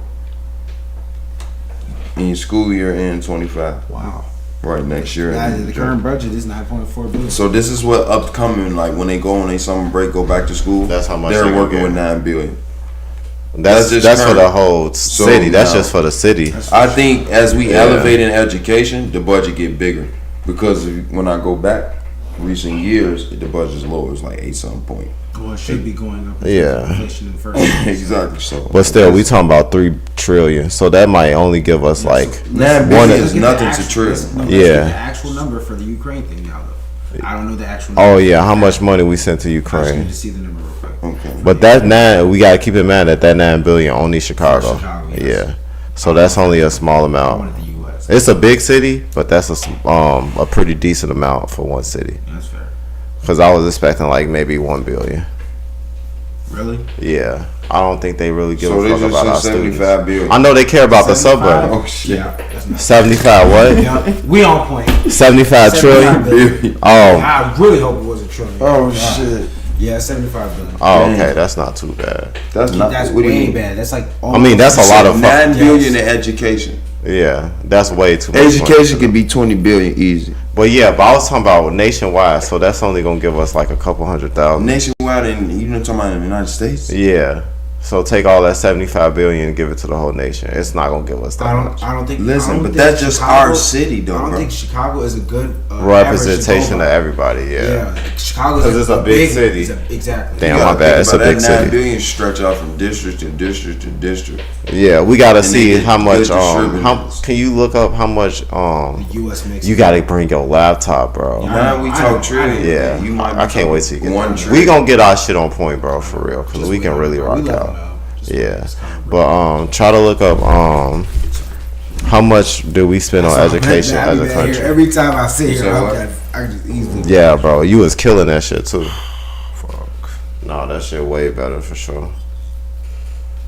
In school year in 25. Wow. Right next year. The current budget is 9.4 billion. So this is what upcoming, like when they go on a summer break, go back to school. That's how much they're they gonna working get. with 9 billion. That's just for current. the whole city. That's now- just for the city. I think as we Yeah. elevate in education, the budget get bigger because when I go back recent years, the budget is lower. It's like 8-something point. Well, it should be going up. Yeah. Inflation in the first place. Exactly. So, But still, we talking about 3 trillion. So that might only give us like 9 one. billion Let's is get nothing the to actual- trillion. let's get Yeah. the actual number for the Ukraine thing now, though. I don't know the actual. Oh number. yeah, how much money we sent to I just need Ukraine? to see the number real quick. Okay. But that 9, we gotta keep in mind that 9 billion only Chicago. Chicago, yes. Yeah. So that's only a small I amount. wanted the U.S. It's a big city, but that's a pretty decent amount for one city. That's fair. Cause I was expecting like maybe 1 billion. Really? Yeah, I don't think they really give So a they fuck just about our said students. 75 billion. I know they care about the 75? subway. Oh shit. Yeah. That's not 75 what? yeah. We on point. 75 trillion? billion. Oh, I really hope it was a trillion. Oh God. shit. Yeah, 75 billion. oh, Damn. okay, that's not too bad. That's not. That's what do you way mean? bad. That's like. I mean, that's a lot of 9 fuck. billion in education. Yeah, that's way too much. Education money. could be 20 billion easy. But yeah, but I was talking about nationwide, so that's only gonna give us like a couple 100,000. Nationwide, and you know, talking about in the United States. Yeah. So take all that 75 billion and give it to the whole nation. It's not gonna give us that much. I don't think. Listen, I don't but think that's just Chicago- our city, though, I don't bro. think Chicago is a good Representation of average everybody. Yeah. Yeah, Chicago 'Cause it's a big city. Exactly. Damn, You my gotta bad. think It's a about big that 9 city. billion stretch out from district to district to district. Yeah, we gotta And see they get how much. good How distributors. can you look up how much? The U.S. makes. You gotta bring your laptop, bro. Yeah. Now we I talk know. trillion. Yeah, you might. I can't wait till you get one there. trillion. We gonna get our shit on point, bro, for real, cause we can really rock out. Yeah, but try to look up how much do we spend on education as a country? Every time I sit You here, say what? I just easily. Yeah, bro, you was killing that shit too. Fuck. No, that shit way better for sure.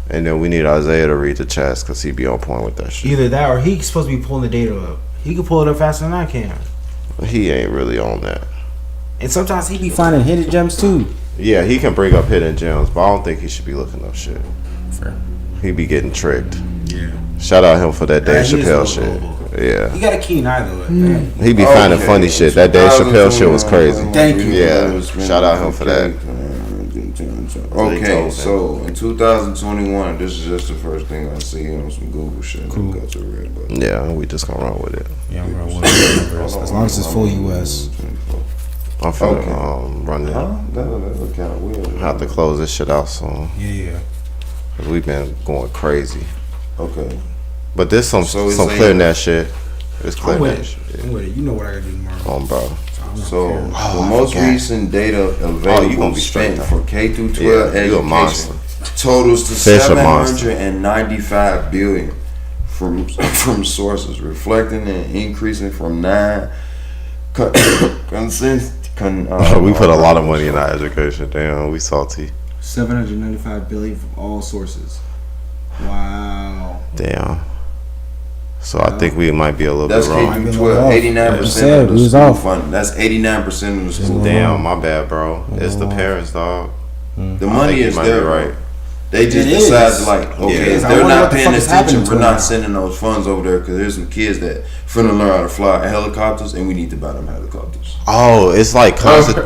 And then we need Isaiah to read the chats because he be on point with that shit. Either that or he's supposed to be pulling the data up. He can pull it up faster than I can. He ain't really on that. And sometimes he be finding hidden gems too. Yeah, he can bring up hidden gems, but I don't think he should be looking up shit. Fair. He be getting tricked. Yeah. Shout out him for that Dave Yeah, he is Chappelle a shit. little. Yeah. He got a keen eye though. He be finding Okay. funny shit. That Dave Chappelle shit was crazy. Thank you. Yeah. Shout out him for that. Okay, so in 2021, this is just the first thing I see on some Google shit. Cool. Got your red button. Yeah, we just gonna run with it. Yeah, bro. As long as it's full US. I'm finna Okay. run it. Huh? That look kind of weird. Have to close this shit out soon. Yeah. Cause we've been going crazy. Okay. But there's some So it's some like- clearing that shit. It's I'm clearing with that it. shit. I'm with it. You know what I gotta do tomorrow. Bro. So I'm So the most recent data available gonna be straight, spent though. for K through 12 Yeah, you a monster. education totals to Fish a monster. 795 billion from sources, reflecting an increasing from 9 we put a lot of money in our education. Damn, we salty. 795 billion from all sources. Wow. Damn. So I think we might be a little That's bit K wrong. through 12. 89% of the school fund. That's 89% of the school. Damn, my bad, bro. It's the parents, dog. The money is might there, be right? right. They just It decide is. to like, okay, Yeah. if I they're wonder not what the paying fuck is happening attention, to we're them. not sending those funds over there because there's some kids that finna learn how to fly helicopters, and we need to buy them helicopters. Oh, it's like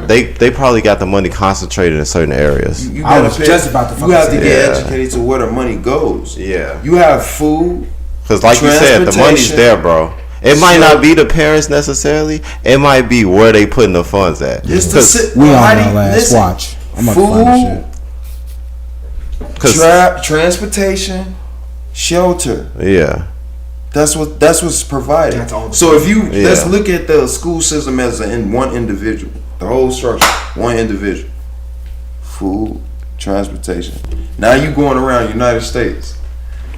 they probably got the money concentrated in certain areas. You I gotta was pay, just about to you fucking have to say get that. educated to where the money goes. Yeah. You have food. Because like you said, the money's Transportation. there, bro. It might not be the parents necessarily. It might be where they putting the funds at. It's the 'Cause- We on Heidi, our last listen, watch. I'm about to find this shit. Transportation, shelter. Yeah. That's what's provided. That's all the So if you Yeah. let's look at the school system as one individual, the whole structure, one individual. Food, transportation. Now you going around the United States.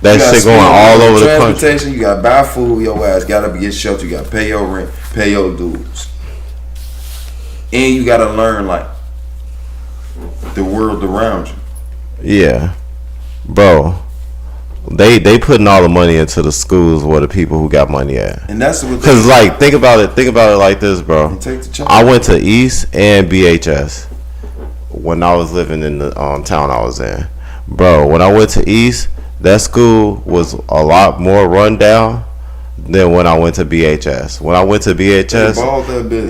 That You gotta shit going spend all on over the country. transportation. You gotta buy food. Your ass gotta get shelter. You gotta pay your rent, pay your dues, and you gotta learn like the world around you. Yeah. Bro. They putting all the money into the schools where the people who got money at. And that's what. Cause like think about it like this, bro. Take the chance. I went to East and BHS when I was living in the town I was in. Bro, when I went to East, that school was a lot more run down than when I went to BHS. When I went to BHS,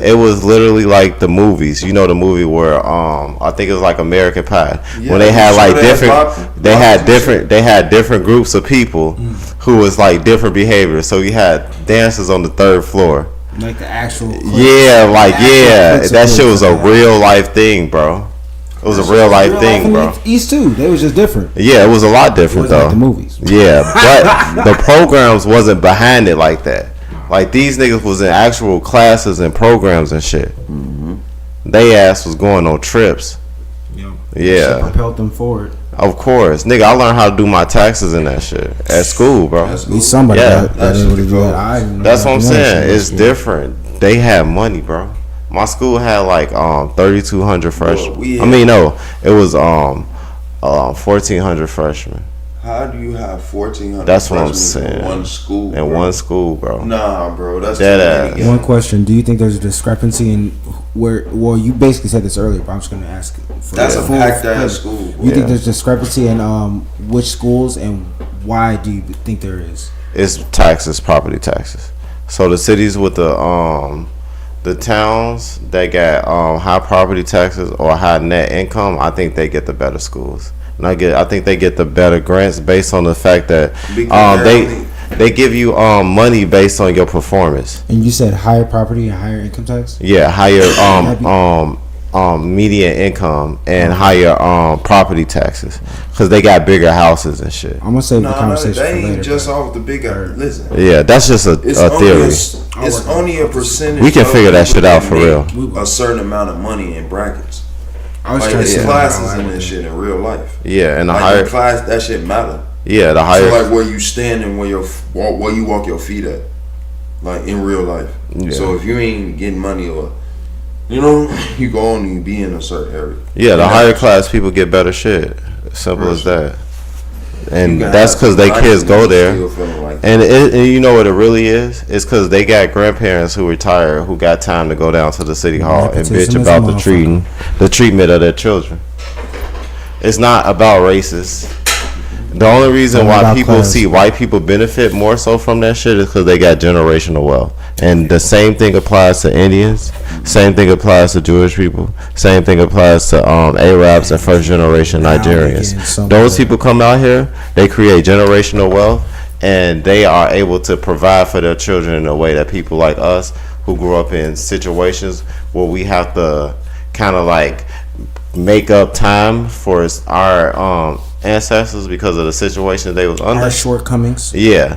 it was literally like the movies. You know the movie where I think it was like American Pie. Yeah, when they had like sure they had they had different groups of people who was like different behaviors. So you had dancers on the 3rd floor. Like the actual. Yeah, like clips that of shit was a clips. real life thing, bro. It was a real life thing, bro. East too. They was just different. Yeah, it was a lot different It wasn't though. like the movies. Yeah, but the programs wasn't behind it like that. Like these niggas was in actual classes and programs and shit. They ass was going on trips. Yep. Yeah. Shit propelled them forward. Of course, nigga. I learned how to do my taxes and that shit at school, bro. That's At least somebody Yeah. that able to do that. I didn't know That's how what I'm to do that saying. shit. It's different. They had money, bro. My school had like 3,200 freshmen. we I mean, no, it was 1,400 freshmen How do you have 1,400? That's what I'm freshmen in saying. One school. in bro? one school, bro. Nah, bro. That's Dead too ass. many One guys. question: do you think there's a discrepancy in where? Well, you basically said this earlier, but I'm just going to ask. For That's a full- packed ass school. Bro. You think there's discrepancy in which schools and why do you think there is? It's taxes, property taxes. So the cities with the towns that got high property taxes or high net income, I think they get the better schools. And I think they get the better grants based on the fact that they give you money based on your performance. And you said higher property and higher income tax. Yeah, higher median income and higher property taxes because they got bigger houses and shit. I'm gonna save the No, conversation they for ain't later. just off the big. Listen, Yeah, that's just a it's theory. It's only a percentage. We can of figure that people shit out for make real. A certain amount of money in brackets. I was Like trying to there's say classes in this shit in real life. Yeah, and the Like higher, in class, that shit matter. yeah, the higher. So like where you stand and where you walk your feet at, like in real life. Yeah. So if you ain't getting money or, you know, you go on and you be in a certain area. Yeah, the higher class people get better shit. Simple as that. And You gotta that's have because they some kids go license there. still feeling like And you know what it really is? It's because they got grandparents who retire who got time to go down to the city hall and Nepotism bitch is a about motherfucker. the treatment of their children. It's not about races. The only reason It's why about people class. see white people benefit more so from that shit is because they got generational wealth. And the same thing applies to Indians. Same thing applies to Jewish people. Same thing applies to Arabs and first generation Now Nigerians. again, some Those of the- people come out here, they create generational wealth, and they are able to provide for their children in a way that people like us who grew up in situations where we have to kind of like make up time for our ancestors because of the situation they was under. Our shortcomings. Yeah,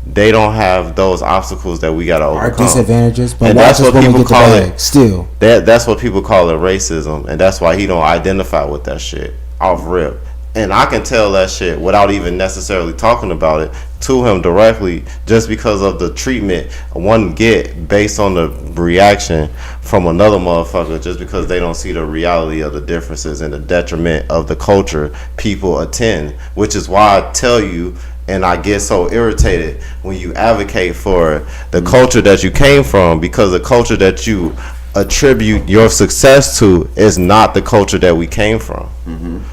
they don't have those obstacles that we gotta Our overcome. disadvantages, but And watch that's us what when we people get the call bag. it. Still, That's what people call it racism, and that's why he don't identify with that shit off rip. And I can tell that shit without even necessarily talking about it to him directly, just because of the treatment one get based on the reaction from another motherfucker, just because they don't see the reality of the differences and the detriment of the culture people attend. Which is why I tell you, and I get so irritated when you advocate for the culture that you came from, because the culture that you attribute your success to is not the culture that we came from.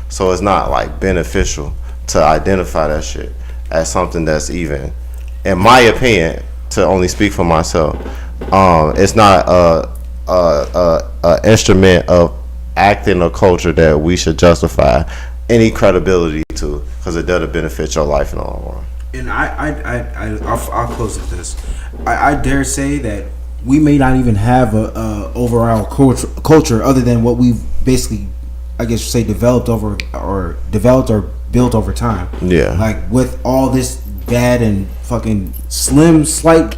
So it's not like beneficial to identify that shit as something that's even, in my opinion, to only speak for myself, it's not a instrument of acting a culture that we should justify any credibility to, because it doesn't benefit your life in the long run. and I'll close with this. I dare say that we may not even have a overall culture other than what we've basically, I guess you say, developed or built over time. Yeah. Like with all this bad and fucking slight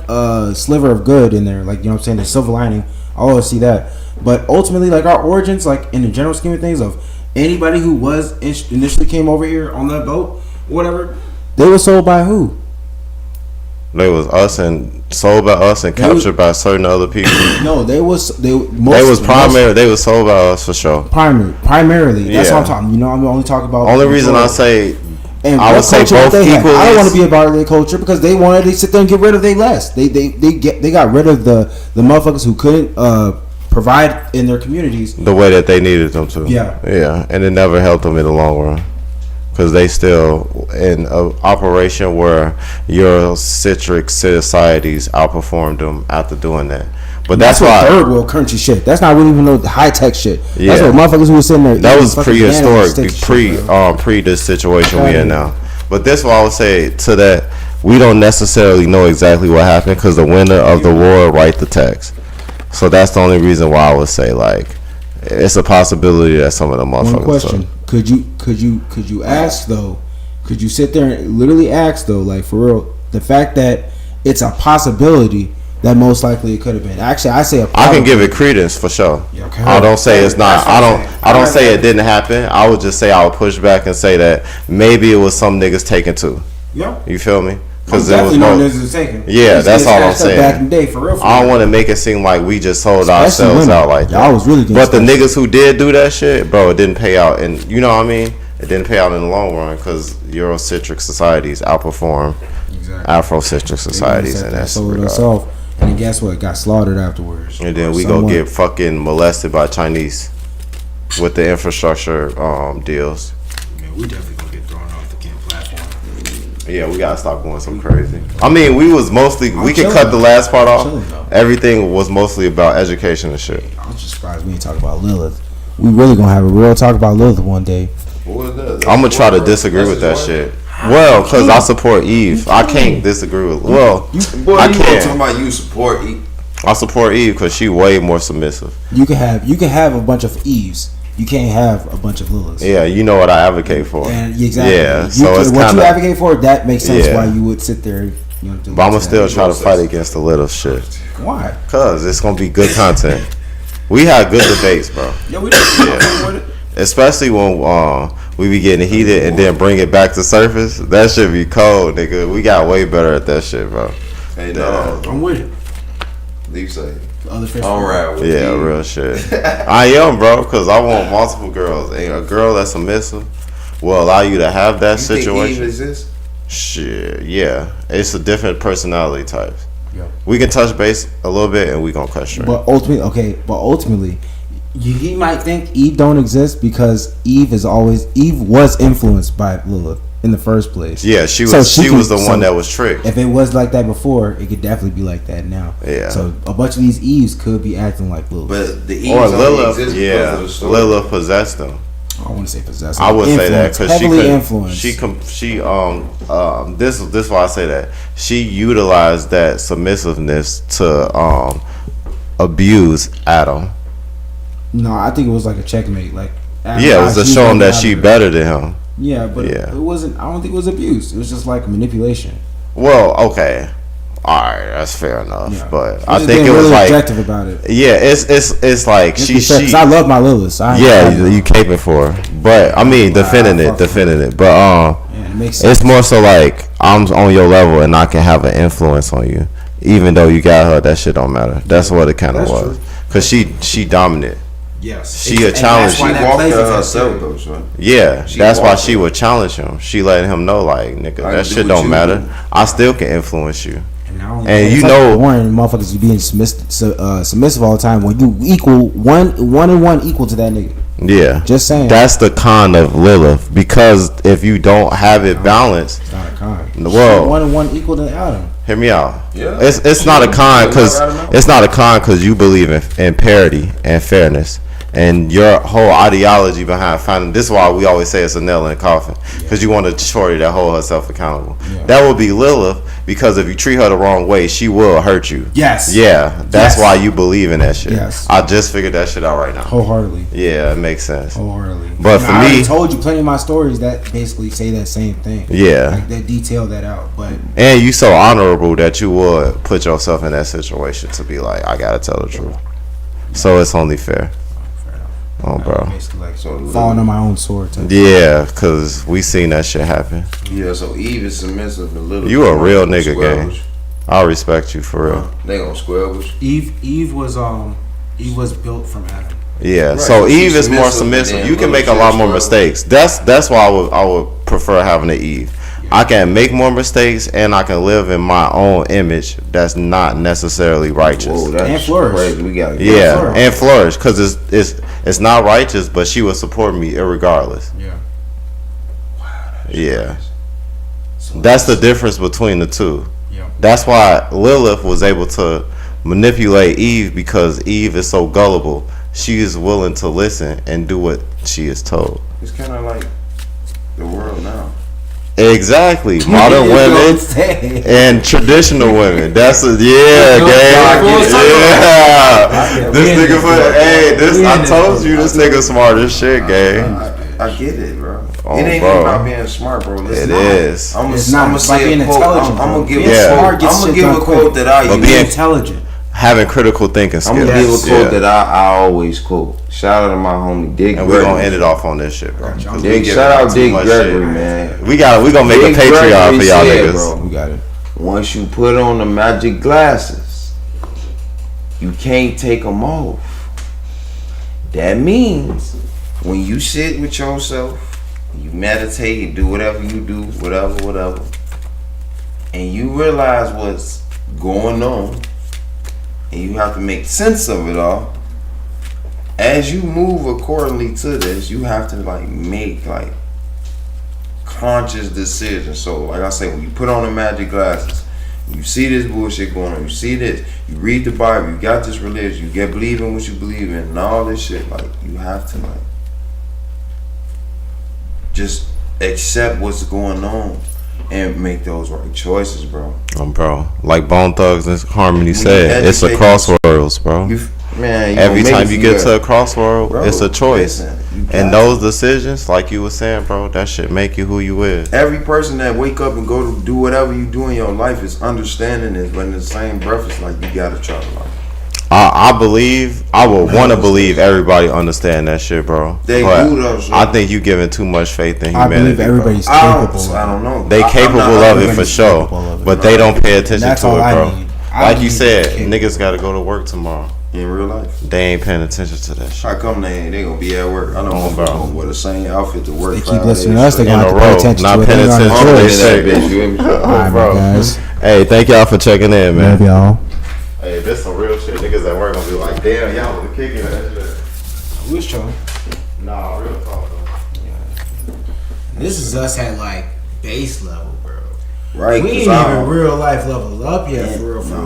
sliver of good in there, like, you know what I'm saying, the silver lining. I always see that. But ultimately, like, our origins, like in the general scheme of things, of anybody who was initially came over here on that boat, whatever, they were sold by who? They was us and sold by us and captured by certain other people. No, they was sold by us for sure. Primarily. That's Yeah. what I'm talking. You know, I'm only talking about. Only reason I say, and I would say both equally. I don't want to be a part of their culture because they wanted to sit there and get rid of their less. They got rid of the motherfuckers who couldn't provide in their communities the way that they needed them to. Yeah, and it never helped them in the long run, because they still in an operation where Eurocentric societies outperformed them after doing that. But that's why third world country shit. That's not really even no high tech shit. Yeah. That's what motherfuckers who was sitting there. That was fucking prehistoric, banana sticks pre this situation we in now. But that's why I would say to that, we don't necessarily know exactly what happened, because the winner of the war write the text. So that's the only reason why I would say, like, it's a possibility that some of the motherfuckers. One question: Could you ask though? Could you sit there and literally ask though, like, for real, the fact that it's a possibility that most likely it could have been. Actually, I say I can give it credence for sure. Okay. I don't say it's not. I don't say it didn't happen. I would just say I would push back and say that maybe it was some niggas taken too. Yeah. You feel me? Because there was no niggas taken. Yeah, that's all I'm saying. Back in the day, for real. I don't want to make it seem like we just sold ourselves out like that. Y'all was really. But the niggas who did do that shit, bro, it didn't pay out, and you know what I mean. It didn't pay out in the long run, because Eurocentric societies outperform Afrocentric societies, and that's sold us off. And then guess what? Got slaughtered afterwards. And then we go get fucking molested by Chinese with the infrastructure deals. Man, we definitely gonna get thrown off the camp platform. Yeah, we gotta stop going so crazy. I mean, we was mostly, we can cut the last part off. Everything was mostly about education and shit. I was just surprised we didn't talk about Lilith. We really gonna have a real talk about Lilith one day. I'm gonna try to disagree with that shit. Well, because I support Eve. I can't disagree with. Well, I can't. Talking about you support Eve. I support Eve because she way more submissive. You can have a bunch of Eves. You can't have a bunch of Liliths. Yeah, you know what I advocate for. And exactly. Yeah, so it's what kinda, you advocate for. That makes sense. Yeah. Why you would sit there. You know, but I'm gonna still try to fight against the Lilith shit. Why? Cause it's gonna be good content. We had good debates, bro. Yeah, we did. Yeah. Especially when we be getting heated and then bring it back to surface. That shit be cold, nigga. We got way better at that shit, bro. Hey, no. I'm with it. Leave say. All right. Yeah, real shit. I am, bro, because I want multiple girls. And a girl that's submissive will allow you to have that situation. Think Eve exists? Shit, yeah. It's a different personality type. Yeah. We can touch base a little bit and we gonna question. But ultimately, he might think Eve don't exist because Eve was influenced by Lilith in the first place. Yeah, she was the one that was tricked. If it was like that before, it could definitely be like that now. Yeah. So a bunch of these Eves could be acting like Lilith. But the Eves or only Lilith, exist yeah, because of the story. Lilith possessed them. I don't want to say possessed. I would say that because heavily influenced. This is why I say that she utilized that submissiveness to abuse Adam. No, I think it was like a checkmate. Like yeah, it was to show him that she better than him. Yeah, but Yeah. it wasn't. I don't think it was abuse. It was just like manipulation. Well, okay. All right, that's fair enough. Yeah. But I'm I just think being it was really like, objective about it. yeah, it's like Just she be fair, 'cause I love my Lilith. you caping for her. But I mean, defending it. But Yeah, it makes sense. it's more so like I'm on your level and I can have an influence on you, even though you got her. That shit don't matter. That's what it kind of That's was. true. Cause she dominant. Yes. She a challenge. She walked to herself though, son. Yeah, She that's why walked she it. would challenge him. She letting him know, like, nigga, I that can shit do what don't you matter. do. I still can influence you. And And you it's like know- boring motherfuckers you being submissive all the time when you equal one and one equal to that nigga. Yeah, Just saying. That's the con of Lilith, because if you don't have it balanced, It's not a con. well, One and one equal to Adam. hear me out. Yeah. It's not a con because you believe in parity and fairness, and your whole ideology behind finding. This is why we always say it's a nail in the coffin, because you want a shorty that hold herself accountable. Yeah. That would be Lilith, because if you treat her the wrong way, she will hurt you. Yes. Yeah, that's Yes. why you believe in that shit. Yes. I just figured that shit out right now. Wholeheartedly. Yeah, it makes sense. Wholeheartedly. But for I already me- told you plenty of my stories that basically say that same thing. Yeah. Like that detail that out. But And you so honorable that you would put yourself in that situation to be like, I gotta tell the truth. So it's only fair. Oh, bro. basically like So falling on my own sword type. Yeah, because we seen that shit happen. Yeah, so Eve is submissive to Lilith. You a real nigga, Square gang. with you. I respect you for real. They gonna square with you. Eve was built from Adam. Yeah, Right, so but Eve she's is more submissive, submissive. and You can then make a Lilith lot is more square. mistakes. That's why I would prefer having an Eve. I can make more mistakes and I can live in my own image that's not necessarily righteous. Whoa, that's And flourish. crazy. We gotta Yeah, and flourish, because it's not righteous, but she will support me irregardless. Yeah. Yeah, that's the difference between the two. Yeah. That's why Lilith was able to manipulate Eve, because Eve is so gullible. She is willing to listen and do what she is told. It's kind of like the world now. Exactly, modern women and traditional women. That's a gang. Yeah, this nigga I told you, this nigga smart as shit, gang. I get it, bro. Oh, It ain't bro. even about being smart, bro. It is. I'm It's not. gonna It's about say being a quote. intelligent. I'm bro. gonna give Being Yeah. smart gets I'm gonna shit give done a quick. quote that I But use. being Intelligent. Having critical thinking skills. I'm gonna give a Yeah. quote that I always quote. Shout out to my homie Dick. And we're gonna end it off on this shit, bro. 'Cause we Dick, giving shout out too Dick much Gregory, shit. man. We gonna make Dick a Patreon Gregory for y'all said, niggas. bro, We got it. once you put on the magic glasses, you can't take them off. That means when you sit with yourself, you meditate, you do whatever you do, whatever, and you realize what's going on, and you have to make sense of it all. As you move accordingly to this, you have to make conscious decisions. So like I say, when you put on the magic glasses, you see this bullshit going on, you see this, you read the Bible, you got this religion, you believe in what you believe in, and all this shit, you have to just accept what's going on and make those right choices, bro. Bro, like Bone Thugs and Harmony you said, it's a educate crossroads, bro. Man, Every time you get to a crossroad, Bro, it's a choice. listen, you And got those decisions, like you were saying, bro, that shit make you who you is. every person that wake up and go to do whatever you do in your life is understanding this, but in the same breath, it's like you gotta try to I would want to believe everybody understand that shit, bro. They But do though, so- I think you giving too much faith in I humanity. believe everybody's bro. capable. I don't know. They I'm capable not- of it for everybody's sure, capable of it. but they don't pay attention That's to all it, I bro. need. Like you said, capable. niggas got to go to work tomorrow. In real life, They ain't paying attention to that shit. how come they gonna be at work? I know Oh, motherfuckers bro. gonna wear the same outfit to work. They keep 5 listening to days us, they straight. gonna In have a to pay row, attention not to it. paying They ain't attention gonna to do this it. shit. Bitch, you hear me? Alright, bro. guys. Hey, thank y'all for checking in, man. Love y'all. Hey, this some real shit. Niggas at work gonna be like, damn, y'all was kicking that shit. We was chilling. Nah, real talk though. This is us at like base level, bro. Right? We 'cause ain't I even don't- real life level up yet, for real, bro.